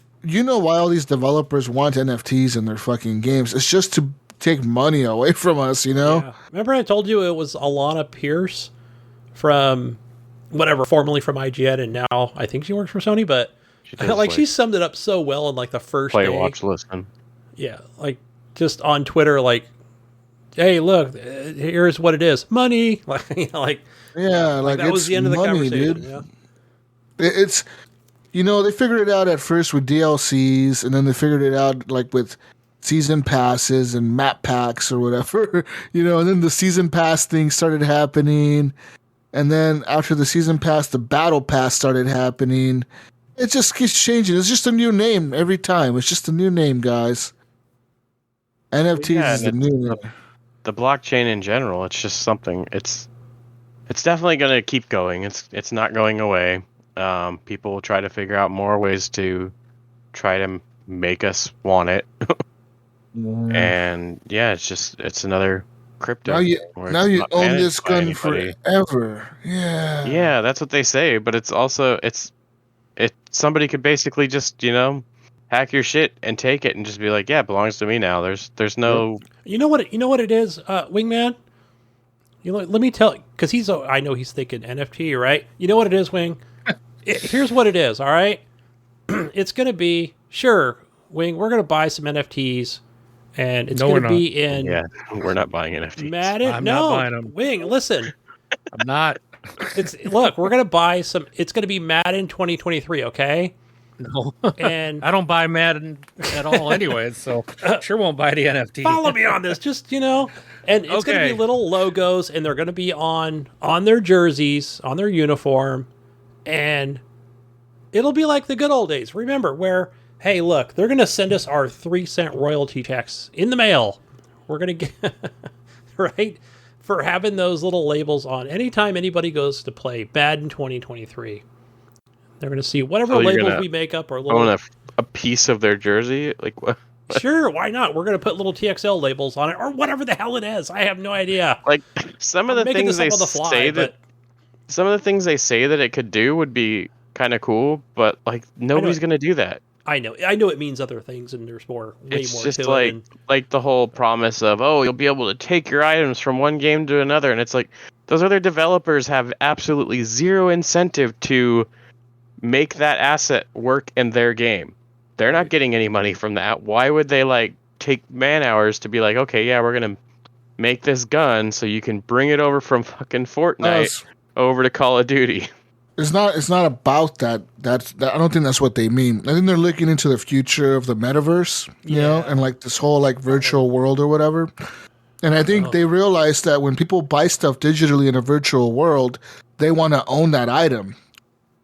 want NFTs in their fucking games? It's just to take money away from us, you know? Yeah. Remember I told you it was Alana Pierce from whatever, formerly from IGN, and now I think she works for Sony, but she summed it up so well in like the first play, day. watch, listen. Yeah, like just on Twitter, like, hey, look, here's what it is, money. Like, like that was the end of the conversation. Dude. Yeah. It's, they figured it out at first with DLCs, and then they figured it out like with season passes and map packs or whatever, and then the season pass thing started happening. And then after the season pass, the battle pass started happening. It just keeps changing. It's just a new name every time. It's just a new name, guys. NFTs is the new name. The blockchain in general, it's just something. It's definitely going to keep going. It's not going away. People will try to figure out more ways to try to make us want it. And yeah, it's another crypto. Now you own this gun forever. Yeah. Yeah, that's what they say, but it's also somebody could basically just, hack your shit and take it and just be like, yeah, it belongs to me now. There's no You know what it is, Wingman? Let me tell, because I know he's thinking NFT, right? You know what it is, Wing? Here's what it is, all right? It's going to be, sure, Wing, we're going to buy some NFTs, and it's going to be in... Yeah, we're not buying NFTs. Madden? I'm no, not buying them. Wing, listen. I'm not. Look, we're going to buy some... It's going to be Madden 2023, okay? No. And I don't buy Madden at all anyways, so sure won't buy the NFT. Follow me on this, just, and it's going to be little logos, and they're going to be on their jerseys, on their uniform, and it'll be like the good old days. Remember, where, hey, look, they're going to send us our 3-cent royalty checks in the mail. We're going to get, right, for having those little labels on. Anytime anybody goes to play Madden 2023, they're going to see whatever labels we make up. Or own a piece of their jersey? Like what? Sure, why not? We're going to put little TXL labels on it, or whatever the hell it is. I have no idea. Like some of the things they say that some of the things they say that it could do would be kind of cool, but like nobody's going to do that. I know it means other things, and there's way more to it. It's just like the whole promise of, you'll be able to take your items from one game to another, and it's like those other developers have absolutely zero incentive to make that asset work in their game. They're not getting any money from that. Why would they take man hours to be like, okay, yeah, we're gonna make this gun so you can bring it over from fucking Fortnite over to Call of Duty? It's not about that. I don't think that's what they mean. I think they're looking into the future of the metaverse, you know, and this whole virtual world or whatever. And I think they realize that when people buy stuff digitally in a virtual world, they want to own that item.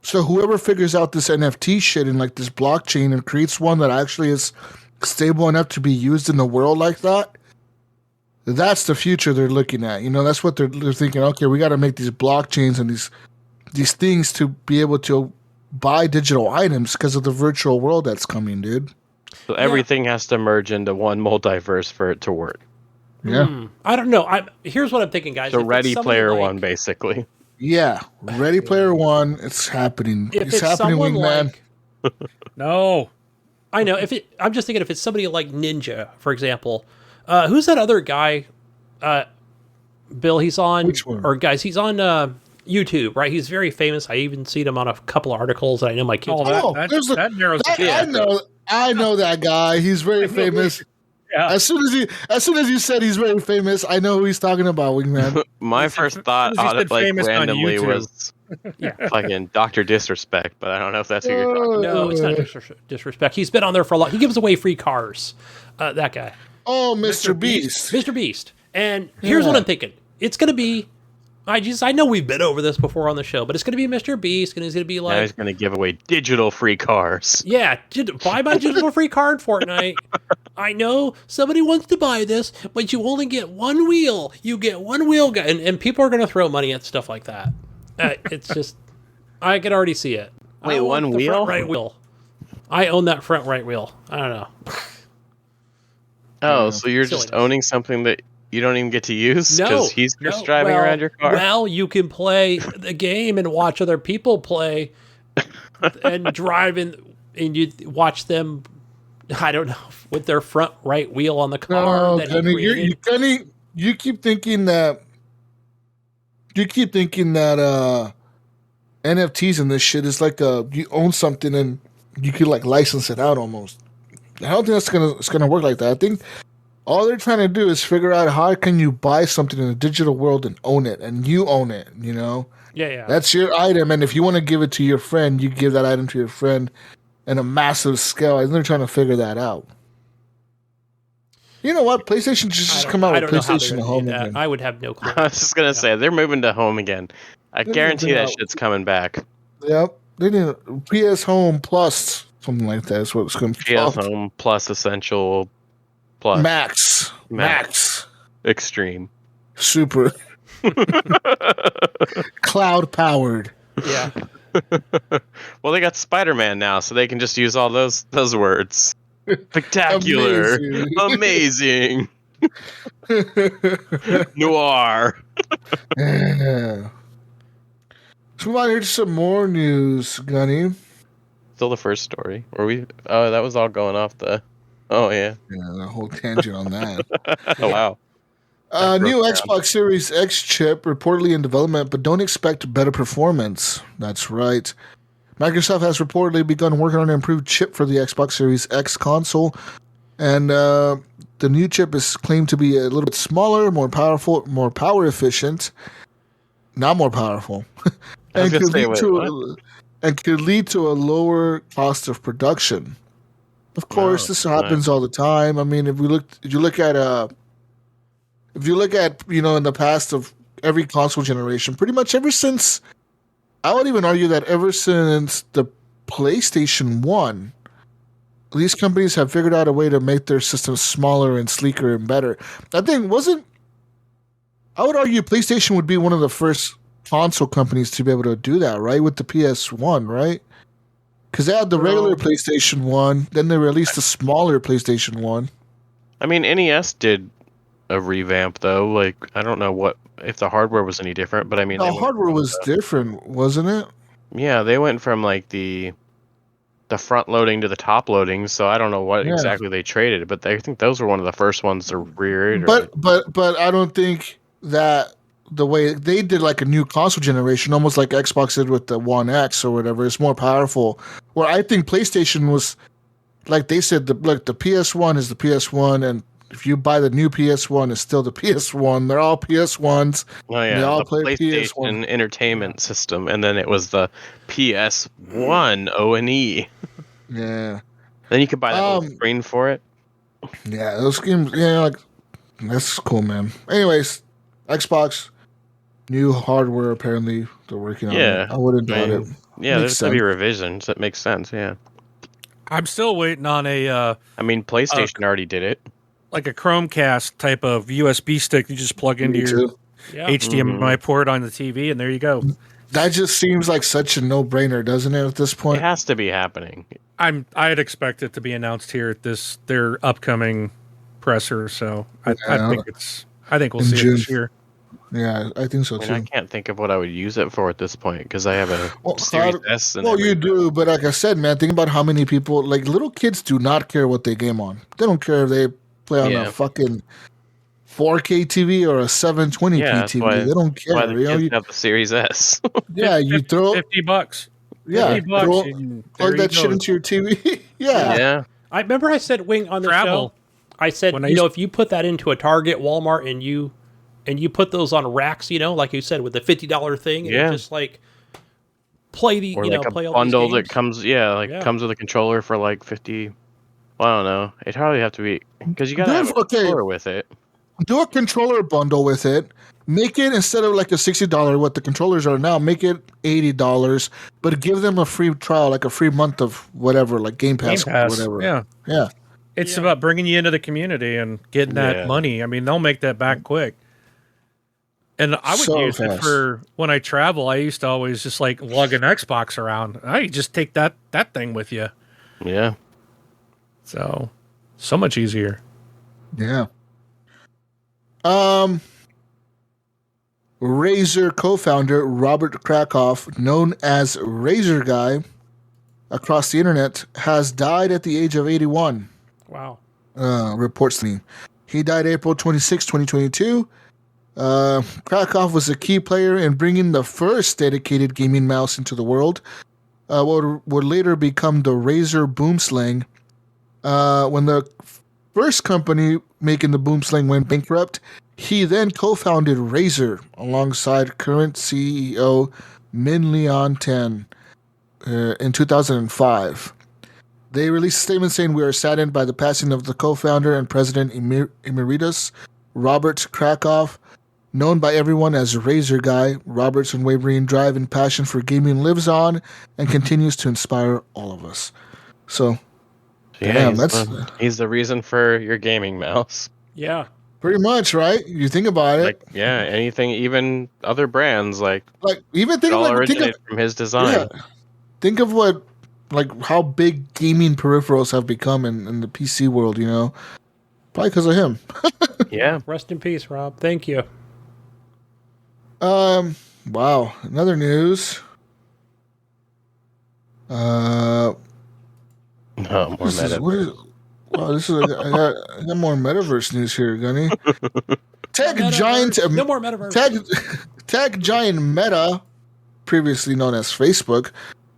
So whoever figures out this NFT shit and this blockchain and creates one that actually is stable enough to be used in the world like that, that's the future they're looking at. That's what they're thinking. Okay, we got to make these blockchains and these things to be able to buy digital items because of the virtual world that's coming, dude. So everything has to merge into one multiverse for it to work. Yeah. I don't know. Here's what I'm thinking, guys. So Ready Player One, basically. Yeah, Ready Player One. It's happening. It's happening, Wingman. No, I know. I'm just thinking if it's somebody like Ninja, for example. Who's that other guy? Bill, he's on. Which one? Or guys, he's on YouTube, right? He's very famous. I even seen him on a couple of articles. I know my kids. that narrows it down. I know that guy. He's very famous. Yeah. As soon as you said he's very famous, I know who he's talking about, Wingman. My first thought, as soon as he said like famous on randomly, YouTube. was fucking Doctor Disrespect, but I don't know if that's who you're talking about. No, it's not disrespect. He's been on there for a lot. He gives away free cars. That guy. Oh, Mr. Beast. Mr. Beast. And here's what I'm thinking. It's going to be, I know we've been over this before on the show, but it's going to be Mr. Beast, and he's going to be Now like, he's going to give away digital free cars. yeah, buy my digital free car in Fortnite. I know somebody wants to buy this, but you only get one wheel. You get one wheel, and people are going to throw money at stuff like that. It's just, I can already see it. Wait, I want one the wheel? front right wheel. I own that front right wheel. I don't know. Oh, so you're just Silliness. owning something that you don't even get to use? No, Because he's just driving around your car? Well, you can play the game and watch other people play and drive in, and you watch them, I don't know, with their front right wheel on the car. No, that he Gunny, created. Gunny, you keep thinking that NFTs and this shit is like you own something and you could like license it out almost. I don't think it's gonna work like that. I think all they're trying to do is figure out how can you buy something in the digital world and own it, and you own it. You know, Yeah. that's your item, and if you want to give it to your friend, you give that item to your friend in a massive scale. I think they're trying to figure that out. You know what? PlayStation just come out with PlayStation Home again. I would have no clue. I was just going to say, they're moving to home again. I guarantee that shit's coming back. Yep, they need PS Home Plus, something like that. Is what it's going to be PS called. Home Plus Essential Plus Max, Extreme. Super, cloud powered. Yeah. Well, they got Spider-Man now, so they can just use all those words. Spectacular, amazing, noir. Yeah. Let's move on here to some more news, Gunny. Still the first story. Oh, that was all going off the. Oh yeah. Yeah, the whole tangent on that. Oh wow. New Xbox Series X chip reportedly in development, but don't expect better performance. That's right. Microsoft has reportedly begun working on an improved chip for the Xbox Series X console, and the new chip is claimed to be a little bit smaller, more powerful, more power efficient, not more powerful, and could lead to a lower cost of production. Of course, this happens all the time. I mean, if you look at in the past of every console generation, pretty much ever since, I would even argue that ever since the PlayStation 1, these companies have figured out a way to make their systems smaller and sleeker and better. I would argue PlayStation would be one of the first console companies to be able to do that, right? With the PS1, right? Because they had the regular PlayStation 1, then they released the smaller PlayStation 1. I mean, NES did a revamp, though. Like, I don't know if the hardware was any different, but I mean... The hardware was different, wasn't it? Yeah, they went from, like, the front loading to the top loading, so I don't know what exactly they traded, but I think those were one of the first ones to reiterate. But I don't think that the way they did like a new console generation, almost like Xbox did with the One X or whatever, is more powerful. Where I think PlayStation was, like they said, the PS1 is the PS1, and if you buy the new PS1, it's still the PS1. They're all PS1s. Oh yeah, they all the play PlayStation PS1 Entertainment System, and then it was the PS1 O&E. Yeah. Then you could buy that little screen for it. Yeah, those games. Yeah, like that's cool, man. Anyways, Xbox, new hardware. Apparently, they're working on it. I wouldn't doubt it. Yeah, there's gonna be revisions. That makes sense. Yeah. I'm still waiting on I mean, PlayStation already did it. Like a Chromecast type of USB stick you just plug into your HDMI port on the TV, and there you go. That just seems like such a no-brainer, doesn't it? At this point, it has to be happening. I'd expect it to be announced here at their upcoming presser. So I think we'll see it this year. Yeah, I think so too. I can't think of what I would use it for at this point because I have a Series S. You do, but like I said, man, think about how many people, like little kids, do not care what they game on. They don't care if they play on a fucking 4K TV or a 720p TV. They don't care. Why you have the Series S. Yeah, you throw $50. Yeah, $50. plug that shit into your TV. Yeah. I remember I said Wing on the Travel. show. I said, When I you know, used- if you put that into a Target, Walmart, and you put those on racks, you know, like you said, with the $50 thing, and Yeah. it just like play the, Or you like know, a play all bundle these that games. comes, comes with a controller for like 50. Well, I don't know. It'd probably have to be because you gotta have a controller with it. Do a controller bundle with it. Make it, instead of like a $60, what the controllers are now, make it $80, but give them a free trial, like a free month of whatever, like Game Pass, whatever. Yeah. Yeah. It's about bringing you into the community and getting that Yeah. money. I mean, they'll make that back quick. And I would So use it fast. for when I travel. I used to always just like lug an Xbox around. I just take that thing with you. Yeah. So much easier. Yeah. Razer co-founder Robert Krakoff, known as Razer Guy across the internet, has died at the age of 81. Wow. Reports the name. He died April 26, 2022. Krakoff was a key player in bringing the first dedicated gaming mouse into the world, what would later become the Razer Boomslang. When the first company making the Boomslang went bankrupt, he then co-founded Razer alongside current CEO Min Lian Tan in 2005. They released a statement saying, "We are saddened by the passing of the co-founder and president emeritus, Robert Krakoff. Known by everyone as Razer Guy, Robert's unwavering drive and passion for gaming lives on and continues to inspire all of us." So, Yeah, damn, he's the reason for your gaming mouse. Yeah. pretty much, right? You think about it. Like, yeah, anything, even other brands, like, Even it think of all think of originated from his design. think of what, like, how big gaming peripherals have become in the PC world. You know, probably because of him. Yeah. Rest in peace, Rob. Thank you. Wow. Another news. No, more meta. Wow, this is I got more metaverse news here, Gunny. Tech giant, No more metaverse. tech giant Meta, previously known as Facebook,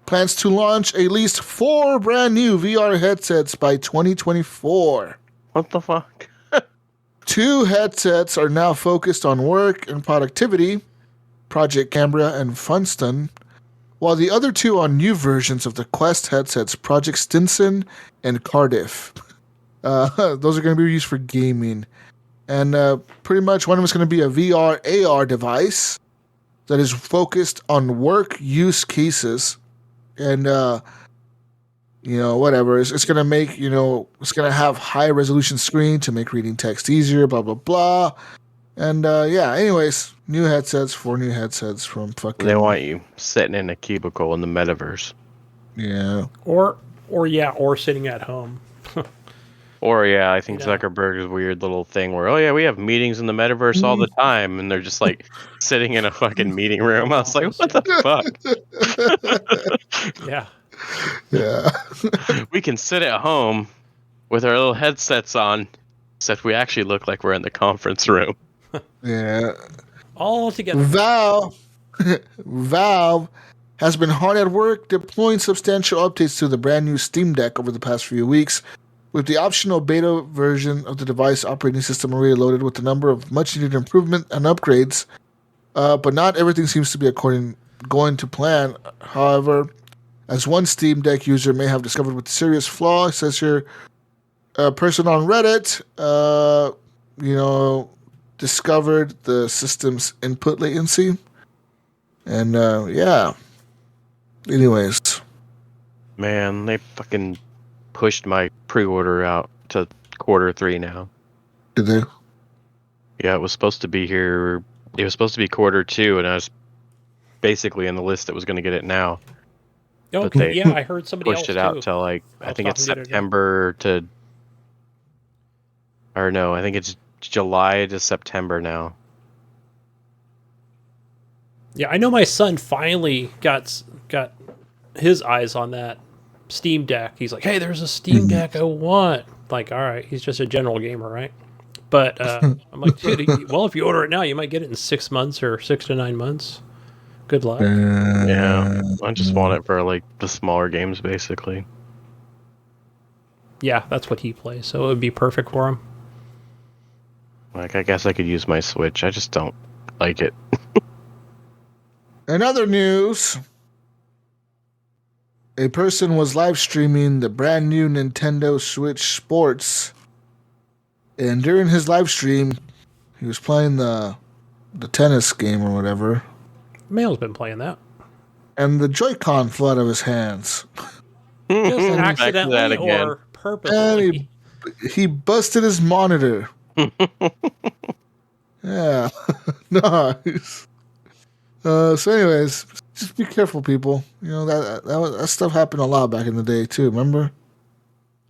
plans to launch at least 4 brand new VR headsets by 2024. What the fuck? 2 headsets are now focused on work and productivity, Project Cambria and Funston, while the other 2 on new versions of the Quest headsets, Project Stinson and Cardiff. Those are going to be used for gaming. And pretty much one of them is going to be a VR AR device that is focused on work use cases. And, whatever. It's going to make, it's going to have high resolution screen to make reading text easier, blah, blah, blah. And, anyways, 4 new headsets from fucking... They want you sitting in a cubicle in the metaverse. Yeah. Or sitting at home. Or, I think Zuckerberg's weird little thing where, we have meetings in the metaverse all the time, and they're just, like, sitting in a fucking meeting room. I was like, what the fuck? Yeah. Yeah. We can sit at home with our little headsets on, except we actually look like we're in the conference room. Yeah. All together. Valve has been hard at work deploying substantial updates to the brand new Steam Deck over the past few weeks, with the optional beta version of the device operating system already loaded with a number of much-needed improvement and upgrades. But not everything seems to be going to plan. However, as one Steam Deck user may have discovered with serious flaw, it says here, a person on Reddit, discovered the system's input latency. And, Anyways. Man, they fucking pushed my pre-order out to Q3 now. Did they? Yeah, it was supposed to be here. It was supposed to be Q2, and I was basically in the list that was going to get it now. Okay, yeah, I heard somebody pushed else it out too. till I think it's talking to September to, or no, I think it's July to September now. Yeah, I know my son finally got his eyes on that Steam Deck. He's like, hey, there's a Steam Deck I want. Like, all right, he's just a general gamer, right? But I'm like, dude, well, if you order it now, you might get it in 6 months or 6 to 9 months. Good luck. Yeah, I just want it for like the smaller games, basically. Yeah, that's what he plays, so it would be perfect for him. Like, I guess I could use my Switch. I just don't like it. In other news, a person was live streaming the brand new Nintendo Switch Sports, and during his live stream, he was playing the tennis game or whatever, Mail's been playing that. and the Joy-Con flew out of his hands. Just Back to that accidentally again. or purposely. And he busted his monitor. Yeah, nice. So, anyways, just be careful, people. You know that stuff happened a lot back in the day too. Remember?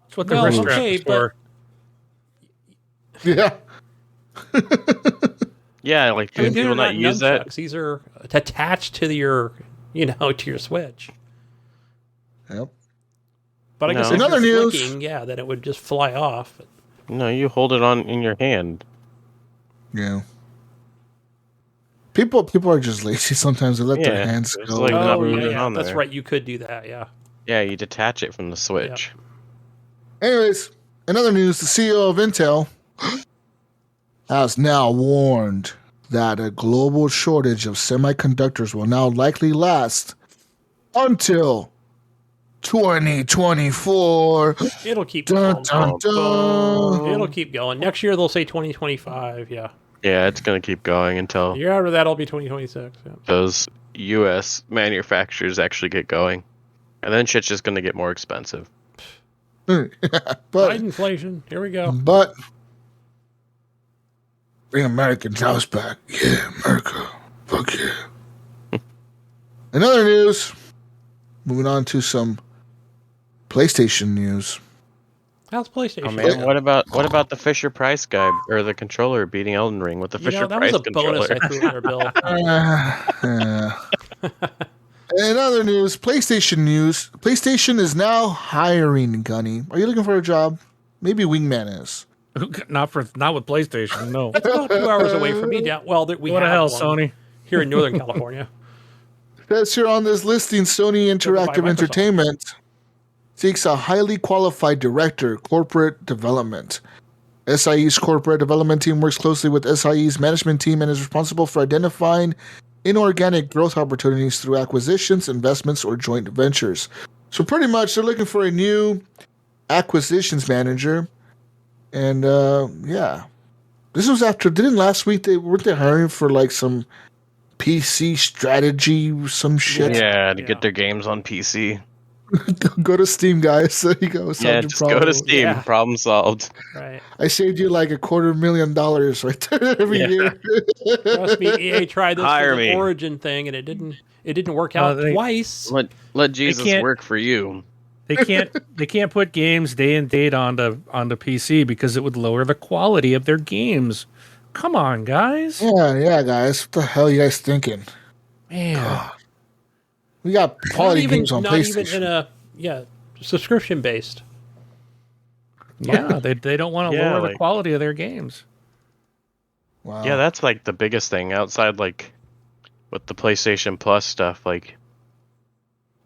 That's what the Well, wrist strap okay, is for. Yeah. Yeah, like, do I mean, people not use that? nunchucks. These are attached to your, to your Switch. Yep. But I guess No. if Another you're news. flicking, yeah, then it would just fly off. No, you hold it on in your hand. Yeah. People are just lazy sometimes. They let their Yeah, hands it's go. like not Oh, moving yeah, on that's there. right. You could do that, yeah. Yeah, you detach it from the Switch. Anyways, another news, the CEO of Intel has now warned that a global shortage of semiconductors will now likely last until 2024. It'll keep Dun, going. dun, dun. It'll keep going. Next year they'll say 2025, yeah. Yeah, it's gonna keep going until The year after that will be 2026. Yeah. those U.S. manufacturers actually get going, and then shit's just gonna get more expensive. But High inflation. Here we go. bring Americans' house back. Yeah, America. Fuck yeah. In other news, moving on to some PlayStation news. How's PlayStation? Oh man, what about the Fisher Price guy or the controller beating Elden Ring with the Fisher that Price was a controller? bonus I threw in there, Bill. In other news, PlayStation is now hiring, Gunny. Are you looking for a job? Maybe Wingman is. Not with PlayStation. No. It's about 2 hours away from me. Down. Well, we What the have hell, one Sony? here in Northern California. Says here on this listing, Sony Interactive Microsoft. Entertainment seeks a highly qualified director, corporate development. SIE's corporate development team works closely with SIE's management team and is responsible for identifying inorganic growth opportunities through acquisitions, investments, or joint ventures. So pretty much they're looking for a new acquisitions manager. And yeah. This was after, didn't last week weren't they hiring for like some PC strategy, some shit? Yeah, to get their games on PC. Go to Steam, guys. There you go. Yeah, Solve your just go problem. to Steam. Yeah. Problem solved. Right. I saved you like $250,000 right there every year. Trust me, EA tried this Hire for the me. Origin thing, and it didn't work out twice. Let Jesus can't- work for you. They can't put games day and date onto PC because it would lower the quality of their games. Come on, guys. Yeah, guys. What the hell are you guys thinking? Man. We got quality games on not PlayStation. even in a subscription based. Yeah, they don't want to Yeah, lower the like- quality of their games. Wow. Yeah, that's like the biggest thing outside, like with the PlayStation Plus stuff. Like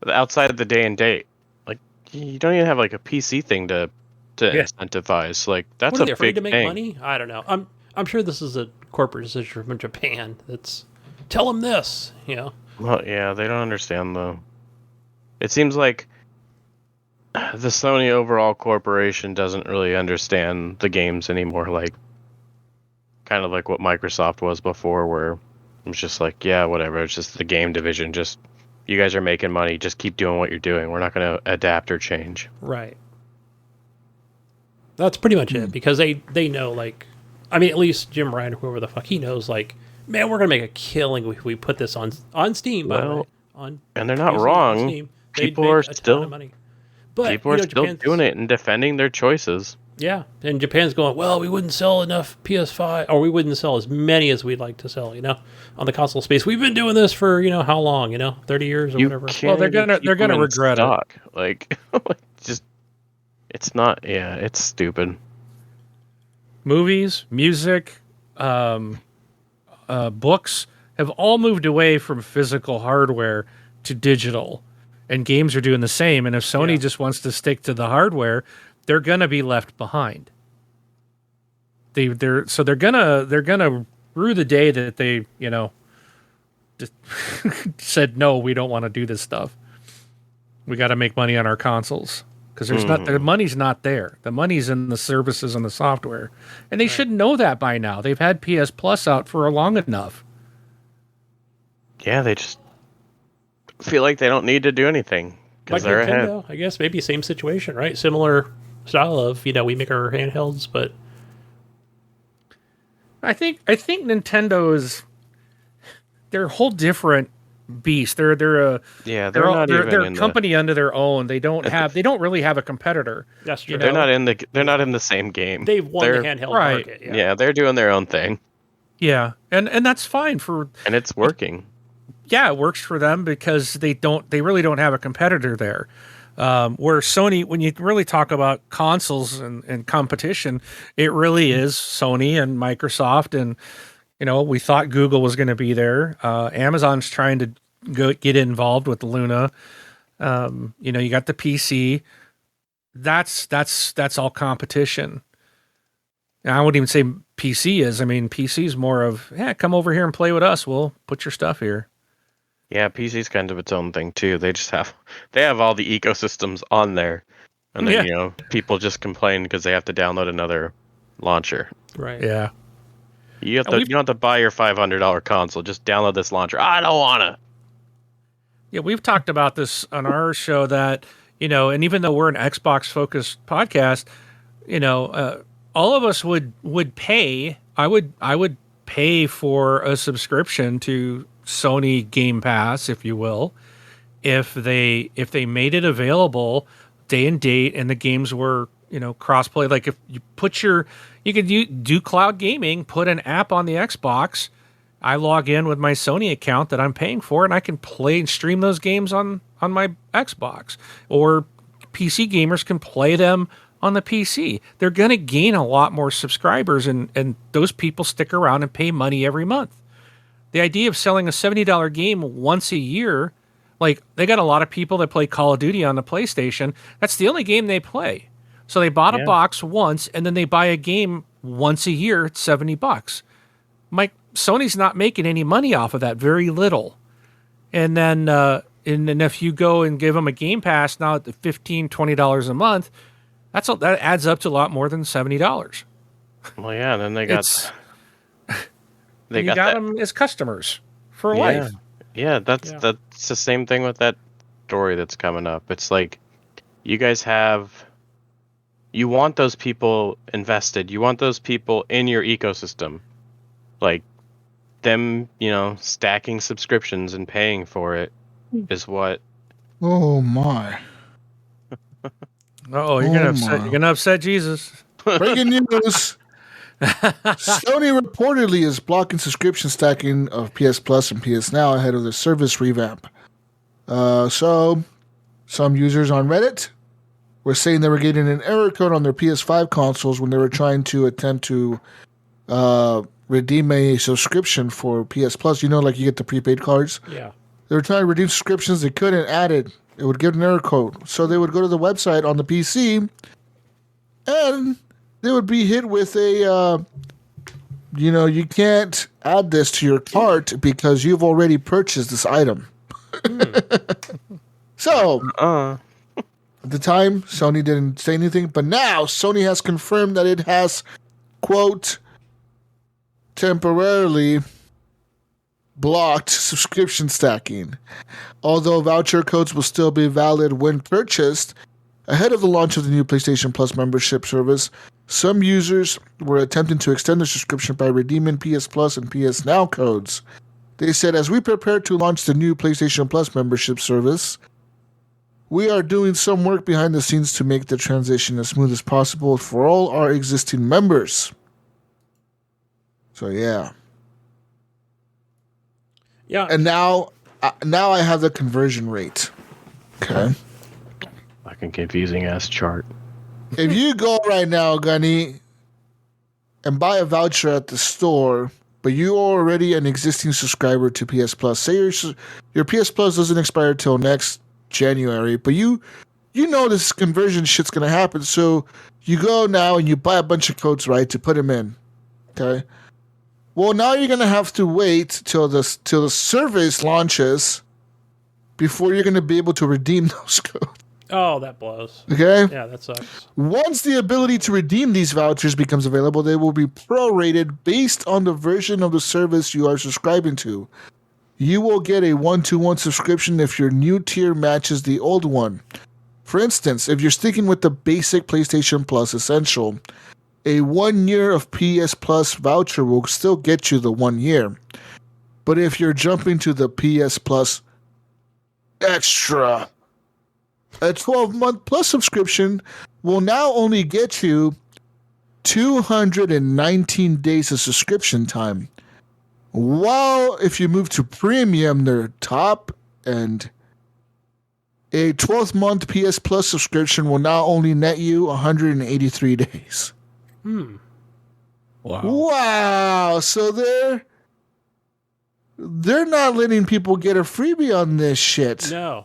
outside of the day and date, like you don't even have like a PC thing to incentivize. Like that's What are a they afraid big to make thing. money? I don't know. I'm sure this is a corporate decision from Japan. That's tell them this. Well, yeah, they don't understand though. It seems like the Sony overall corporation doesn't really understand the games anymore. Like, kind of like what Microsoft was before, where it was just like, yeah, whatever. It's just the game division. Just you guys are making money. Just keep doing what you're doing. We're not going to adapt or change. Right. That's pretty much it because they know, like, I mean, at least Jim Ryan, whoever the fuck, he knows, like, man, we're gonna make a killing if we put this on Steam. By the way, on And they're not PC, on wrong. Steam. They'd People make are a ton still of money. But people are still Japan's doing it and defending their choices. Yeah, and Japan's going, well, we wouldn't sell enough PS5, or we wouldn't sell as many as we'd like to sell, on the console space. We've been doing this for, how long, 30 years or You whatever. can't they're even gonna- keep they're gonna them in regret it. stock. Like, just it's not. Yeah, it's stupid. Movies, music, books have all moved away from physical hardware to digital, and games are doing the same. And if Sony just wants to stick to the hardware, they're gonna be left behind. They're gonna rue the day that they just said no, we don't want to do this stuff. We got to make money on our consoles because the money's not there. The money's in the services and the software, and they should know that by now. They've had PS Plus out for long enough. Yeah, they just feel like they don't need to do anything because Like they're Nintendo, ahead. I guess maybe same situation, right? Similar style of we make our handhelds, but I think they're a whole different beast. They're a they're a company under their own. They don't really have a competitor. that's true. They're not in the same game. They've won the handheld market. Yeah, they're doing their own thing. Yeah, and that's fine and it's working. Yeah, it works for them because they really don't have a competitor there. Where Sony, when you really talk about consoles and competition, it really is Sony and Microsoft, and we thought Google was going to be there. Amazon's trying to get involved with Luna. You got the PC. That's all competition. And I wouldn't even say PC is. I mean, PC is more of come over here and play with us. We'll put your stuff here. Yeah, PC's kind of its own thing too. They have all the ecosystems on there, and then people just complain because they have to download another launcher. Right. Yeah. You don't have to buy your $500 console. Just download this launcher. I don't wanna. Yeah, we've talked about this on our show that and even though we're an Xbox focused podcast, all of us would pay. I would pay for a subscription to Sony Game Pass, if you will, if they made it available day and date and the games were crossplay. Like if you could do cloud gaming, put an app on the Xbox. I log in with my Sony account that I'm paying for, and I can play and stream those games on my Xbox. Or PC gamers can play them on the PC. They're going to gain a lot more subscribers, and those people stick around and pay money every month. The idea of selling a $70 game once a year, like they got a lot of people that play Call of Duty on the PlayStation. That's the only game they play. So they bought a box once, and then they buy a game once a year at $70. Sony's not making any money off of that, very little. And then and if you go and give them a Game Pass now at the $15, $20 a month, that adds up to a lot more than $70. Well, yeah, then they got them as customers for life. Yeah, that's the same thing with that story that's coming up. It's like you guys you want those people invested. You want those people in your ecosystem. Like them, stacking subscriptions and paying for it is what. Oh my. You're gonna upset Jesus. Breaking news. Sony reportedly is blocking subscription stacking of PS Plus and PS Now ahead of the service revamp. So, some users on Reddit were saying they were getting an error code on their PS5 consoles when they were trying to attempt to redeem a subscription for PS Plus. Like you get the prepaid cards. Yeah. They were trying to redeem subscriptions. They couldn't add it. It would give an error code. So they would go to the website on the PC and they would be hit with a, you can't add this to your cart because you've already purchased this item. So, at the time, Sony didn't say anything, but now Sony has confirmed that it has, quote, temporarily blocked subscription stacking. Although voucher codes will still be valid when purchased, ahead of the launch of the new PlayStation Plus membership service, some users were attempting to extend their subscription by redeeming PS Plus and PS Now codes. They said, as we prepare to launch the new PlayStation Plus membership service, we are doing some work behind the scenes to make the transition as smooth as possible for all our existing members. So, yeah. Yeah. And now I have the conversion rate. Okay. Fucking confusing ass chart. If you go right now, Gunny, and buy a voucher at the store, but you are already an existing subscriber to PS Plus, say your PS Plus doesn't expire till next January, but you you know this conversion shit's gonna happen. So you go now and you buy a bunch of codes, right, to put them in. Okay. Well, now you're gonna have to wait till the service launches before you're gonna be able to redeem those codes. Oh, that blows. Okay. Yeah, that sucks. Once the ability to redeem these vouchers becomes available, they will be prorated based on the version of the service you are subscribing to. You will get a 1-to-1 subscription if your new tier matches the old one. For instance, if you're sticking with the basic PlayStation Plus Essential, a 1 year of PS Plus voucher will still get you the 1 year. But if you're jumping to the PS Plus Extra, a 12-month plus subscription will now only get you 219 days of subscription time. While if you move to premium, they're top end. A 12th-month PS Plus subscription will now only net you 183 days. Wow. So they're not letting people get a freebie on this shit. No.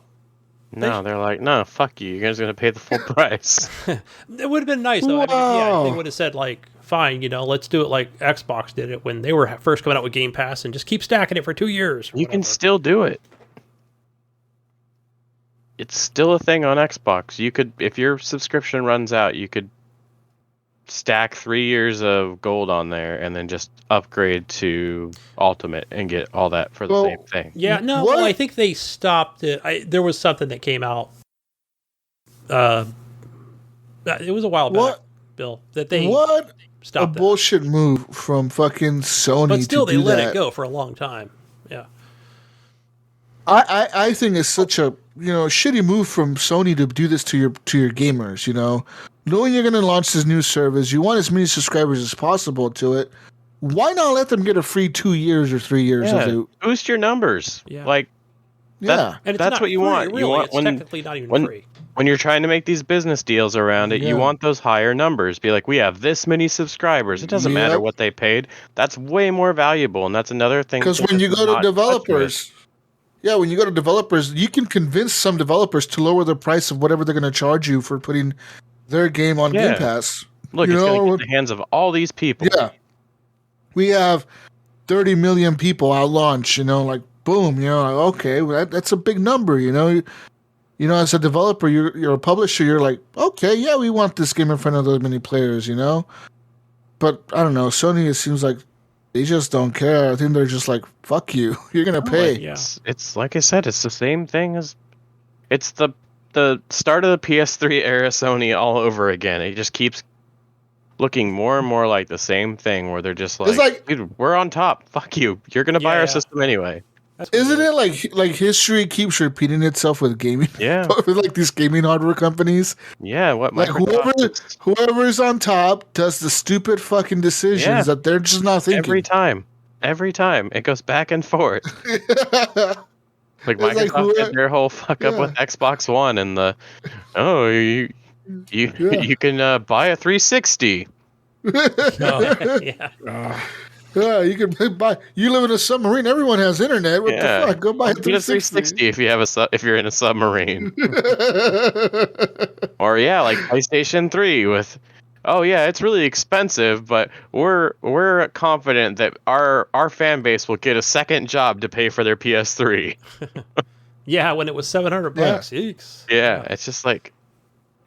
No, they're like, no, fuck you. You guys are going to pay the full price. It would have been nice, though. I mean, yeah, they would have said, like, fine, let's do it like Xbox did it when they were first coming out with Game Pass and just keep stacking it for 2 years. You can still do it. It's still a thing on Xbox. You could, if your subscription runs out, you could stack 3 years of gold on there and then just upgrade to Ultimate and get all that for the same thing. Yeah, no, well, I think they stopped it. There was something that came out. It was a while back, Bill, that they stopped a bullshit move from fucking Sony. But still, to they do let that. it go for a long time. Yeah. I think it's such a shitty move from Sony to do this to your gamers. Knowing you're going to launch this new service, you want as many subscribers as possible to it. Why not let them get a free 2 years or 3 years? Yeah, boost your numbers. Yeah. Like, yeah, and that's what you want. Really. You want it's technically not even free. When you're trying to make these business deals around it, you want those higher numbers. Be like, we have this many subscribers. It doesn't matter what they paid. That's way more valuable, and that's another thing. Because when you go to developers, you can convince some developers to lower the price of whatever they're going to charge you for putting their game on Game Pass. Look, it's going to get in the hands of all these people. Yeah. We have 30 million people at launch, like, boom, okay, that's a big number, as a developer, you're a publisher, you're like, okay, yeah, we want this game in front of those many players, But, I don't know, Sony, it seems like they just don't care. I think they're just like, fuck you, you're going to pay. Yeah. It's like I said, it's the same thing as, it's the start of the PS3 era Sony all over again. It just keeps looking more and more like the same thing where they're just like, dude, we're on top. Fuck you. You're going to buy our system anyway. Isn't it like history keeps repeating itself with gaming? Yeah. With like these gaming hardware companies. Yeah. What like whoever's on top does the stupid fucking decisions that they're just not thinking. Every time. It goes back and forth. Like Microsoft did their whole fuck up with Xbox One and you can buy a 360. Yeah, you can buy. You live in a submarine. Everyone has internet. What the fuck? Go buy a 360 if you're in a submarine. Or like PlayStation 3 with. Oh yeah, it's really expensive, but we're confident that our fan base will get a second job to pay for their PS3. Yeah, when it was $700. Yeah, it's just like,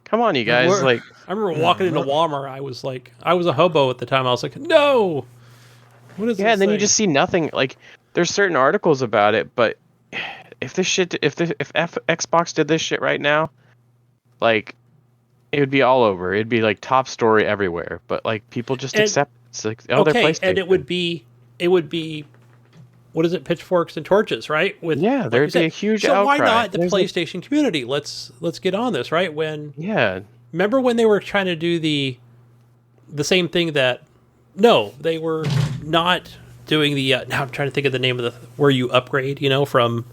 come on, you guys! Like, I remember walking into Walmart. I was a hobo at the time. I was like, no. What is this and then thing? you just see nothing. Like, there's certain articles about it, but if Xbox did this shit right now, like, it would be all over. It'd be like top story everywhere. But like, people just accept it. It's like, they're PlayStation. And it would be, what is it? Pitchforks and torches, right? There'd be a huge outcry. So why not the PlayStation community? Let's get on this, right? Remember when they were trying to do the same thing that? No, they were not doing the. Now I'm trying to think of the name of where you upgrade, from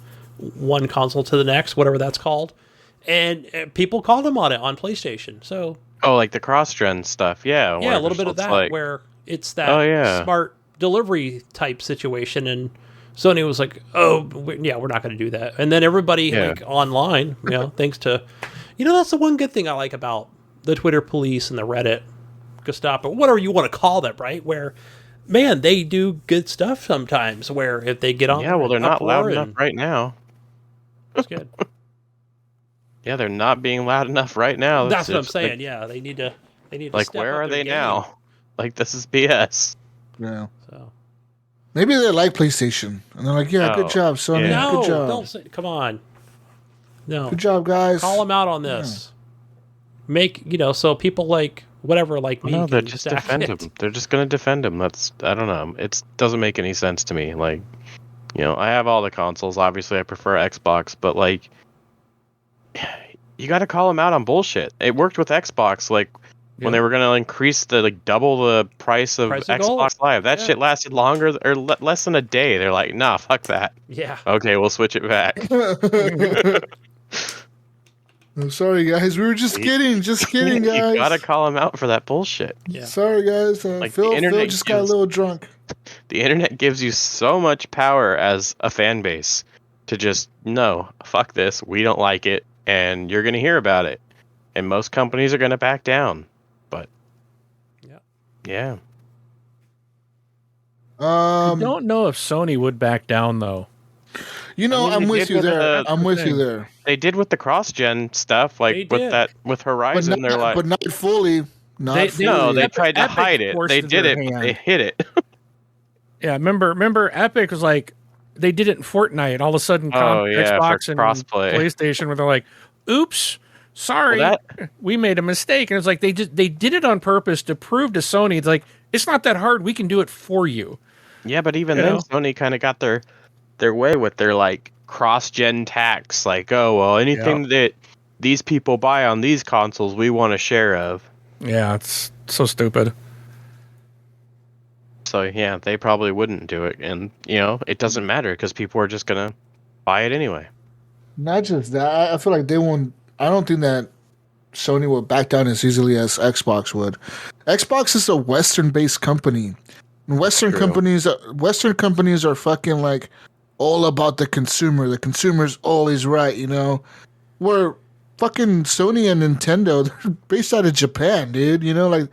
one console to the next, whatever that's called. And people called them on it on PlayStation. So like the cross-gen stuff, yeah, a little bit of that, where it's that smart delivery type situation, and Sony was like, "Oh, we're not going to do that." And then everybody online, thanks to That's the one good thing I like about the Twitter police and the Reddit Gestapo, whatever you want to call them, right? Where, man, they do good stuff sometimes. Where if they get on, Yeah, well, they're not loud uproar enough and right now. it's good. Yeah, they're not being loud enough right now. That's what I'm It's saying. Yeah, they need to. They need to like, step where up are their they game. now? Like, this is BS. Yeah. So Maybe they like PlayStation, and they're like, "Yeah, good Oh, job, Sony. yeah. Good no, job. don't say. Come on, no. Good job, guys." Call them out on this. Make so people like whatever like me. No, they're can just stack defend it. him. They're just gonna defend him. I don't know. It doesn't make any sense to me. Like, I have all the consoles. Obviously, I prefer Xbox, but like, you got to call them out on bullshit. It worked with Xbox, like when they were gonna increase double the price of Price of gold. Xbox Live. That Yeah. shit lasted longer or less than a day. They're like, nah, fuck that. Yeah. Okay, we'll switch it back. I'm sorry, guys. We were just kidding. Just kidding, guys. You gotta call them out for that bullshit. Yeah. Sorry, guys. Like, Phil the internet just got a gives- little drunk. The internet gives you so much power as a fan base to just, no, fuck this, we don't like it, and you're gonna hear about it. And most companies are gonna back down. But yeah. I don't know if Sony would back down though. I'm they with did you with there. the- I'm with you there. They did with the cross-gen stuff, They like with did. with Horizon. They're like, but not fully. Not They- fully. no, they Epic- tried to Epic hide it. forced They their did it, but hand. they hid it. Yeah, remember Epic was like they did it in Fortnite. All of a sudden, Oh, yeah, Xbox for and crossplay. PlayStation, where they're like, "Oops, sorry, Well, we made a mistake." And it's like they did it on purpose to prove to Sony, it's like it's not that hard. We can do it for you. Yeah, but even You then, know? Sony kind of got their way with their like cross-gen tax. Like, oh well, anything that these people buy on these consoles, we want a share of. Yeah, it's so stupid. So yeah, they probably wouldn't do it, and it doesn't matter because people are just gonna buy it anyway. Not just that. I feel like they won't. I don't think that Sony will back down as easily as Xbox would. Xbox is a Western-based company. And Western True. companies are fucking like all about the consumer. The consumer's always right, Where fucking Sony and Nintendo, they're based out of Japan, dude. Like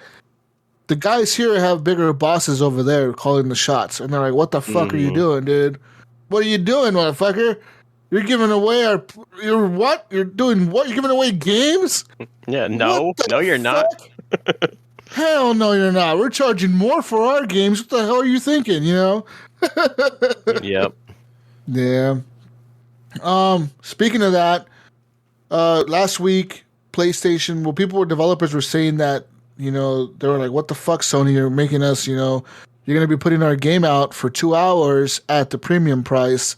the guys here have bigger bosses over there calling the shots, and they're like, "What the fuck are you doing, dude? What are you doing, motherfucker? You're giving away You're what? You're doing what? You're giving away games? Yeah, no, What the no, you're not. fuck? Hell no, you're not. We're charging more for our games. What the hell are you thinking? Yep. Yeah. Speaking of that, last week PlayStation. Developers were saying that they were like, "What the fuck, Sony? You're making us. You're gonna be putting our game out for 2 hours at the premium price."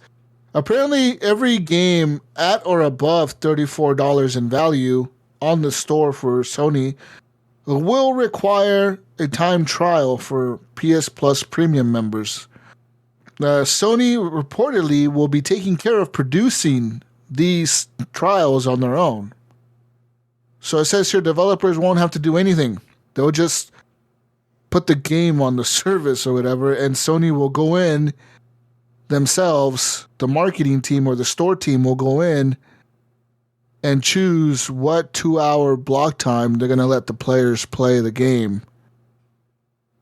Apparently, every game at or above $34 in value on the store for Sony will require a time trial for PS Plus Premium members. Sony reportedly will be taking care of producing these trials on their own. So it says here developers won't have to do anything. They'll just put the game on the service or whatever, and Sony will go in themselves, the marketing team or the store team will go in and choose what 2-hour block time they're going to let the players play the game.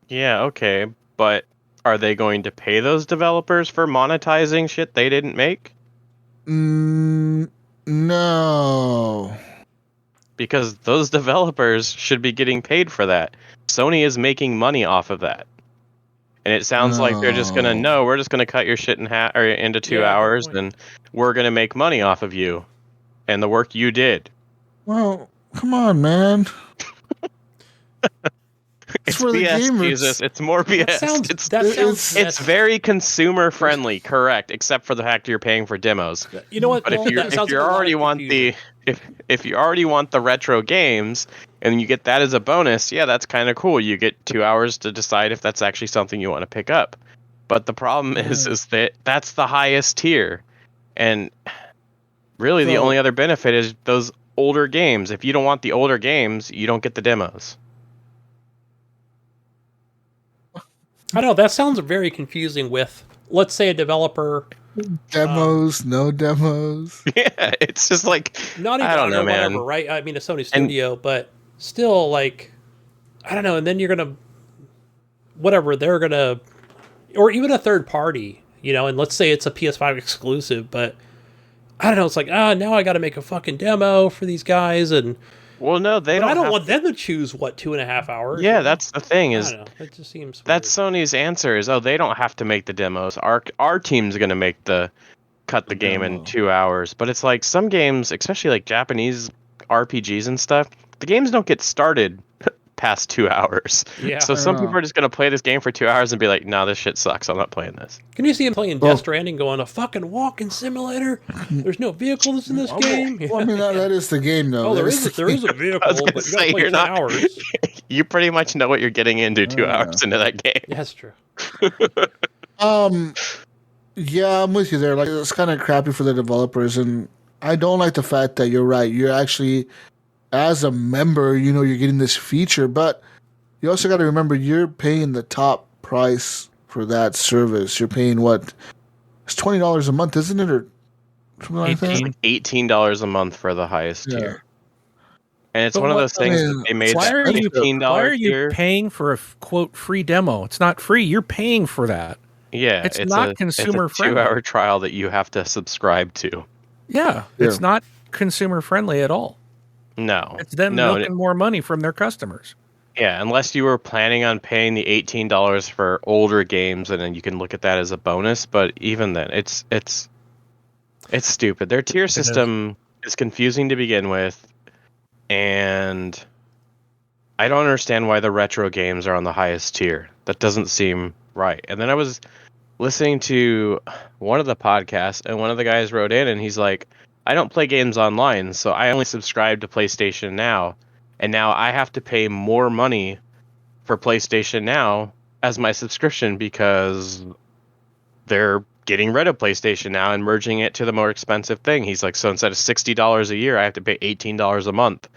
Yeah, okay, but are they going to pay those developers for monetizing shit they didn't make? No. Because those developers should be getting paid for that. Sony is making money off of that. And it sounds like they're just gonna, No. we're just gonna cut your shit in half or into 2 Yeah, good hours, point. and we're gonna make money off of you and the work you did. Well, come on, man. It's for the BS, gamers. Jesus. It's more BS. It's very consumer friendly, correct? Except for the fact you're paying for demos. You know what? But if you already want if you already want the retro games and you get that as a bonus, yeah, that's kind of cool. You get 2 hours to decide if that's actually something you want to pick up. But the problem is that that's the highest tier, and really the only other benefit is those older games. If you don't want the older games, you don't get the demos. I know that sounds very confusing. With let's say a developer Demos, no demos. Yeah, it's just like Naughty I don't Dog know, or man. whatever, right? I mean, a Sony studio, but still, like, I don't know. And then you're gonna, whatever, they're gonna, or even a third party, and let's say it's a PS5 exclusive, but I don't know. It's like, now I got to make a fucking demo for these guys, and Well, no, they don't. I don't have want them to choose 2.5 hours. Yeah, that's the thing I is don't know. It just seems that's weird. Sony's answer is they don't have to make the demos. Our team's gonna cut the game in Demo. 2 hours. But it's like some games, especially like Japanese RPGs and stuff, the games don't get started past 2 hours. Yeah. So some people are just gonna play this game for 2 hours and be like, "No, this shit sucks. I'm not playing this." Can you see him playing Well- Death Stranding, going a fucking walking simulator? There's no vehicles in this game. Well, I mean, that is the game, though. Oh, there That is the there is a vehicle, gonna but you say, gotta play you're 10 not- hours. You pretty much know what you're getting into 2 hours into that game. Yeah, that's true. Yeah, I'm with you there. Like, it's kind of crappy for the developers, and I don't like the fact that you're right. You're actually, as a member, you're getting this feature, but you also got to remember you're paying the top price for that service. You're paying what? It's $20 a month, isn't it, or something like that? $18 a month for the highest Yeah. tier. And it's But one of what- those things I mean, that they made Why that are you $15 tier. paying for a quote free demo? It's not free. You're paying for that. Yeah, It's not it's consumer a friendly. 2-hour trial that you have to subscribe to. Yeah, Yeah. it's not consumer friendly at all. No, It's them no, milking more money from their customers. yeah, unless you were planning on paying the $18 for older games, and then you can look at that as a bonus. But even then, it's stupid. Their tier system is confusing to begin with, and I don't understand why the retro games are on the highest tier. That doesn't seem right. And then I was listening to one of the podcasts, and one of the guys wrote in, and he's like, I don't play games online, so I only subscribe to PlayStation Now, and now I have to pay more money for PlayStation Now as my subscription because they're getting rid of PlayStation Now and merging it to the more expensive thing. He's like, so instead of $60 a year, I have to pay $18 a month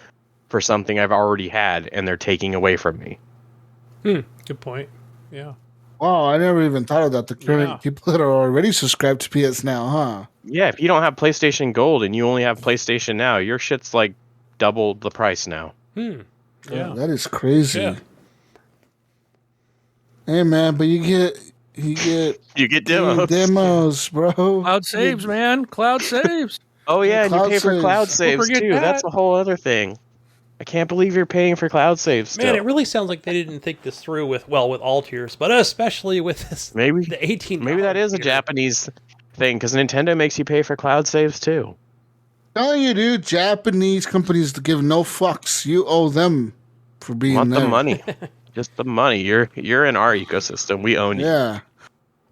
for something I've already had, and they're taking away from me. Good point. Yeah. Wow, I never even thought of that. The current Yeah. people that are already subscribed to PS Now, huh? Yeah, if you don't have PlayStation Gold and you only have PlayStation Now, your shit's like double the price now. Yeah. That is crazy. Yeah. Hey, man, but you get You get demos. demos, bro. Cloud saves, man. Cloud saves. Oh yeah, and you Cloud pay for saves. cloud Don't saves forget too. That's that. a whole other thing. I can't believe you're paying for cloud saves still. Man, it really sounds like they didn't think this through with all tiers, but especially with this, maybe the 18. maybe that is a Japanese thing because Nintendo makes you pay for cloud saves too. Telling you, dude, Japanese companies give no fucks. You owe them for being Want there. the money, just the money. You're in our ecosystem. We own you. Yeah.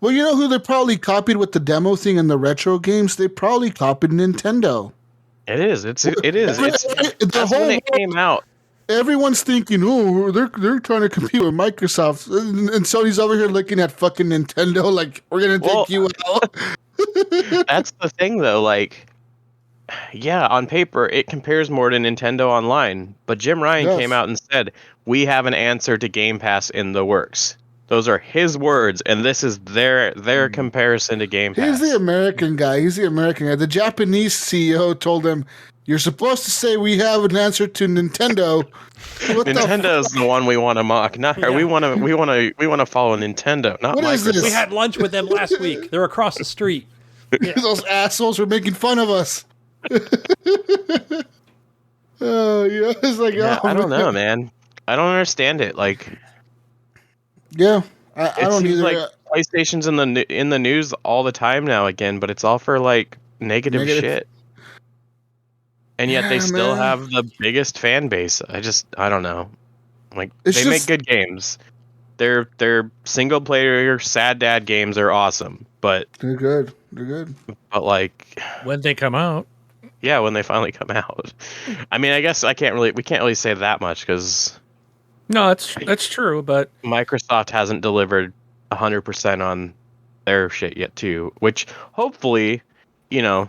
Well, you know who they probably copied with the demo thing and the retro games? They probably copied Nintendo. It is. It is. The That's whole when it came out. everyone's thinking, oh, they're trying to compete with Microsoft, and Sony's over here looking at fucking Nintendo like we're gonna take Well, you out. That's the thing, though. Like, yeah, on paper, it compares more to Nintendo Online. But Jim Ryan Yes. came out and said, we have an answer to Game Pass in the works. Those are his words, and this is their comparison to Game Pass. He's the American guy. He's the American guy. The Japanese CEO told him, "You're supposed to say we have an answer to Nintendo." What the Nintendo's the one we want to mock. Not we want to follow Nintendo, not What is Microsoft. this? We had lunch with them last week. They're across the street. Those assholes were making fun of us. Oh, yeah. It's like, Yeah, oh, I don't know, man. I don't understand it. Like, Yeah, I it don't seems either. like PlayStation's in the news all the time now again, but it's all for like negative shit. And yet they Yeah, still man. have the biggest fan base. I don't know. Like It's they make just- good games. Their single player sad dad games are awesome, but They're good. They're good. like When they come out. yeah, when they finally come out. I mean, I guess we can't really say that much cuz No, that's true, but Microsoft hasn't delivered 100% on their shit yet too, which hopefully,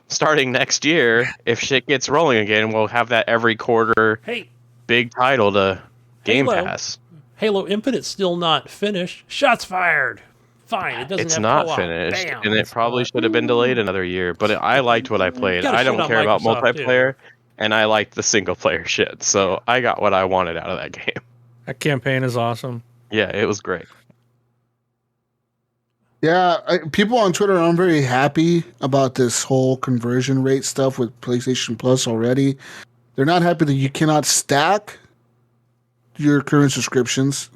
starting next year, if shit gets rolling again, we'll have that every quarter Hey, big title to Game Halo. Pass. Halo Infinite's still not finished. Shots fired. Fine, it doesn't It's have not co-op. finished, Bam, and it it's probably not. should have been delayed another year. But I liked what I played. gotta I shit don't on care about Microsoft, too. multiplayer, and I liked the single player shit. So I got what I wanted out of that game. That campaign is awesome. Yeah, it was great. Yeah, people on Twitter aren't very happy about this whole conversion rate stuff with PlayStation Plus already. They're not happy that you cannot stack your current subscriptions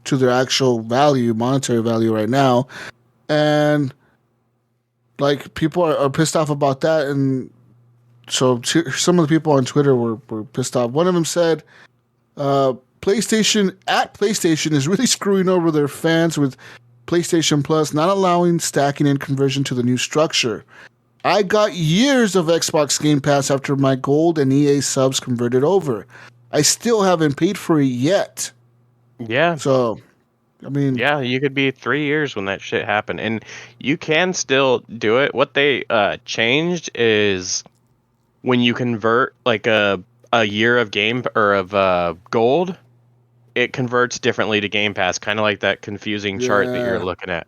to their actual value, monetary value right now. And like people are pissed off about that. And so some of the people on Twitter were pissed off. One of them said, PlayStation is really screwing over their fans with PlayStation Plus not allowing stacking and conversion to the new structure. I got years of Xbox Game Pass after my Gold and EA subs converted over. I still haven't paid for it yet. Yeah. So, I mean... Yeah, you could be 3 years when that shit happened. And you can still do it. What they changed is when you convert like a year of game or of Gold, it converts differently to Game Pass, kind of like that confusing chart that you're looking at.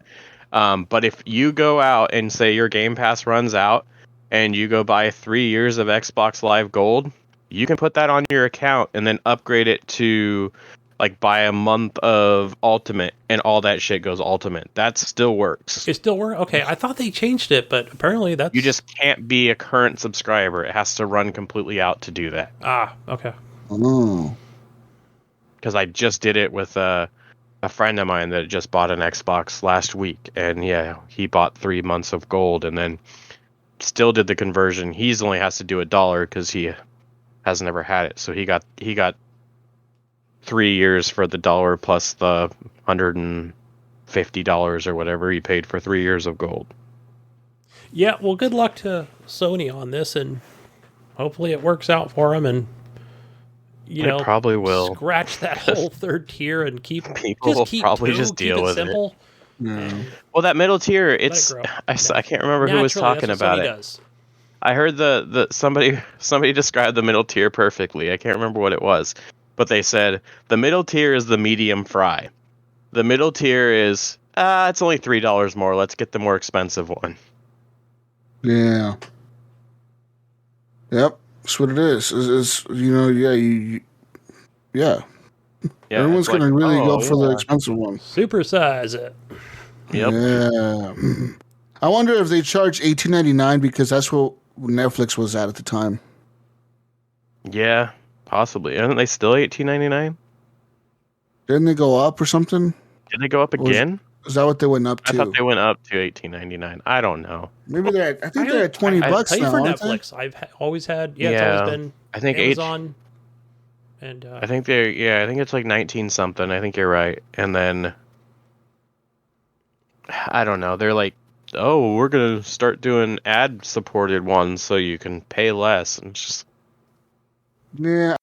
But if you go out and say your Game Pass runs out and you go buy 3 years of Xbox Live Gold, you can put that on your account and then upgrade it to like buy a month of Ultimate and all that shit goes Ultimate. That still works. It still works? Okay, I thought they changed it, but apparently that's... You just can't be a current subscriber. It has to run completely out to do that. Ah, okay. Oh. Because I just did it with a friend of mine that just bought an Xbox last week, and yeah, he bought 3 months of Gold and then still did the conversion. He's only has to do $1 because he has never had it, so he got 3 years for the $1 plus the $150 or whatever he paid for 3 years of Gold. Yeah, well, good luck to Sony on this, and hopefully it works out for them, and It probably will. Scratch that whole third tier and keep People will probably just deal with simple. Yeah. Well, that middle tier, it's grow. I can't remember who was talking about it. Does. I heard somebody described the middle tier perfectly. I can't remember what it was, but they said the middle tier is the medium fry. The middle tier is it's only $3 more. Let's get the more expensive one. Yeah. Yep. That's what it is. It's yeah. Yeah, Everyone's it's going to really go for the yeah. expensive one. Supersize it. Yep. Yeah. I wonder if they charge $18.99 because that's what Netflix was at the time. Yeah, possibly. Aren't they still $18.99? Didn't they go up or something? Did they go up again? Is that what they went up to? I thought they went up to $18.99. I don't know. Maybe they're. I think they're at $20 I bucks pay now. for aren't they? Netflix. I've always had. Yeah, it's always been. I think Amazon. And I think they're. Yeah, I think it's like 19 something. I think you're right. And then I don't know. They're like, oh, we're gonna start doing ad supported ones so you can pay less. And it's just Yeah.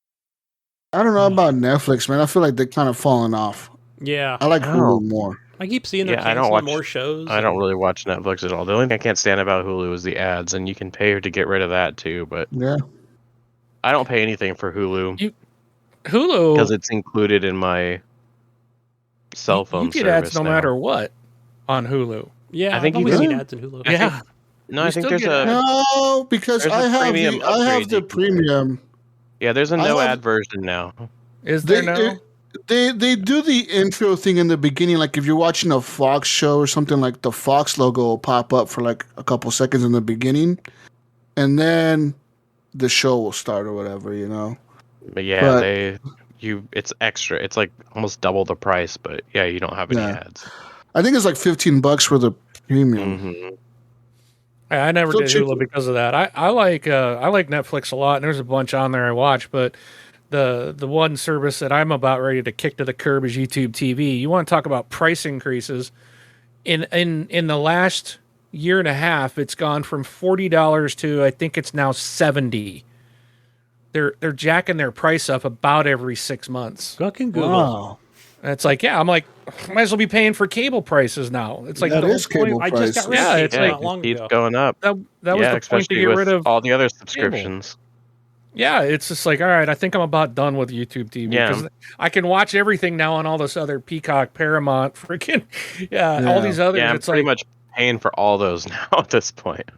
I don't know about Netflix, man. I feel like they're kind of falling off. yeah, I like Hulu more. I keep seeing them I don't canceling watch more shows. I don't really watch Netflix at all. The only thing I can't stand about Hulu is the ads, and you can pay to get rid of that too. But Yeah. I don't pay anything for Hulu Hulu, because it's included in my cell phone you get service ads no now. matter what on Hulu. Yeah, I think I've you always do. seen ads in Hulu. Yeah. No, You I think still there's get a ads. No, because There's a I have premium the upgrade the you can premium. yeah. There's a I no have- ad version now. Is there now? They do the intro thing in the beginning, like if you're watching a Fox show or something, like the Fox logo will pop up for like a couple seconds in the beginning, and then the show will start or whatever, you know. But yeah, But- it's extra. It's like almost double the price, but yeah, you don't have any Yeah. ads. I think it's like $15 for the premium. hmm I never Still did cheaper. Hulu because of that. I like Netflix a lot, and there's a bunch on there I watch, but the one service that I'm about ready to kick to the curb is YouTube TV. You want to talk about price increases? In the last year and a half, it's gone from $40 to I think it's now $70. They're jacking their price up about every 6 months. Fucking Google. Wow. And it's like, yeah, I'm like, might as well be paying for cable prices now. It's like That the is whole point. cable I just got rid Yeah, of it's cable like- not long it keeps ago. going up. That was Yeah, the point to especially get with rid of all the other subscriptions. Yeah, it's just like, all right, I think I'm about done with YouTube TV Yeah. because I can watch everything now on all this other Peacock, Paramount, freaking, all these others. Yeah, I'm it's pretty like, much paying for all those now at this point.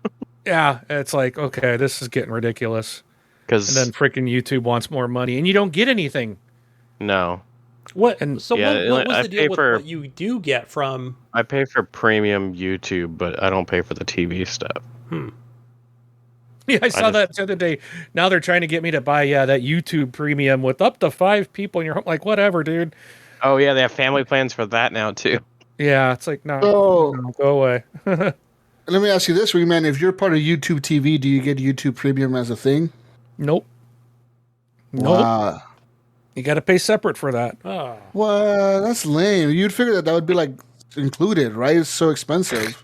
yeah, it's like, okay, this is getting ridiculous. And Because then freaking YouTube wants more money, and you don't get anything. no, What? And- So Yeah, what was I the deal pay with for- what you do get from? I pay for premium YouTube, but I don't pay for the TV stuff. Yeah, I saw just- that the other day. Now they're trying to get me to buy that YouTube premium with up to 5 people in your home. Like, whatever, dude. Oh yeah, they have family plans for that now too. Yeah, it's like, no, Oh. no, go away. Let me ask you this, Wingman. If you're part of YouTube TV, do you get YouTube Premium as a thing? Nope. Nope. Wow. You got to pay separate for that. Oh, Well, that's lame. You'd figure that would be like included, right? It's so expensive.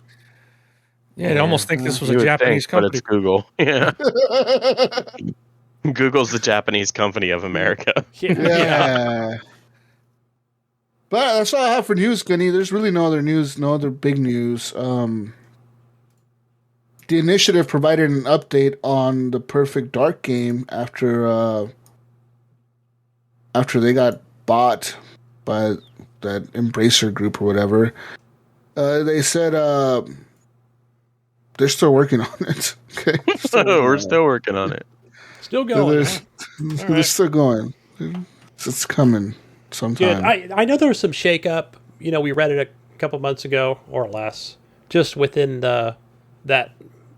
Yeah, I almost think this was You a would Japanese think, but company. it's Google. Yeah, Google's the Japanese company of America. Yeah. But that's all I have for news, Gunny. There's really no other news, no other big news. The initiative provided an update on the Perfect Dark game after they got bought by that Embracer group or whatever. They said they're still working on it. Okay, We're still working on it. still going. They're, huh? they're still going. It's coming Good. sometime. I know there was some shakeup. You know, we read it a couple months ago or less, just within that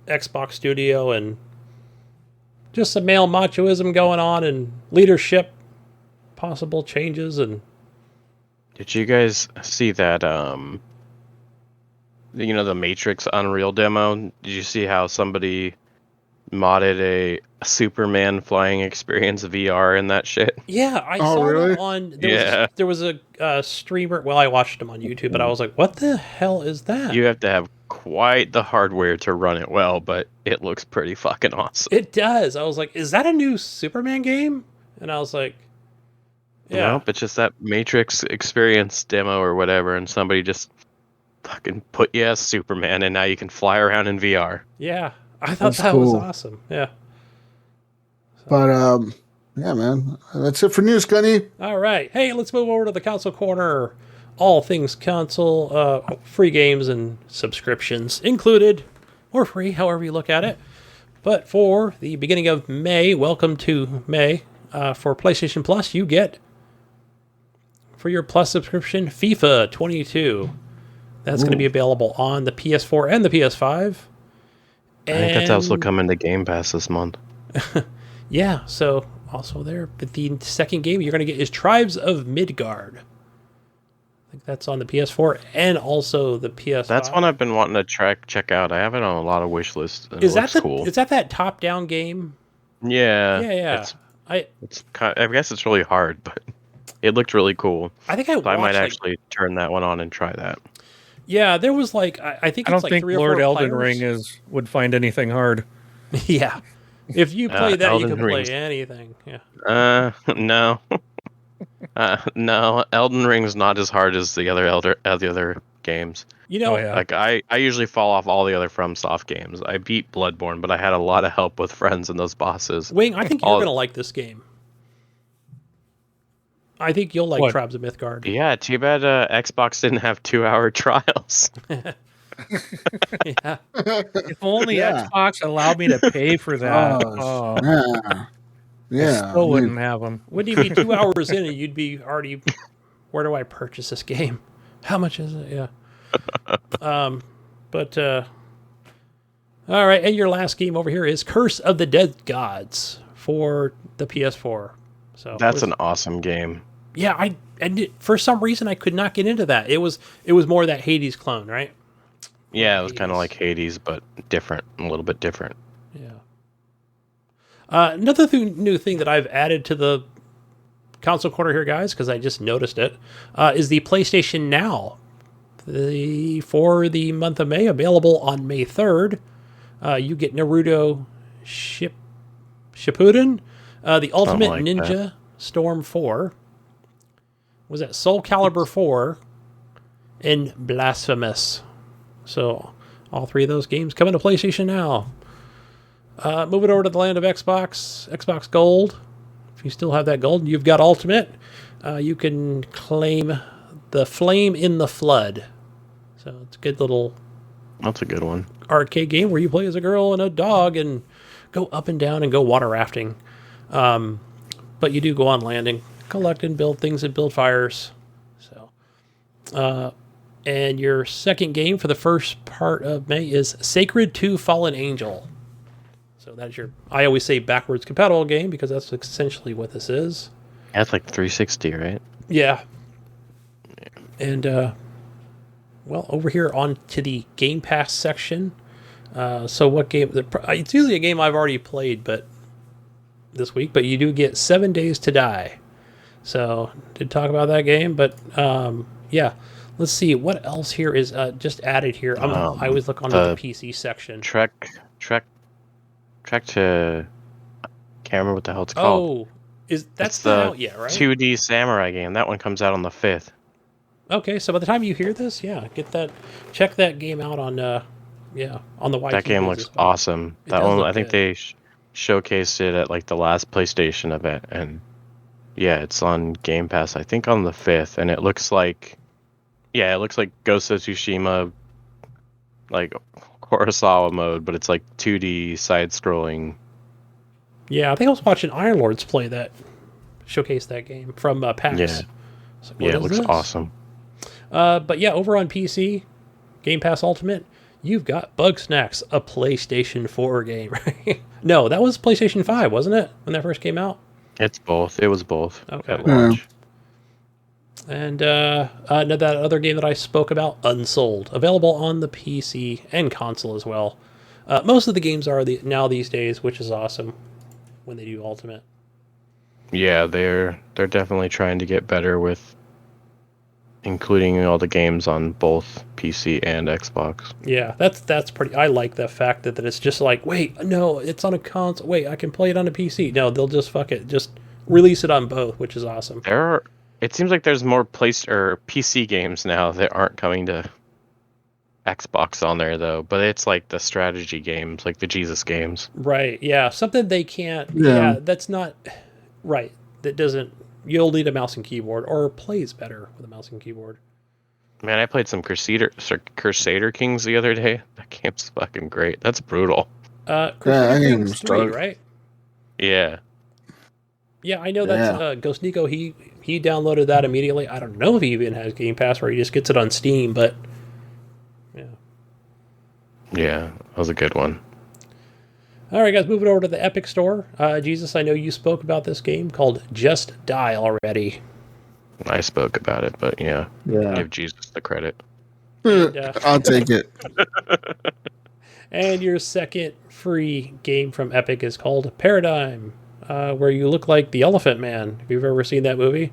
Xbox studio, and just some male machoism going on and leadership, possible changes, and Did you guys see that? The Matrix Unreal demo. Did you see how somebody modded a Superman flying experience VR in that shit? yeah, I Oh, saw really? that on. Yeah. There was a streamer. Well, I watched him on YouTube, but I was like, "What the hell is that?" You have to have quite the hardware to run it well, but it looks pretty fucking awesome. It does. I was like, "Is that a new Superman game?" And I was like, "Yeah." Nope, it's just that Matrix experience demo or whatever, and somebody just fucking put you as Superman, and now you can fly around in VR. Yeah, I thought That's that was cool. awesome. Yeah. But yeah, man, that's it for news, Gunny. All right. Hey, let's move over to the console corner. All things console, free games and subscriptions included, or free, however you look at it. But for the beginning of May, welcome to May, for PlayStation Plus, you get, for your Plus subscription, FIFA 22. That's going to be available on the PS4 and the PS5. I think that's also And- coming to Game Pass this month. Yeah, so also there. But the second game you're going to get is Tribes of Midgard. I think that's on the PS4 and also the PS5. That's one I've been wanting to check out. I have it on a lot of wish lists. And Is it that looks the? cool. Is that top-down game? Yeah. Yeah. I I guess it's really hard, but it looked really cool. think I So watched. I might like- actually turn that one on and try that. yeah, there was like I think I don't it's like think 3 or Lord 4 Elden players. Ring would find anything hard. Yeah, if you play that, you Elden can play Ring's- anything. Yeah. No. No, Elden Ring's not as hard as the other games. You know, Oh, yeah. Like I usually fall off all the other FromSoft games. I beat Bloodborne, but I had a lot of help with friends and those bosses. Wing, I think you're all- gonna like this game. I think you'll like What? Tribes of Midgard. Yeah, too bad Xbox didn't have 2-hour trials. Yeah. If only Yeah. Xbox allowed me to pay for that. Oh, Oh, Yeah, I yeah. still wouldn't have them. Wouldn't you be 2 hours in and you'd be already, where do I purchase this game? How much is it? Yeah. All right. And your last game over here is Curse of the Dead Gods for the PS4. So That's an awesome game. yeah. For some reason I could not get into that. It was more that Hades clone, right? Yeah, it was kind of Hades. like Hades, but different, a little bit different. Yeah. Another new thing that I've added to the console corner here, guys, because I just noticed it, is the PlayStation Now. For the month of May, available on May 3rd. You get Naruto Shippuden, the Ultimate like Ninja that. Storm 4. Was that Soul Calibur 4 and Blasphemous? So all three of those games coming to PlayStation Now. Moving over to the land of Xbox Gold. If you still have that gold and you've got Ultimate, you can claim the Flame in the Flood. So it's a good little... That's a good one. Arcade game where you play as a girl and a dog and go up and down and go water rafting. But you do go on land and collect and build things and build fires. So, and your second game for the first part of May is Sacred 2 Fallen Angel. So that's your, I always say backwards compatible game because that's essentially what this is. That's like 360, right? Yeah. And, well, over here on to the Game Pass section. So what game? It's usually a game I've already played, but this week. But you do get 7 Days to Die. So did talk about that game, but yeah. Let's see what else here is just added here. I always look on the PC section. Trek to. Can't remember what the hell it's called. Oh, that's the not out yet, right? 2D samurai game. That one comes out on the 5th. Okay, so by the time you hear this, yeah, check that game out on on the YT. That game looks awesome. That one, I think they showcased it at like the last PlayStation event, and yeah, it's on Game Pass. I think on the 5th, and it looks like Ghost of Tsushima, like Kurosawa mode, but it's like 2D side-scrolling. Yeah, I think I was watching Iron Lords play that, showcase that game from PAX. Yeah, So it looks awesome. But yeah, over on PC, Game Pass Ultimate, you've got Bugsnax, a PlayStation 4 game, right? No, that was PlayStation 5, wasn't it, when that first came out? It's both. It was both Okay. at launch. And that other game that I spoke about, Unsold, available on the PC and console as well. Most of the games are now these days, which is awesome when they do Ultimate. Yeah, they're definitely trying to get better with including all the games on both PC and Xbox. Yeah, that's pretty. I like the fact that it's just like, wait, no, it's on a console. Wait, I can play it on a PC. No, they'll just fuck it, just release it on both, which is awesome. It seems like there's more PC games now that aren't coming to Xbox on there though, but it's like the strategy games, like the Jesus games. Right. Yeah, something they can't. Yeah, that's not right. That doesn't. You'll need a mouse and keyboard, or plays better with a mouse and keyboard. Man, I played some Crusader Kings the other day. That game's fucking great. That's brutal. Crusader Kings 3, right? Yeah. Yeah, I know that's Ghost Nico. He downloaded that immediately. I don't know if he even has Game Pass or he just gets it on Steam, but yeah. Yeah, that was a good one. All right, guys, moving over to the Epic Store. Jesus, I know you spoke about this game called Just Die already. I spoke about it, but yeah. Give Jesus the credit. And, I'll take it. And your second free game from Epic is called Paradigm, where you look like the Elephant Man. If you've ever seen that movie.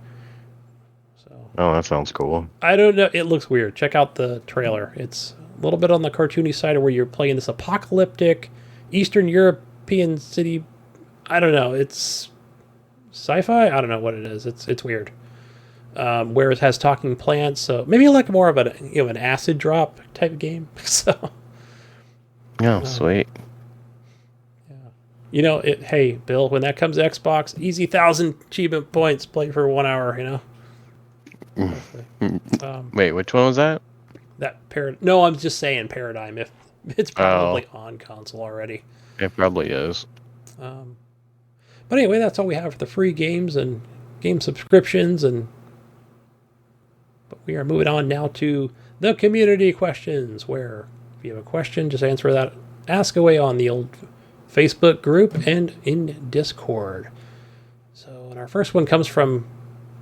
Oh, that sounds cool. I don't know. It looks weird. Check out the trailer. It's a little bit on the cartoony side of where you're playing this apocalyptic Eastern European city. I don't know. It's sci-fi. I don't know what it is. It's weird. Where it has talking plants. So maybe like more of an acid drop type of game. So. Oh, sweet. Yeah. Hey, Bill, when that comes to Xbox, easy 1,000 achievement points. Play for 1 hour. Wait, which one was that? No, I'm just saying Paradigm. If it's probably on console already. It probably is. But anyway, that's all we have for the free games and game subscriptions. But we are moving on now to the community questions, where if you have a question, just answer that. Ask away on the old Facebook group and in Discord. So, and our first one comes from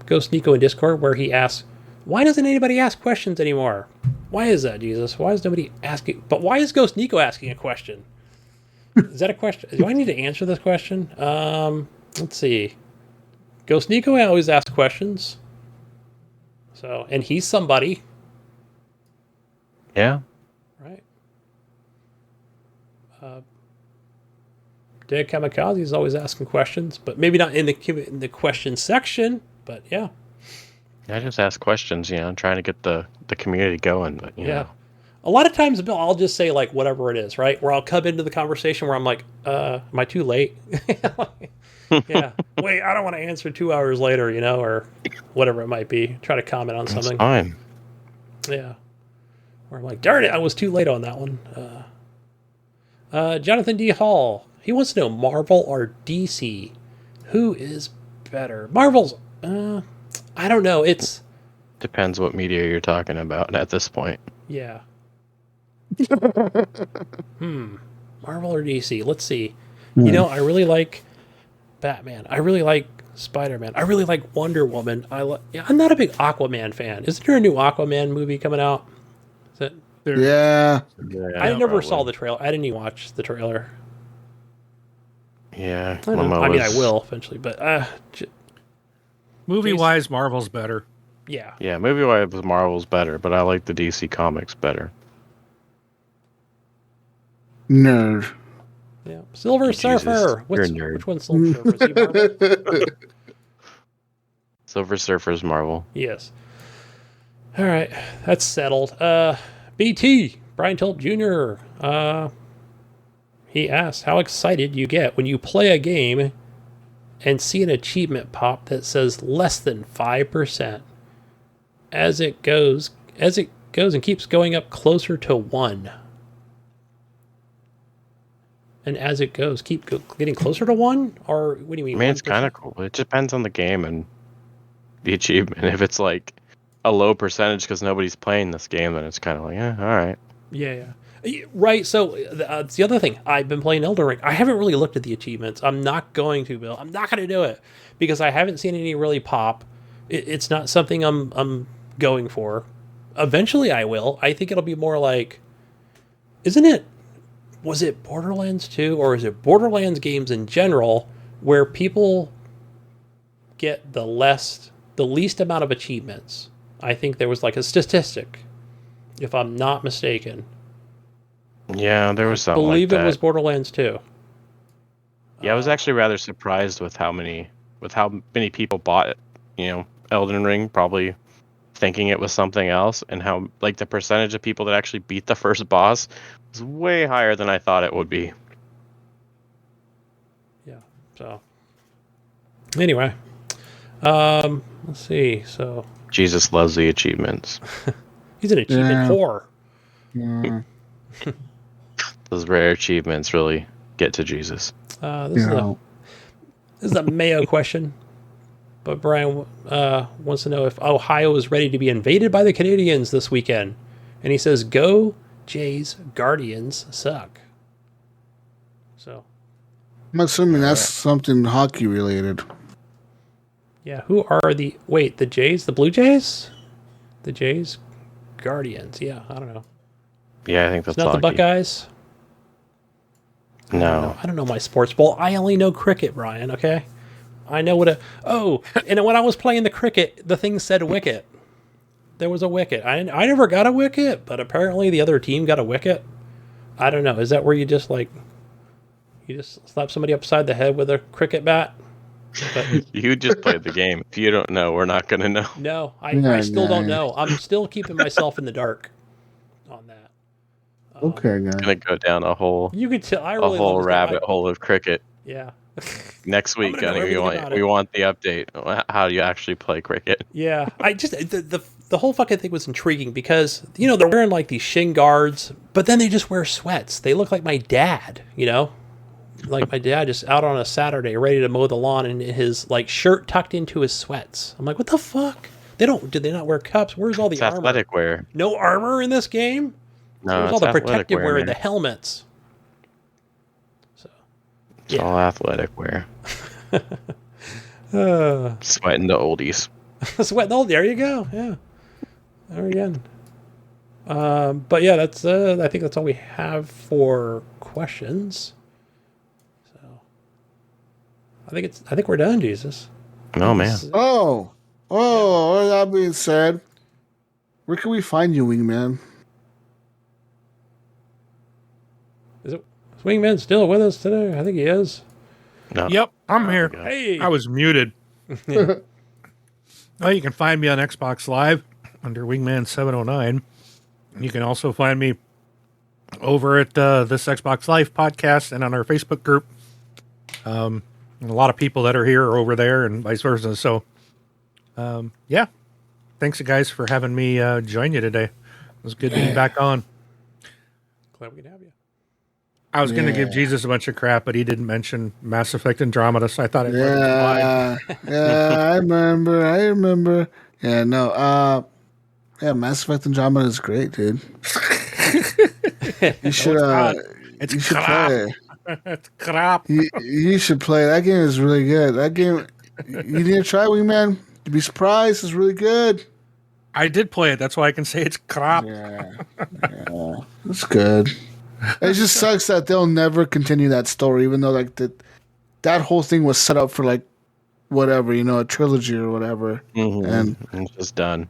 Ghost Nico in Discord, where he asks, why doesn't anybody ask questions anymore? Why is that, Jesus? Why is nobody asking? But why is Ghost Nico asking a question? Is that a question? Do I need to answer this question? Let's see. Ghost Nico always asks questions. So, and he's somebody. Yeah. Right. Dead Kamikaz3 is always asking questions, but maybe not in the question section. But yeah. I just ask questions, trying to get the community going. But you know. a lot of times, Bill, I'll just say like whatever it is, right? Where I'll come into the conversation where I'm like, am I too late? Yeah. Wait, I don't want to answer 2 hours later, or whatever it might be. Try to comment on something. That's fine. Yeah. Or I'm like, darn it, I was too late on that one. Jonathan D. Hall. He wants to know Marvel or DC. Who is better? Marvel's, I don't know. It's... Depends what media you're talking about at this point. Yeah. Marvel or DC? Let's see. I really like Batman. I really like Spider-Man. I really like Wonder Woman. I'm not a big Aquaman fan. Isn't there a new Aquaman movie coming out? Is it? Yeah. I never saw the trailer. I didn't even watch the trailer. Yeah. I will eventually, but movie-wise, Marvel's better. Yeah. Yeah, movie-wise, Marvel's better, but I like the DC comics better. Nerd. Yeah. Silver Jesus, Surfer. you're a nerd. Which one's Silver Surfer? Is he Marvel? Silver Surfer's Marvel. Yes. All right. That's settled. BT, Brian Tilt Jr. He asked, how excited you get when you play a game and see an achievement pop that says less than 5%. As it goes and keeps going up closer to 1. And as it goes, getting closer to 1? Or what do you mean? I mean, it's 1%? kind of cool. It depends on the game and the achievement. If it's like a low percentage because nobody's playing this game, then it's kind of like, all right. Yeah. Right, so it's the other thing. I've been playing Elden Ring. I haven't really looked at the achievements. I'm not going to, Bill. I'm not going to do it because I haven't seen any really pop. It's not something I'm going for. Eventually I will. I think it'll be more like, was it Borderlands 2 or is it Borderlands games in general where people get the least amount of achievements? I think there was like a statistic, if I'm not mistaken. Yeah, there was something I believe like that. it was Borderlands 2. Yeah, I was actually rather surprised with how many people bought, Elden Ring, probably thinking it was something else, and how like the percentage of people that actually beat the first boss was way higher than I thought it would be. Yeah. So anyway, let's see. So Jesus loves the achievements. he's an achievement whore. Yeah. Those rare achievements really get to Jesus. This is a Mayo question, but Brian wants to know if Ohio is ready to be invaded by the Canadians this weekend, and he says, "Go Jays, Guardians suck." So I'm assuming that's something hockey related. yeah, who are the Jays, the Blue Jays, the Jays, Guardians? Yeah, I don't know. Yeah, I think that's It's not hockey. the Buckeyes. No. I don't know my sports ball. I only know cricket, Brian, okay? I know and when I was playing the cricket, the thing said wicket. There was a wicket. I never got a wicket, but apparently the other team got a wicket. I don't know. Is that where you just slap somebody upside the head with a cricket bat? But, You just played the game. If you don't know, we're not going to know. no, I still don't know. I'm still keeping myself in the dark on that. Okay, guys. I'm going to go down a whole You could tell. I really a whole love this game. rabbit hole of cricket. Yeah. Next week, gonna know Gunny, everything about we it. want the update. How do you actually play cricket? Yeah, I just the whole fucking thing was intriguing because they're wearing like these shin guards, but then they just wear sweats. They look like my dad, like my dad just out on a Saturday ready to mow the lawn in his like shirt tucked into his sweats. I'm like, what the fuck? Did they not wear cups? Where's all the It's armor? athletic wear. No armor in this game. No, Where's it's all the athletic protective wear, man. the helmets? So It's all athletic wear. Sweating the oldies. sweating all. There you go. Yeah. There again. But yeah, that's. I think that's all we have for questions. So, I think we're done, Jesus. Oh man. Oh, that being said, where can we find you, Wingman? Is Wingman still with us today? I think he is. No. Yep, I'm here. God. Hey. I was muted. Well, you can find me on Xbox Live under Wingman 709. You can also find me over at this Xbox Live podcast and on our Facebook group. And a lot of people that are here are over there and vice versa. So, yeah. Thanks, guys, for having me join you today. It was good being back on. Glad we could have you. I was going to give Jesus a bunch of crap, but he didn't mention Mass Effect Andromeda, so I thought I'd Yeah, yeah, I remember. Yeah, no, yeah, Mass Effect Andromeda is great, dude. You should, it's you should crap. play. It's crap. You should play. That game is really good. That game, you need to try, Wingman. You'd be surprised. It's really good. I did play it. That's why I can say it's crap. Yeah, it's good. It just sucks that they'll never continue that story, even though like that whole thing was set up for like whatever, a trilogy or whatever, and It's just done.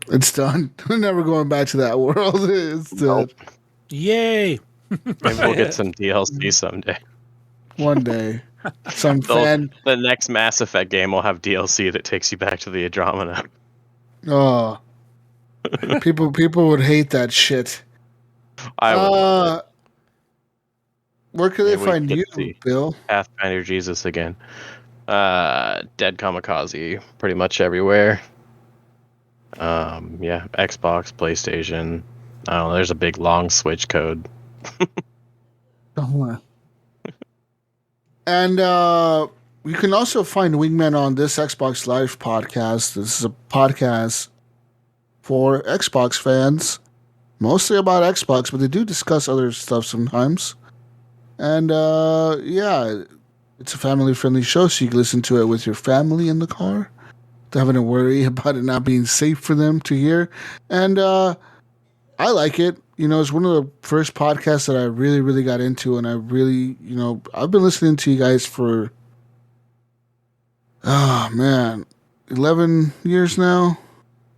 it's done. We're never going back to that world. It's done. Yay. Maybe we'll get some DLC someday. One day, some fan. The next Mass Effect game will have DLC that takes you back to the Andromeda. Oh, people would hate that shit. I would. Where can they Maybe we find could you, see. Bill? Pathfinder Jesus again. Dead Kamikaz3, pretty much everywhere. Yeah, Xbox, PlayStation. I don't know, there's a big long Switch code. And you can also find Wingman on this Xbox Live podcast. This is a podcast for Xbox fans, mostly about Xbox, but they do discuss other stuff sometimes. And yeah, it's a family-friendly show, so you can listen to it with your family in the car, without having to worry about it not being safe for them to hear. And I like it. It's one of the first podcasts that I really, really got into, and I really, I've been listening to you guys for, 11 years now,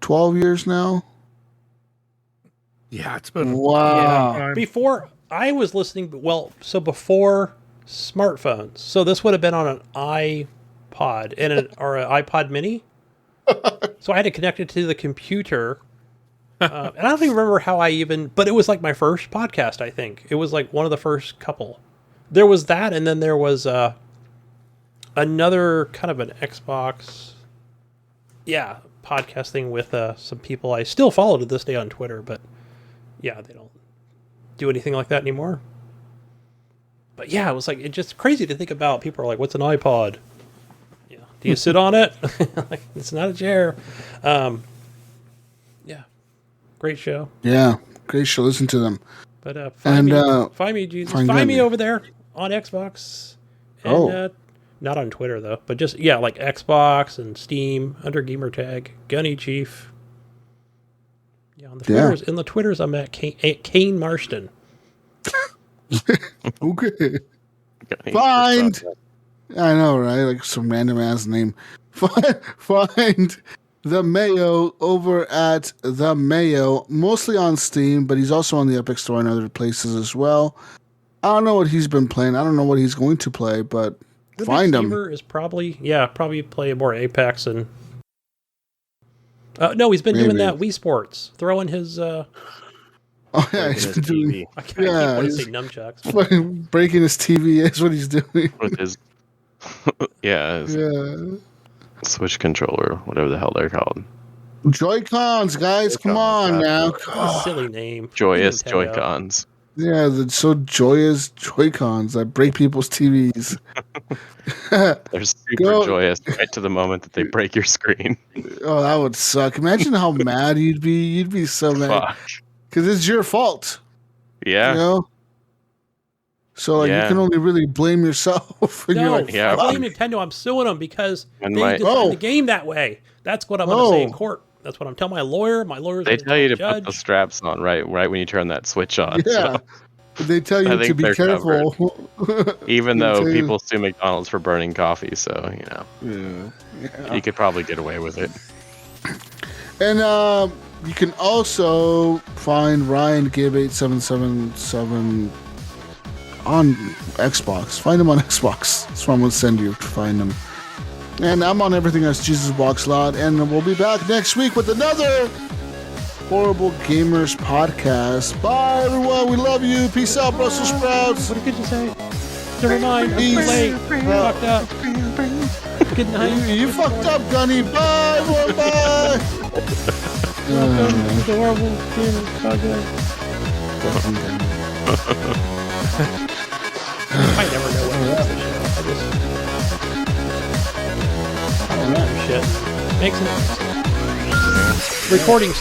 12 years now. Yeah, it's been Wow. time. Before I was listening, before smartphones. So this would have been on an iPod or an iPod Mini. So I had to connect it to the computer. And I don't even remember how but it was like my first podcast, I think. It was like one of the first couple. There was that, and then there was another kind of an Xbox, podcast thing with some people I still follow to this day on Twitter, but yeah, they don't do anything like that anymore. But yeah, it was like, it's just crazy to think about. People are like, what's an iPod? Yeah. Do you sit on it? Like, it's not a chair. Yeah. Great show. Yeah, great show. Listen to them. But find me, Jesus. Find me Gunny. over there on Xbox. And, not on Twitter, though. But just, like Xbox and Steam under gamer tag. Gunny Chief. Yeah, on the Twitters. In the Twitters, I'm at Kane Marston. Okay. Find. I know, right? Like some random ass name. Find the Mayo over at the Mayo, mostly on Steam, but he's also on the Epic Store and other places as well. I don't know what he's been playing. I don't know what he's going to play, but find him. Is probably play more Apex and. No, he's been doing that Wii Sports, throwing his. Oh yeah, he's been doing. I keep wanting to say nunchucks. Fucking breaking his TV is what he's doing. With his Switch controller, whatever the hell they're called. Joy-Cons, guys, come on now. What a silly name. Joyous Nintendo. Joy-Cons. Yeah, the so joyous Joy-Cons that break people's TVs. They're super joyous right to the moment that they break your screen. Oh, that would suck. Imagine how mad you'd be. You'd be so mad. Fuck. Because it's your fault. Yeah. So like, you can only really blame yourself. And No, you're like, I blame Nintendo. I'm suing them because And they designed the game that way. That's what I'm going to say in court. That's what I'm telling my lawyer. My lawyer's They tell you to judge. put the straps on right when you turn that switch on. yeah. So, They tell you I to think be they're careful. even They though tell you- people sue McDonald's for burning coffee, so you could probably get away with it. And you can also find Ryan Gibb 8777 on Xbox. Find him on Xbox. That's where I'm gonna send you to find him. And I'm on everything as Jesus Walks Loud, and we'll be back next week with another Horrible Gamers podcast. Bye, everyone. We love you. Peace out, Brussels sprouts. What did you say? Never mind. I'm too Peace. late. Fucked up. Good night. You fucked up, Gunny. Bye, boy. Bye. Welcome to the Horrible Gamers podcast. I never know what it is. I don't know shit. Makes sense. Recordings.